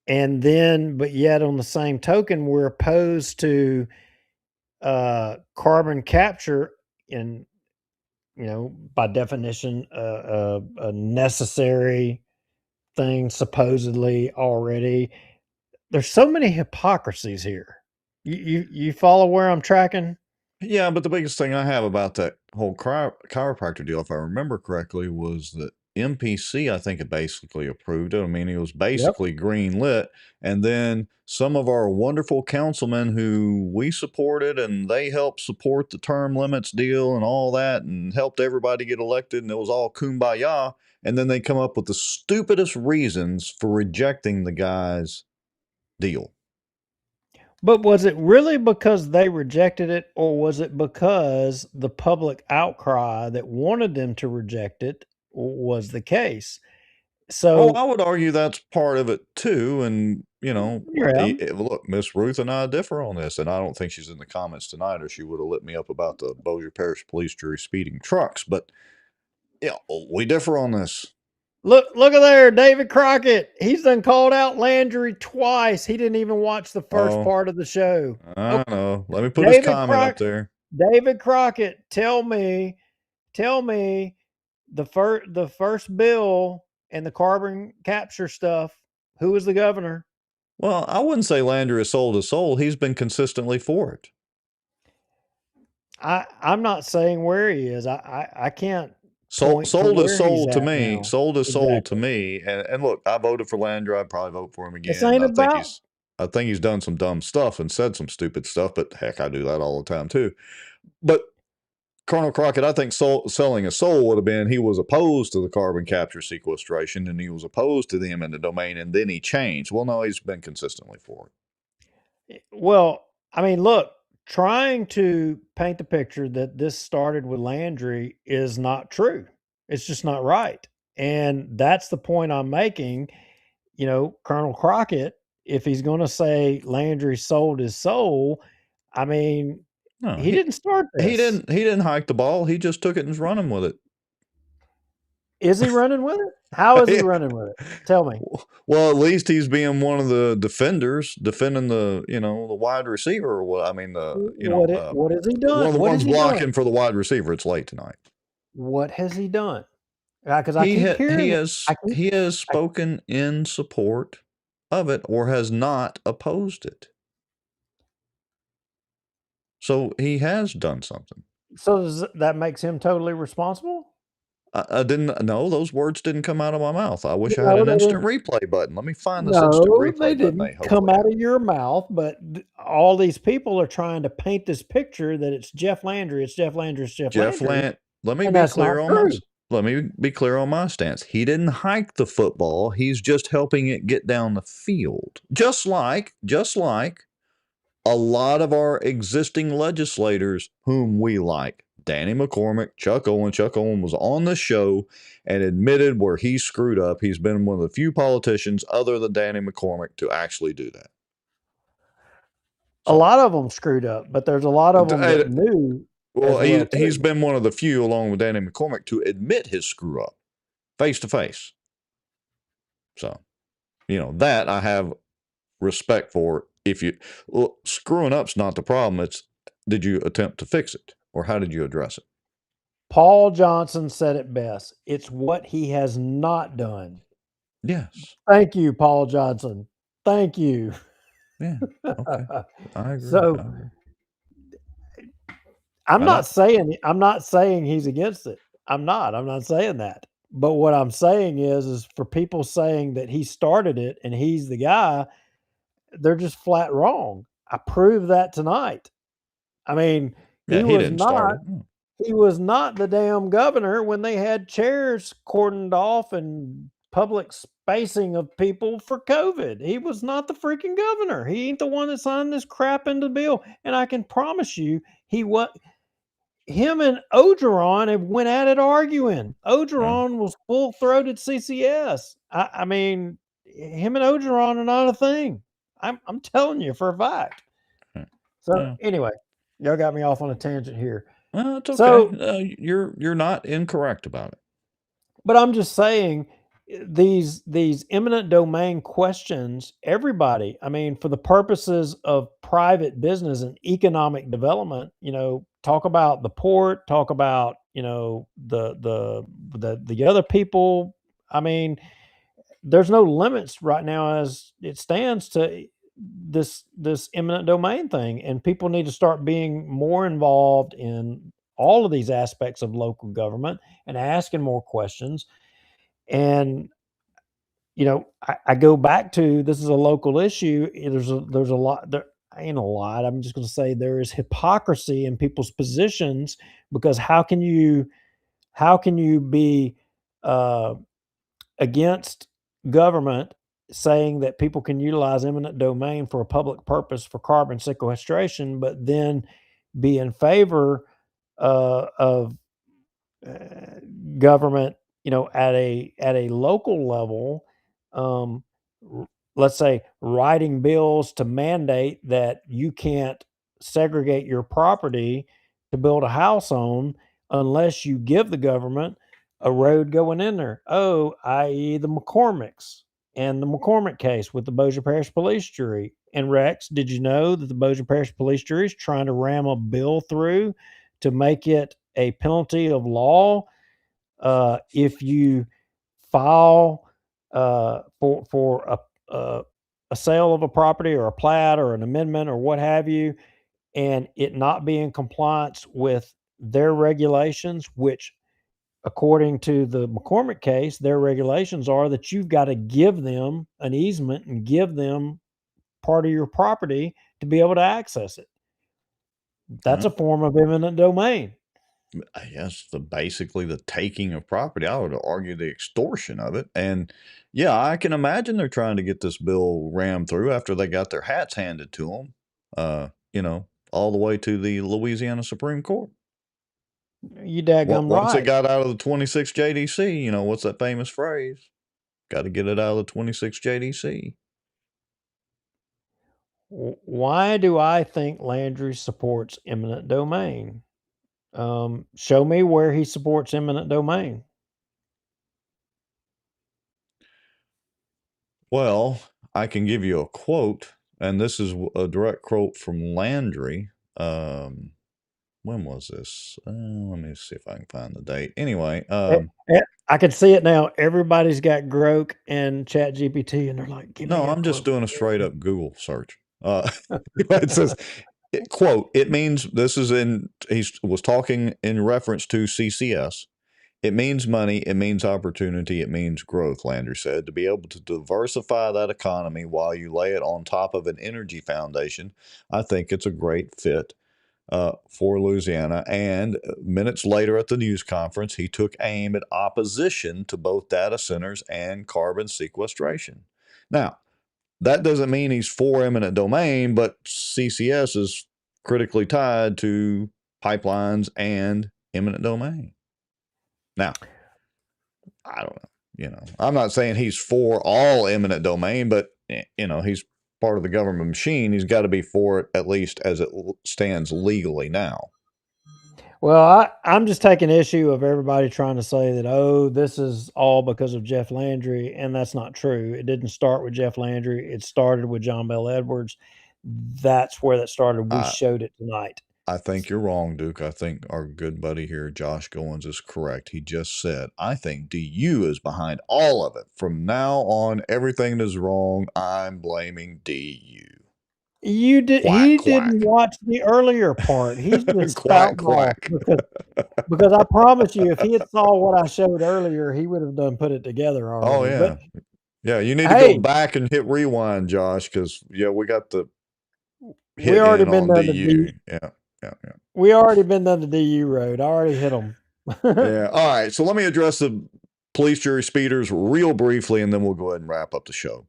And then, but yet on the same token, we're opposed to carbon capture in, by definition, a necessary thing supposedly already. There's so many hypocrisies here. You follow where I'm tracking?
Yeah, but the biggest thing I have about that whole chiropractor deal, if I remember correctly, was that MPC, I think, it basically approved it. I mean, it was basically green lit. And then some of our wonderful councilmen who we supported and they helped support the term limits deal and all that and helped everybody get elected. And it was all kumbaya. And then they come up with the stupidest reasons for rejecting the guy's deal.
But was it really because they rejected it, or was it because the public outcry that wanted them to reject it was the case? So
I would argue that's part of it too. And, look, Miss Ruth and I differ on this, and I don't think she's in the comments tonight or she would have lit me up about the Bossier Parish Police Jury speeding trucks. But, we differ on this.
Look at there, David Crockett. He's done called out Landry twice. He didn't even watch the first part of the show.
I know. Let me put his comment up there.
David Crockett, tell me the first bill and the carbon capture stuff, who was the governor?
Well, I wouldn't say Landry has sold his soul. He's been consistently for it.
I'm not saying where he is. I can't
Sold
point to
is
where he's
sold to
at
me.
now.
Sold is sold to
Exactly.
me. And look, I voted for Landry. I'd probably vote for him
This
again.
ain't about
I think he's done some dumb stuff and said some stupid stuff, but heck, I do that all the time too. But Colonel Crockett, I think selling his soul would have been he was opposed to the carbon capture sequestration and he was opposed to the eminent domain, and then he changed. Well, no, he's been consistently for it.
Well, I mean, look, trying to paint the picture that this started with Landry is not true. It's just not right. And that's the point I'm making. You know, Colonel Crockett, if he's going to say Landry sold his soul, I mean,
No,
he didn't start this.
He didn't hike the ball. He just took it and was running with it.
Is he running with it? How is he running with it? Tell me.
Well, at least he's being one of the defenders, defending the wide receiver, or what? I mean,
What has he done?
one of the
What
ones
has he
blocking
done?
for the wide receiver. It's late tonight.
What has he done? Because I keep hearing
he has spoken in support of it or has not opposed it. So he has done something.
So that makes him totally responsible?
I didn't know those words didn't come out of my mouth. I wish I had an instant replay button. Let me find this instant
No,
replay
they
button.
didn't come out of your mouth, but all these people are trying to paint this picture that it's Jeff Landry, it's Jeff Landry, it's Jeff Landry.
Let me
and
be
that's
clear
not
on my
true.
let me be clear on my stance. He didn't hike the football. He's just helping it get down the field. Just like a lot of our existing legislators whom we like. Danny McCormick, Chuck Owen. Chuck Owen was on the show and admitted where he screwed up. He's been one of the few politicians other than Danny McCormick to actually do that.
A lot of them screwed up, but there's a lot of them that knew.
Well, he's been one of the few, along with Danny McCormick, to admit his screw up face to face. So, that I have respect for. Screwing up's not the problem. It's, did you attempt to fix it, or how did you address it?
Paul Johnson said it best. It's what he has not done.
Yes.
Thank you, Paul Johnson. Thank you.
Yeah. Okay. I agree.
So I'm not saying he's against it. I'm not saying that. But what I'm saying is for people saying that he started it and he's the guy, they're just flat wrong. I proved that tonight. I mean, he was not the damn governor when they had chairs cordoned off and public spacing of people for COVID. He was not the freaking governor. He ain't the one that signed this crap into the bill. And I can promise you, him and Ogeron have went at it arguing. Ogeron was full-throated CCS. I mean, him and Ogeron are not a thing. I'm telling you for a fact. So anyway, y'all got me off on a tangent here.
It's okay. So, you're not incorrect about it.
But I'm just saying these eminent domain questions, everybody, I mean, for the purposes of private business and economic development, talk about the port, talk about, the other people. I mean, there's no limits right now as it stands to this eminent domain thing, and people need to start being more involved in all of these aspects of local government and asking more questions. And I go back to, this is a local issue. There's a lot there. Ain't a lot. I'm just going to say there is hypocrisy in people's positions, because how can you be against government saying that people can utilize eminent domain for a public purpose for carbon sequestration, but then be in favor of government, at a local level, let's say writing bills to mandate that you can't segregate your property to build a house on unless you give the government a road going in there. I.e. the McCormicks and the McCormick case with the Bossier Parish Police Jury. And Rex, did you know that the Bossier Parish Police Jury is trying to ram a bill through to make it a penalty of law if you file for a sale of a property or a plat or an amendment or what have you, and it not be in compliance with their regulations, which according to the McCormick case, their regulations are that you've got to give them an easement and give them part of your property to be able to access it. That's a form of eminent domain.
I guess basically the taking of property. I would argue the extortion of it. And yeah, I can imagine they're trying to get this bill rammed through after they got their hats handed to them, all the way to the Louisiana Supreme Court.
You daggum
Once
right.
it got out of the 26 JDC, what's that famous phrase? Got to get it out of the 26 JDC.
Why do I think Landry supports eminent domain? Show me where he supports eminent domain.
Well, I can give you a quote, and this is a direct quote from Landry. When was this? Let me see if I can find the date. Anyway,
I can see it now. Everybody's got Grok and Chat GPT, and they're like, "Give me
no,
a
I'm just
quote."
doing a straight up Google search. It says, quote, it means he was talking in reference to CCS. It means money, it means opportunity, it means growth, Landry said. To be able to diversify that economy while you lay it on top of an energy foundation, I think it's a great fit for Louisiana. And minutes later at the news conference, he took aim at opposition to both data centers and carbon sequestration. Now, that doesn't mean he's for eminent domain, but CCS is critically tied to pipelines and eminent domain. Now, I don't know. I'm not saying he's for all eminent domain, but he's part of the government machine. He's got to be for it, at least as it stands legally now.
Well, I'm just taking issue of everybody trying to say that, oh, this is all because of Jeff Landry, and that's not true. It didn't start with Jeff Landry. It started with John Bell Edwards. That's where that started. We showed it tonight.
I think you're wrong, Duke. I think our good buddy here, Josh Goins, is correct. He just said, I think DU is behind all of it. From now on, everything is wrong. I'm blaming DU.
You did. He didn't watch the earlier part. He's just spouting off because I promise you, if he had saw what I showed earlier, he would have done put it together already.
Oh yeah,
but,
you need to go back and hit rewind, Josh, because we got the hit
we already been
on
done
DU.
Yeah. We already been down the DU road. I already hit them.
Yeah. All right. So let me address the police jury speeders real briefly, and then we'll go ahead and wrap up the show.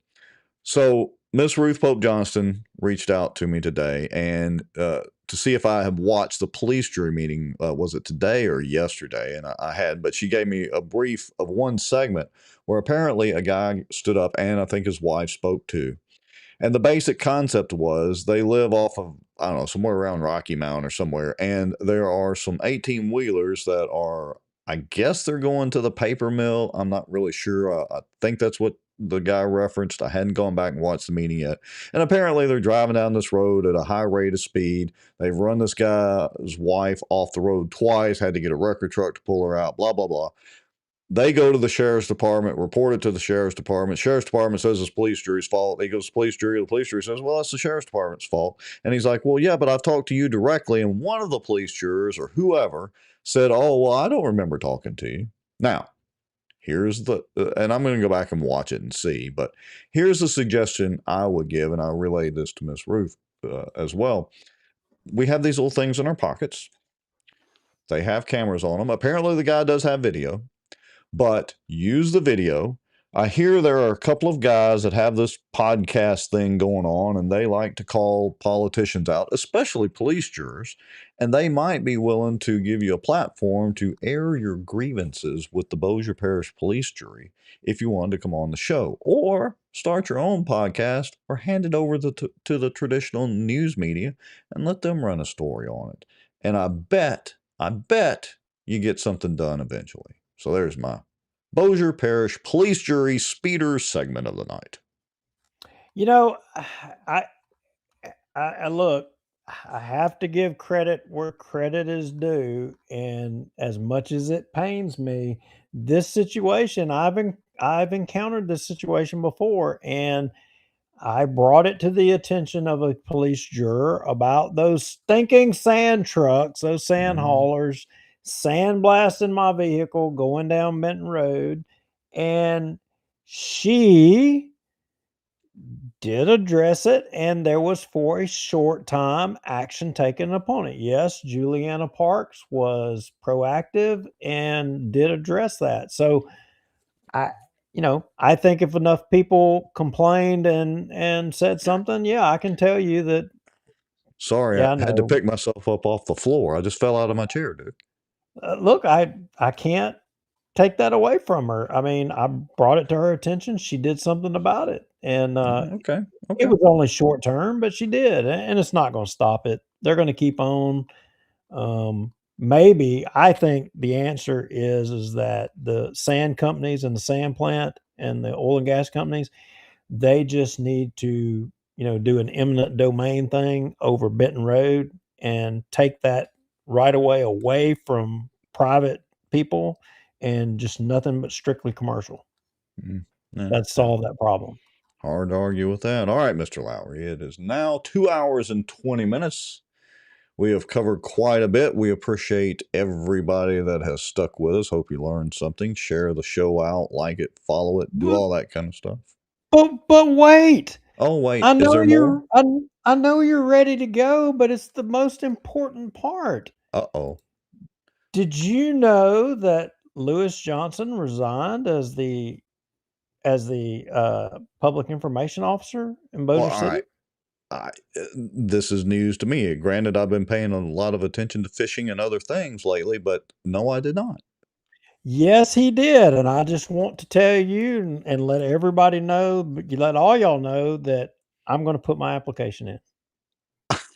So Miss Ruth Pope Johnston reached out to me today and to see if I have watched the police jury meeting. Was it today or yesterday? And I had, but she gave me a brief of one segment where apparently a guy stood up and I think his wife spoke too. And the basic concept was they live off of, I don't know, somewhere around Rocky Mount or somewhere. And there are some 18-wheelers that are, I guess they're going to the paper mill. I'm not really sure. I think that's what the guy referenced. I hadn't gone back and watched the meeting yet. And apparently they're driving down this road at a high rate of speed. They've run this guy's wife off the road twice, had to get a record truck to pull her out, blah, blah, blah. They go to the sheriff's department, report it to the sheriff's department. Sheriff's department says it's police jury's fault. He goes to police jury. The police jury says, well, that's the sheriff's department's fault. And he's like, well, yeah, but I've talked to you directly. And one of the police jurors or whoever said, oh, well, I don't remember talking to you. Now, here's the, and I'm going to go back and watch it and see, but here's the suggestion I would give, and I relayed this to Miss Ruth as well. We have these little things in our pockets. They have cameras on them. Apparently the guy does have video. But use the video. I hear there are a couple of guys that have this podcast thing going on, and they like to call politicians out, especially police jurors, and they might be willing to give you a platform to air your grievances with the Bossier Parish Police Jury if you wanted to come on the show, or start your own podcast, or hand it over to the traditional news media and let them run a story on it. And I bet you get something done eventually. So there's my Bossier Parish Police Jury Speeders segment of the night.
I look, I have to give credit where credit is due. And as much as it pains me, this situation, I've encountered this situation before. And I brought it to the attention of a police juror about those stinking sand trucks, those sand haulers, sandblasting my vehicle going down Benton Road. And she did address it, and there was for a short time action taken upon it. Yes, Juliana Parks was proactive and did address that. So I think if enough people complained and said something, yeah, I can tell you that.
Sorry,
Yeah,
I had to
no.
pick myself up off the floor. I just fell out of my chair, dude.
Look, I can't take that away from her. I mean, I brought it to her attention. She did something about it, and
Okay.
it was only short term, but she did, and it's not going to stop it. They're going to keep on. Maybe I think the answer is that the sand companies and the sand plant and the oil and gas companies, they just need to, do an eminent domain thing over Benton Road and take that right away from private people and just nothing but strictly commercial.
Yeah,
That'd solve that problem.
hard to argue with that. All right, Mr. Lowry, it is now 2 hours and 20 minutes. We have covered quite a bit. We appreciate everybody that has stuck with us. Hope you learned something. Share the show out, like it, follow it, do all that kind of stuff.
But wait.
Oh, wait.
I
Is
know
there more?
I know you're ready to go, but it's the most important part.
Uh-oh.
Did you know that Lewis Johnson resigned as the public information officer in Bossier
Well, all
City?
right. This is news to me. Granted, I've been paying a lot of attention to fishing and other things lately, but no, I did not.
Yes, he did, and I just want to tell you and let everybody know, let all y'all know that I'm going to put my application in.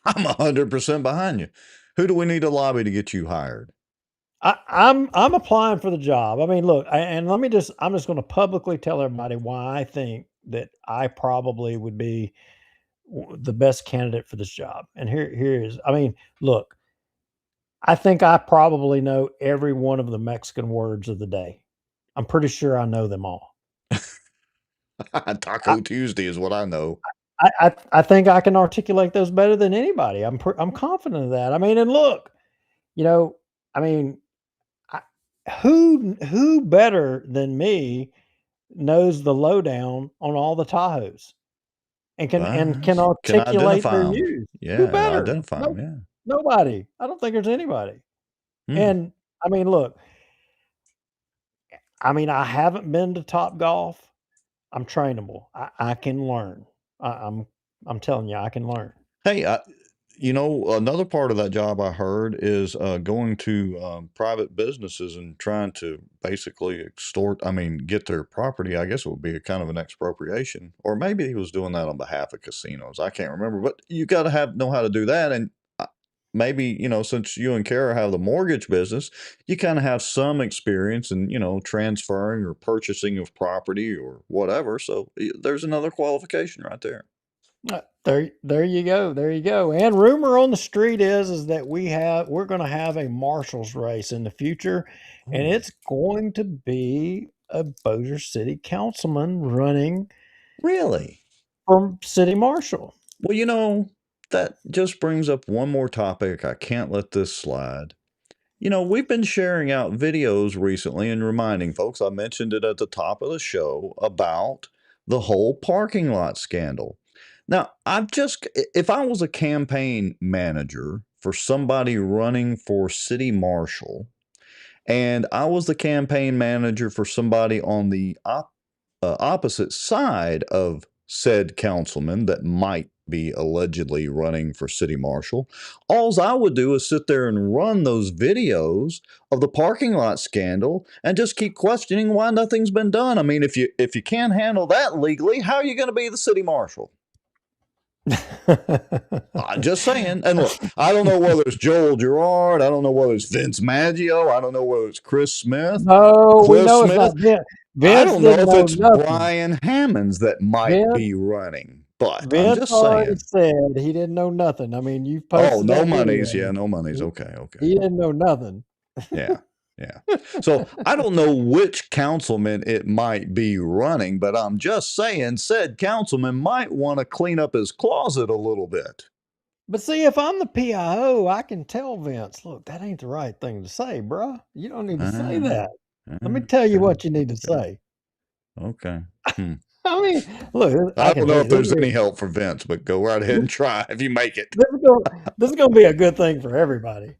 I'm 100% behind you. Who do we need to lobby to get you hired?
I'm applying for the job. I mean, look, I'm just going to publicly tell everybody why I think that I probably would be the best candidate for this job. And here is, I mean, look, I think I probably know every one of the Mexican words of the day. I'm pretty sure I know them all.
Taco Tuesday is what I know.
I think I can articulate those better than anybody. I'm confident of that. I mean, and look, I mean, who better than me knows the lowdown on all the Tahoes and can articulate their use?
Yeah,
Who better?
identify them, yeah.
Nobody. I don't think there's anybody.
Hmm.
And I mean, look, I haven't been to Top Golf. I'm trainable. I can learn. I'm telling you, I can learn.
Hey, another part of that job I heard is going to private businesses and trying to basically get their property. I guess it would be a kind of an expropriation, or maybe he was doing that on behalf of casinos. I can't remember, but you got to know how to do that. And maybe, since you and Kara have the mortgage business, you kind of have some experience in, transferring or purchasing of property or whatever. So there's another qualification right there.
There you go. There you go. And rumor on the street is that we're going to have a marshals race in the future, and it's going to be a Bossier City councilman running.
Really?
From city marshal.
Well, that just brings up one more topic. I can't let this slide. We've been sharing out videos recently and reminding folks, I mentioned it at the top of the show, about the whole parking lot scandal. Now, if I was a campaign manager for somebody running for city marshal, and I was the campaign manager for somebody on the opposite side of said councilman that might be allegedly running for city marshal, alls I would do is sit there and run those videos of the parking lot scandal and just keep questioning why nothing's been done. I mean, if you can't handle that legally, how are you going to be the city marshal? I'm just saying. And look, I don't know whether it's Joel Girard. I don't know whether it's Vince Maggio. I don't know whether it's Chris Smith.
No,
Cliff
we know
Smith.
it's not Vince.
I don't know if it's
nothing.
Brian Hammonds that might be running, but
Vince
I'm just
already
saying.
said he didn't know nothing. I mean, you posted
no
that
monies.
video.
Yeah, no monies. Okay.
He didn't know nothing.
Yeah. Yeah. So I don't know which councilman it might be running, but I'm just saying said councilman might want to clean up his closet a little bit.
But see, if I'm the PIO, I can tell Vince, look, that ain't the right thing to say, bruh. You don't need to say that. Let me tell you what you need to say.
Okay.
I mean, look,
I don't know if there's
any
any help for Vince, but go right ahead and try if you make it.
This is gonna be a good thing for everybody.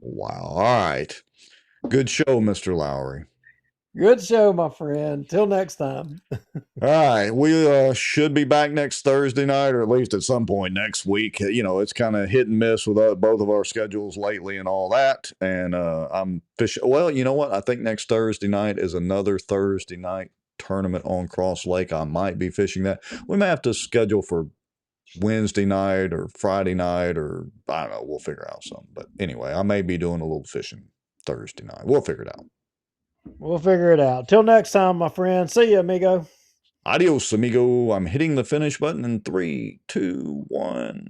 Wow. All right. Good show, Mr. Lowry.
Good show, my friend. Till next time.
All right. We should be back next Thursday night, or at least at some point next week. You know, it's kind of hit and miss with both of our schedules lately and all that. And I'm fishing. Well, you know what? I think next Thursday night is another Thursday night tournament on Cross Lake. I might be fishing that. We may have to schedule for Wednesday night or Friday night, or I don't know. We'll figure out something. But anyway, I may be doing a little fishing Thursday night. We'll figure it out.
We'll figure it out. Till next time, my friend. See you, amigo.
Adios, amigo. I'm hitting the finish button in 3, 2, 1.